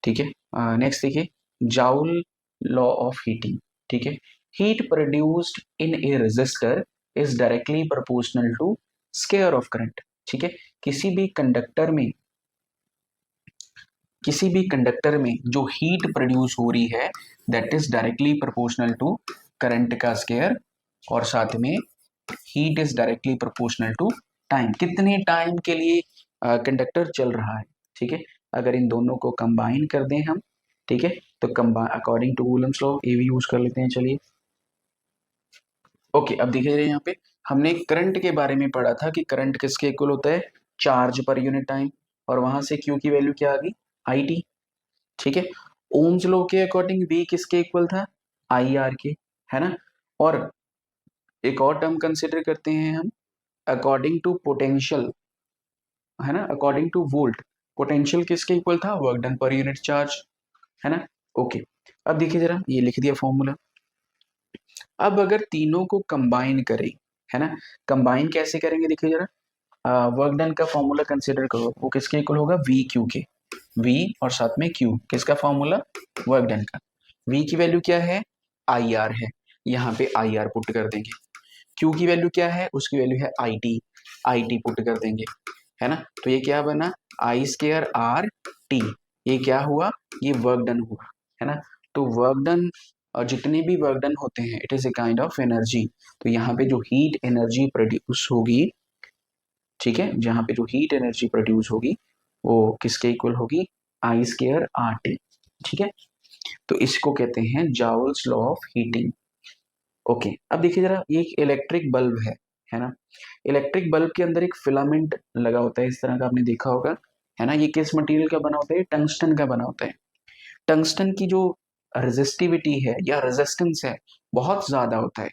ठीक है। नेक्स्ट देखिए, जाउल लॉ ऑफ हीटिंग, ठीक है। Heat produced in a resistor is directly proportional to square of current, ठीक है। किसी भी कंडक्टर में, किसी भी कंडक्टर में जो हीट प्रोड्यूस हो रही है that is directly proportional to current का स्क्वायर, और साथ में heat is directly proportional to time, कितने टाइम के लिए कंडक्टर चल रहा है, ठीक है। अगर इन दोनों को कंबाइन कर दें हम, ठीक है, तो combine according to Coulomb's law ये भी यूज कर लेते हैं, चलिए। ओके, अब देखिए यहाँ पे हमने करंट के बारे में पढ़ा था कि करंट किसके इक्वल होता है, चार्ज पर यूनिट टाइम, और वहां से क्यू की वैल्यू क्या आ गई, आई टी, ठीक है। ओम्स लॉ के अकॉर्डिंग वी किसके इक्वल था, आई आर के, है ना। और एक और टर्म कंसिडर करते हैं हम, अकॉर्डिंग टू पोटेंशियल, है ना, अकॉर्डिंग टू वोल्ट, पोटेंशियल किसके इक्वल था, work done per unit charge, है ना। ओके, अब देखिए जरा ये लिख दिया फॉर्मूला। अब अगर तीनों को कंबाइन करें, है ना, कंबाइन कैसे करेंगे देखिए जरा, वर्क डन का फॉर्मूला कंसिडर करो, वो किसके इक्वल होगा, वी क्यू के, वी और साथ में क्यू, किसका फॉर्मूला, वर्क डन का। वी की वैल्यू क्या है, आई आर है, यहाँ पे आई आर पुट कर देंगे। क्यू की वैल्यू क्या है, उसकी वैल्यू है आई टी पुट कर देंगे, है ना। तो ये क्या बना, आई स्केयर आर टी, ये क्या हुआ, ये वर्क डन हुआ, है ना। तो वर्क डन, और जितने भी वर्क डन होते हैं it is a kind of energy. तो यहाँ पे जो हीट एनर्जी प्रोड्यूस होगी, ठीक है, जहाँ पे जो हीट एनर्जी प्रोड्यूस होगी वो किसके इक्वल होगी, आई स्केयर आर टी, ठीक है। तो इसको कहते हैं joules law of heating. Okay, अब देखिए जरा ये एक इलेक्ट्रिक बल्ब है ना। इलेक्ट्रिक बल्ब के अंदर एक फिलामेंट लगा होता है, इस तरह का आपने देखा होगा, है ना। ये किस मटेरियल का बना होता है, टंगस्टन का बना होता है। टंगस्टन की जो रेजिस्टिविटी है या रेजिस्टेंस है बहुत ज्यादा होता है।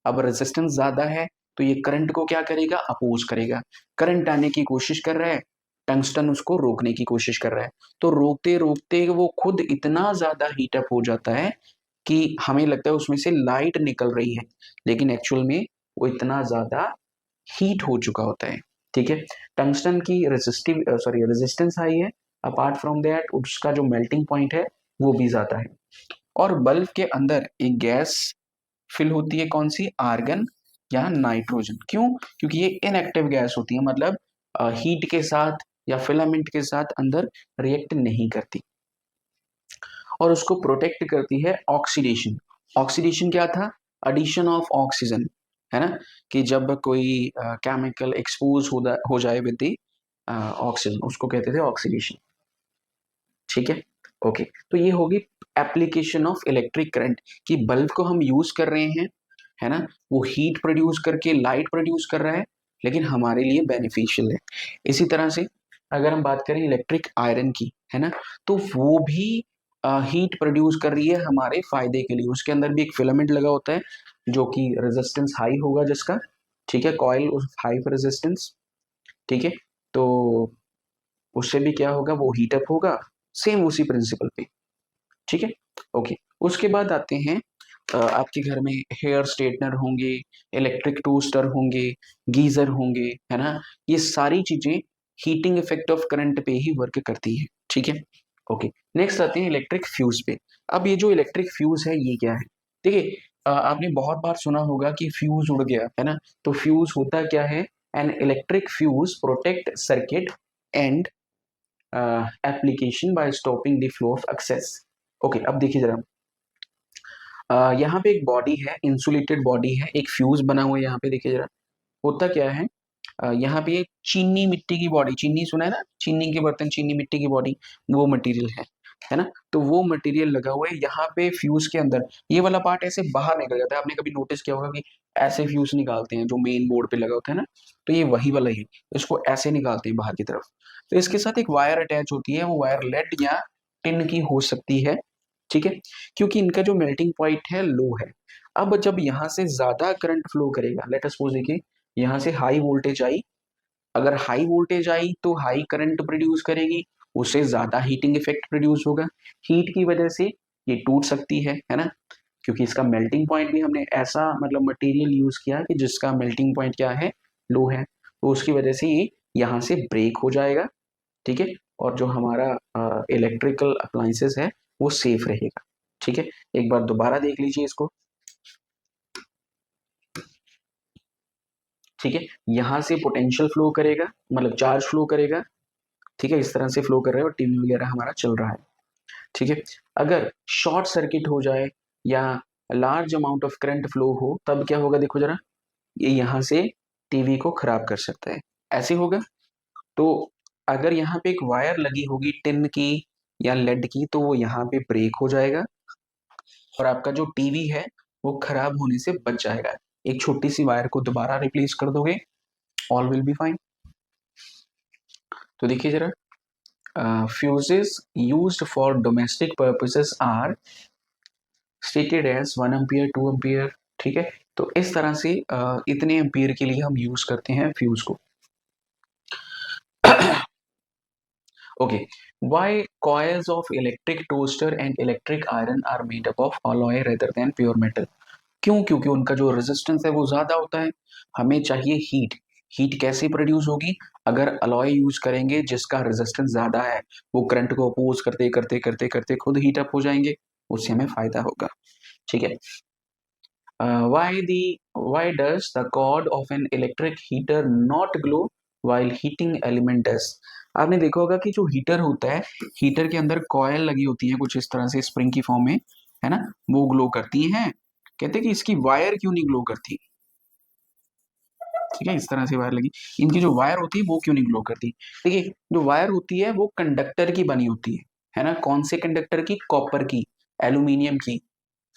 अब रेजिस्टेंस ज्यादा है तो ये करंट को क्या करेगा, अपोज करेगा। करंट आने की कोशिश कर रहा है, टंगस्टन उसको रोकने की कोशिश कर रहा है। तो रोकते रोकते वो खुद इतना ज्यादा हीटअप हो जाता है कि हमें लगता है उसमें से लाइट निकल रही है, लेकिन एक्चुअल में वो इतना ज्यादा हीट हो चुका होता है, ठीक है। टंगस्टन की रेजिस्टेंस हाई है, अपार्ट फ्रॉम दैट उसका जो मेल्टिंग पॉइंट है वो भी ज्यादा है। और बल्ब के अंदर एक गैस फिल होती है, कौन सी, आर्गन या नाइट्रोजन, क्यों, क्योंकि ये इनएक्टिव गैस होती है, मतलब हीट के साथ या फिलामेंट के साथ अंदर रिएक्ट नहीं करती, और उसको प्रोटेक्ट करती है ऑक्सीडेशन। ऑक्सीडेशन क्या था, एडिशन ऑफ ऑक्सीजन, है ना, कि जब कोई केमिकल एक्सपोज हो जाए विद द ऑक्सीजन उसको कहते थे ऑक्सीडेशन, ठीक है। ओके, तो ये होगी एप्लीकेशन ऑफ इलेक्ट्रिक करंट, कि बल्ब को हम यूज कर रहे हैं, है ना, वो हीट प्रोड्यूस करके लाइट प्रोड्यूस कर रहा है, लेकिन हमारे लिए बेनिफिशियल है। इसी तरह से अगर हम बात करें इलेक्ट्रिक आयरन की, है ना, तो वो भी हीट प्रोड्यूस कर रही है हमारे फायदे के लिए। उसके अंदर भी एक फिलामेंट लगा होता है जो कि रेजिस्टेंस हाई होगा जिसका, ठीक है, कॉइल हाई रेजिस्टेंस, ठीक है। तो उससे भी क्या होगा, वो हीटअप होगा, सेम उसी प्रिंसिपल पे, ठीक है। ओके, उसके बाद आते हैं आपके घर में हेयर स्ट्रेटनर होंगे, इलेक्ट्रिक टोस्टर होंगे, गीजर होंगे, है ना। ये सारी चीजें हीटिंग इफेक्ट ऑफ करंट पे ही वर्क करती है, ठीक है। ओके, नेक्स्ट आते हैं इलेक्ट्रिक फ्यूज पे। अब ये जो इलेक्ट्रिक फ्यूज है ये क्या है? देखिए, आपने बहुत बार सुना होगा कि फ्यूज उड़ गया, है ना? तो फ्यूज होता क्या है? An electric fuse protect circuit and application by stopping the flow of excess. Okay, अब देखिए जरा, यहाँ पे एक बॉडी है, इंसुलेटेड बॉडी है, एक फ्यूज बना हुआ है यहाँ पे, देखिए जरा। होता क्या है, यहाँ पे चीनी मिट्टी की बॉडी, चीनी सुना है ना, चीनी के बर्तन, चीनी मिट्टी की बॉडी, वो मटेरियल है ना? तो वो मटेरियल लगा हुआ है यहाँ पे फ्यूज के अंदर। ये वाला पार्ट ऐसे बाहर निकल जाता है। आपने कभी नोटिस किया होगा कि ऐसे फ्यूज निकालते हैं जो मेन बोर्ड पे लगा होता है ना, तो ये वही वाला ही, इसको ऐसे निकालते हैं बाहर की तरफ। तो इसके साथ एक वायर अटैच होती है, वो वायर लेड या टिन की हो सकती है, ठीक है, क्योंकि इनका जो मेल्टिंग पॉइंट है लो है। अब जब यहाँ से ज्यादा करंट फ्लो करेगा, लेट अस सपोज, देखिए यहाँ से हाई वोल्टेज आई, अगर हाई वोल्टेज आई तो हाई करंट प्रोड्यूस करेगी, उससे ज्यादा हीटिंग इफेक्ट प्रोड्यूस होगा। हीट की वजह से ये टूट सकती है ना? क्योंकि इसका मेल्टिंग पॉइंट भी हमने ऐसा मतलब मटेरियल यूज किया कि जिसका मेल्टिंग पॉइंट क्या है, लो है, तो उसकी वजह से ये यहाँ से ब्रेक हो जाएगा, ठीक है, और जो हमारा इलेक्ट्रिकल अप्लायंसेस है वो सेफ रहेगा, ठीक है। एक बार दोबारा देख लीजिए इसको, ठीक है, यहाँ से पोटेंशियल फ्लो करेगा, मतलब चार्ज फ्लो करेगा, ठीक है, इस तरह से फ्लो कर रहा है और टीवी वगैरह हमारा चल रहा है, ठीक है। अगर शॉर्ट सर्किट हो जाए या large amount of current flow हो तब क्या होगा, देखो जरा, ये यहाँ से टीवी को खराब कर सकता है, ऐसे होगा। तो अगर यहाँ पे एक वायर लगी होगी टिन की या लेड की, तो वो यहाँ पे ब्रेक हो जाएगा और आपका जो टीवी है वो खराब होने से बच जाएगा। एक छोटी सी वायर को दोबारा रिप्लेस कर दोगे, ऑल विल बी फाइन। तो देखिए जरा, fuses used for domestic purposes are stated as 1 ampere 2 ampere, ठीक है। तो इस तरह से इतने एम्पियर के लिए हम यूज करते हैं फ्यूज को। Okay, why coils of electric toaster and electric iron are made up of alloy rather than pure metal? क्यों? क्योंकि उनका जो रेजिस्टेंस है वो ज्यादा होता है। हमें चाहिए हीट। हीट कैसे प्रोड्यूस होगी? अगर अलॉय यूज करेंगे जिसका रेजिस्टेंस ज्यादा है, वो करंट को अपोज करते करते करते करते खुद हीट अप हो जाएंगे, उससे हमें फायदा होगा, ठीक है। Why does the cord of an electric heater not glow while heating element does? आपने देखा होगा कि जो हीटर होता है, हीटर के अंदर कॉयल लगी होती है कुछ इस तरह से स्प्रिंग की फॉर्म में, है ना, वो ग्लो करती हैं। कहते हैं कि इसकी वायर क्यों नहीं ग्लो करती, ठीक है, इस तरह से वायर लगी, इनकी जो वायर होती है वो क्यों नहीं ग्लो करती? देखिए, जो वायर होती है वो कंडक्टर की बनी होती है ना? कौन से कंडक्टर की? कॉपर की, एल्यूमिनियम की,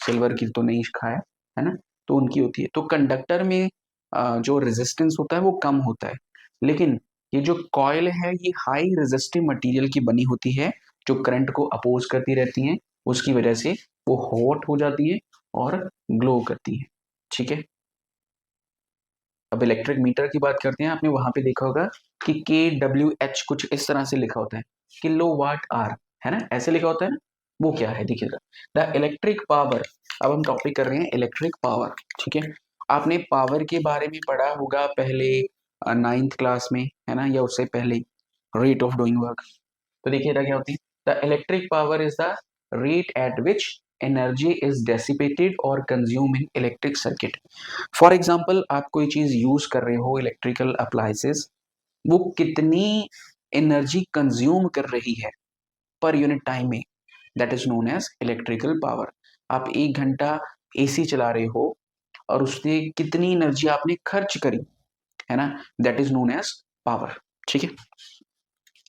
सिल्वर की तो नहीं खाया, है ना? तो उनकी होती है। तो कंडक्टर में जो रेजिस्टेंस होता है वो कम होता है, लेकिन ये जो कॉइल है ये हाई रेजिस्टिव मटेरियल की बनी होती है, जो करंट को अपोज करती रहती हैं, उसकी वजह से वो हॉट हो जाती है और ग्लो करती है, ठीक है। अब इलेक्ट्रिक मीटर की बात करते हैं। आपने वहां पे देखा होगा कि KWH कुछ इस तरह से लिखा होता है, किलो वाट आर, है ना, ऐसे लिखा होता है ना। वो क्या है, देखिएगा, द इलेक्ट्रिक पावर। अब हम टॉपिक कर रहे हैं इलेक्ट्रिक पावर, ठीक है। आपने पावर के बारे में पढ़ा होगा पहले 9th क्लास में, है ना, या उससे पहले, रेट ऑफ डूइंग वर्क। तो देखिएगा क्या होती है, the electric power is the rate at which energy is dissipated और consume in electric circuit. For example, आप कोई चीज यूज कर रहे हो, इलेक्ट्रिकल अप्लायंसेस, वो कितनी एनर्जी कंज्यूम कर रही है पर यूनिट टाइम में, that is known as electrical power. आप 1 घंटा एसी चला रहे हो और उससे कितनी एनर्जी आपने खर्च करी, है ना, that is known as power, ठीक है।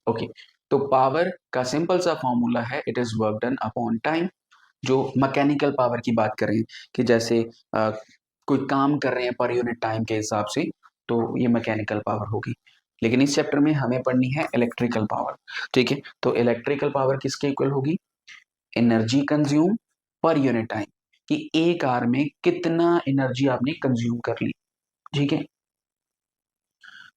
ओके, तो पावर का सिंपल सा फॉर्मूला है, it is work done upon time. जो मैकेनिकल पावर की बात करें कि जैसे कोई काम कर रहे हैं पर यूनिट टाइम के हिसाब से, तो ये मैकेनिकल पावर होगी। लेकिन इस चैप्टर में हमें पढ़नी है इलेक्ट्रिकल पावर, ठीक है। तो इलेक्ट्रिकल पावर किसके इक्वल होगी? एनर्जी कंज्यूम पर यूनिट टाइम, कि 1 आवर में कितना एनर्जी आपने कंज्यूम कर ली, ठीक है।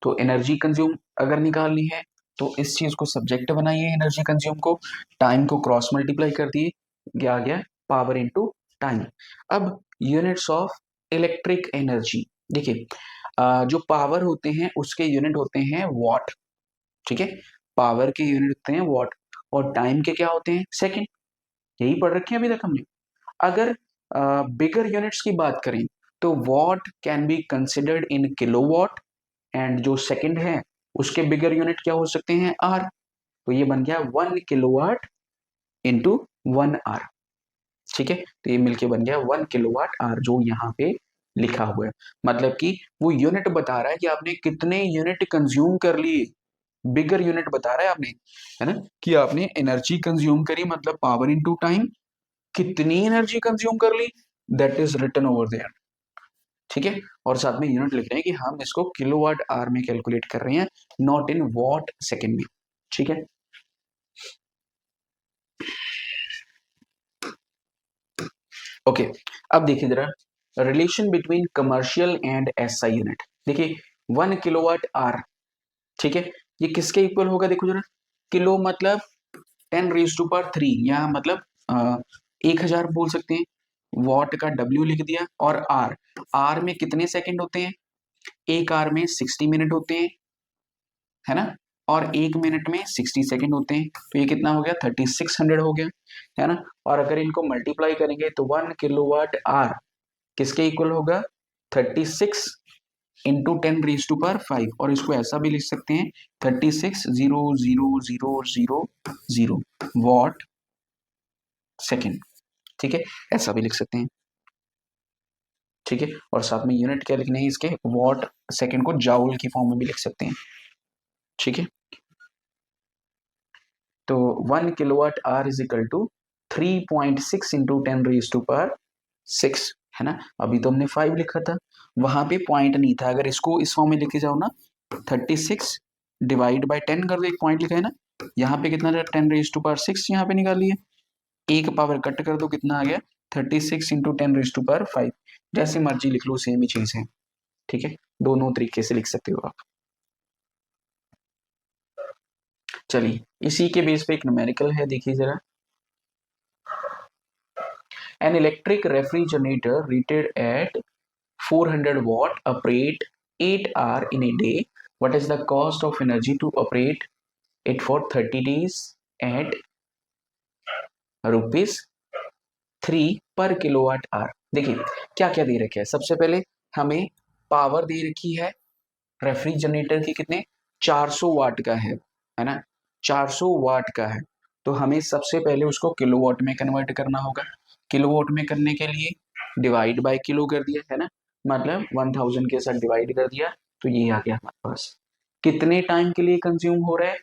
तो एनर्जी कंज्यूम अगर निकालनी है तो इस चीज को सब्जेक्ट बनाइए, एनर्जी कंज्यूम को, टाइम को क्रॉस मल्टीप्लाई कर दिए, क्या आ गया? Power into time. अब यूनिट्स ऑफ इलेक्ट्रिक एनर्जी, देखिए, जो पावर होते हैं उसके यूनिट होते हैं वॉट, ठीक है। पावर के यूनिट होते हैं वॉट, और टाइम के क्या होते हैं, सेकंड। यही पढ़ रखे हैं अभी तक हमने। अगर बिगर यूनिट्स की बात करें तो what can be considered in kilowatt, and जो सेकंड है उसके बिगर यूनिट क्या हो सकते हैं, आर। तो ये बन गया 1 किलोवाट इंटू 1 आर। ठीक है, तो ये मिलके बन गया 1 किलोवाट आर, जो यहाँ पे लिखा हुआ है। मतलब कि वो यूनिट बता रहा है कि आपने कितने यूनिट कंज्यूम कर लिए, बिगर यूनिट बता रहा है आपने, है ना, कि आपने एनर्जी कंज्यूम करी, मतलब पावर इनटू टाइम, कितनी एनर्जी कंज्यूम कर ली, that is written over there. ठीक है, और साथ में यूनिट लिख रहे हैं कि हम इसको किलोवाट आवर में कैलकुलेट कर रहे हैं, नॉट इन वॉट सेकेंड में। ठीक है, ओके। अब देखिए जरा relation between commercial and SI unit. देखिए 1 किलोवाट आवर, ठीक है, ये किसके इक्वल होगा, देखो जरा, किलो मतलब 10⁻³ या मतलब 1000 बोल सकते हैं, वॉट का W लिख दिया, और आर, आर में कितने सेकंड होते हैं, एक आर में 60 मिनट होते हैं, है ना, और एक मिनट में 60 सेकंड होते हैं, तो ये कितना हो गया, 3600 हो गया, है ना। और अगर इनको मल्टीप्लाई करेंगे तो 1 किलोवाट आर किसके इक्वल होगा, 36 इंटू 10⁻⁵, और इसको ऐसा भी लिख सकते हैं 36,000,000 वॉट सेकेंड। ठीक है, ऐसा भी लिख सकते हैं। ठीक है, और साथ में यूनिट क्या लिखने हैं इसके, वॉट सेकेंड को जाउल की फॉर्म में भी लिख सकते हैं। ठीक है, तो 1 kilowatt hour is equal to 3.6 into 10⁻⁶, है ना। अभी तो हमने 5 लिखा था, वहां पे पॉइंट नहीं था, अगर इसको इस फॉर्म में लिखे जाओ ना, 36 डिवाइड बाय 10 कर दो, एक पॉइंट लिखा है ना, यहाँ पे कितना 10⁻⁶ यहाँ पे निकाल लिया, एक पावर कट कर दो, कितना आ गया 36 इंटू 10⁻⁵। जैसे मर्जी लिख लो, सेम ही चीज है। ठीक है, दोनों तरीके से लिख सकते हो आप। चलिए इसी के बेस पे एक न्यूमेरिकल है, देखिए जरा। An electric refrigerator rated eight 400 watt operate 8 hour in a day. What is the cost of energy to operate it for 30 days at ₹3 per kilowatt hour. देखिए क्या क्या दे रखे है, सबसे पहले हमें पावर दे रखी है रेफ्रिजरेटर की, कितने 400 वाट का है ना, 400 वाट का है, तो हमें सबसे पहले उसको किलोवाट में कन्वर्ट करना होगा। किलोवाट में करने के लिए डिवाइड बाय किलो कर दिया, है ना, मतलब 1000 के साथ डिवाइड कर दिया, तो ये आ गया हमारे पास। कितने टाइम के लिए कंज्यूम हो रहा है,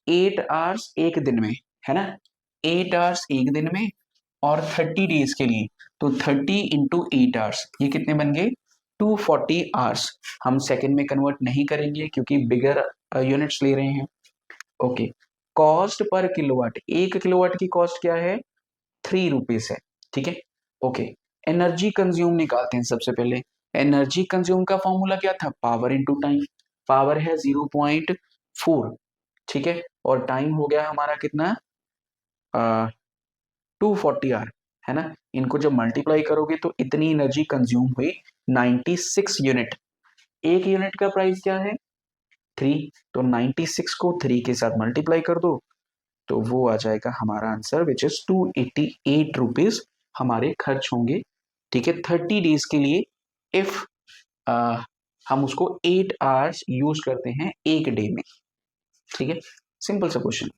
8 आवर्स एक दिन में, है ना, 8 आवर्स एक दिन में, और 30 डेज के लिए, तो 30 इंटू 8 आवर्स, ये कितने बन गए 240 आवर्स। हम सेकंड में कन्वर्ट नहीं करेंगे क्योंकि बिगर यूनिट्स ले रहे हैं। Okay, cost per kilowatt, 1 kilowatt की कॉस्ट क्या है, 3 रुपीज है। ठीक है, ओके। एनर्जी कंज्यूम निकालते हैं सबसे पहले। एनर्जी कंज्यूम का फॉर्मूला क्या था, पावर इंटू टाइम। पावर है 0.4, ठीक है, और टाइम हो गया हमारा कितना, 240 आवर, है ना। इनको जब मल्टीप्लाई करोगे तो इतनी एनर्जी कंज्यूम हुई 96 यूनिट। एक यूनिट का प्राइस क्या है, 3, तो 96 को 3 के साथ मल्टीप्लाई कर दो, तो वो आ जाएगा हमारा आंसर, विच इज 288 रुपीज हमारे खर्च होंगे। ठीक है, 30 डेज के लिए, इफ हम उसको 8 आवर्स यूज करते हैं एक डे में। ठीक है, सिंपल सा क्वेश्चन।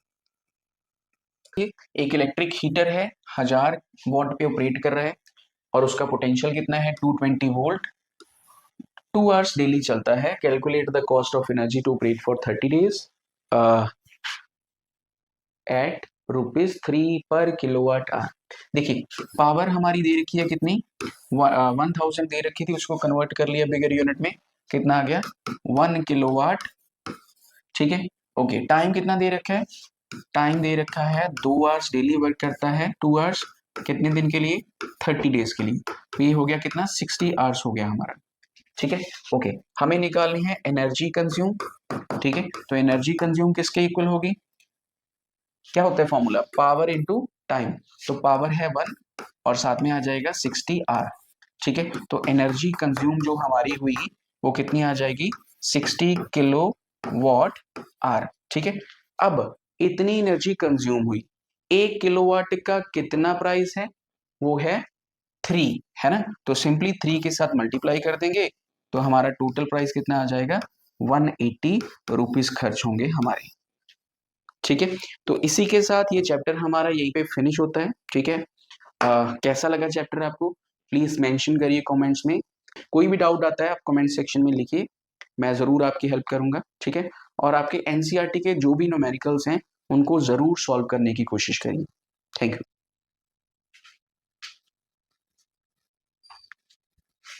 एक इलेक्ट्रिक हीटर है, 1000 वॉट पे ऑपरेट कर रहा है, और उसका पोटेंशियल कितना है 220 वोल्ट, 2 आवर्स डेली चलता है। Calculate the cost of energy to operate for 30 days at ₹3 per kilowatt hour. देखिए पावर हमारी दे रखी है कितनी, 1000 दे रखी थी, उसको कन्वर्ट कर लिया बिगर यूनिट में, कितना आ गया 1 किलोवाट। ठीक है, ओके। टाइम कितना दे रखा है, टाइम दे रखा है 2 आवर्स डेली वर्क करता है, 2 आवर्स कितने दिन के लिए, 30 डेज के लिए, तो ये हो गया कितना 60 आवर्स हो गया हमारा। ठीक है, ओके। हमें निकालनी है एनर्जी कंज्यूम। ठीक है, तो एनर्जी कंज्यूम किसके इक्वल होगी, क्या होता है फॉर्मूला, पावर इंटू टाइम, तो पावर है 1 और साथ में आ जाएगा 60 आर। ठीक है, तो एनर्जी कंज्यूम जो हमारी हुई वो कितनी आ जाएगी, 60 किलो वॉट आर। ठीक है, अब इतनी एनर्जी कंज्यूम हुई। 1 किलोवाट का कितना प्राइस है? वो है 3, है ना? तो सिंपली 3 के साथ मल्टीप्लाई कर देंगे तो हमारा टोटल प्राइस कितना आ जाएगा? 180 रुपीज खर्च होंगे हमारे। ठीक है, तो इसी के साथ ये चैप्टर हमारा यहीं पे फिनिश होता है। ठीक है, कैसा लगा चैप्टर आपको? प्लीज मेंशन करिए कमेंट्स में। कोई भी डाउट आता है आप कमेंट सेक्शन में लिखिए, मैं जरूर आपकी हेल्प करूंगा। ठीक है, और आपके एनसीईआरटी के जो भी न्यूमेरिकल्स हैं उनको जरूर सॉल्व करने की कोशिश करिए। Thank you.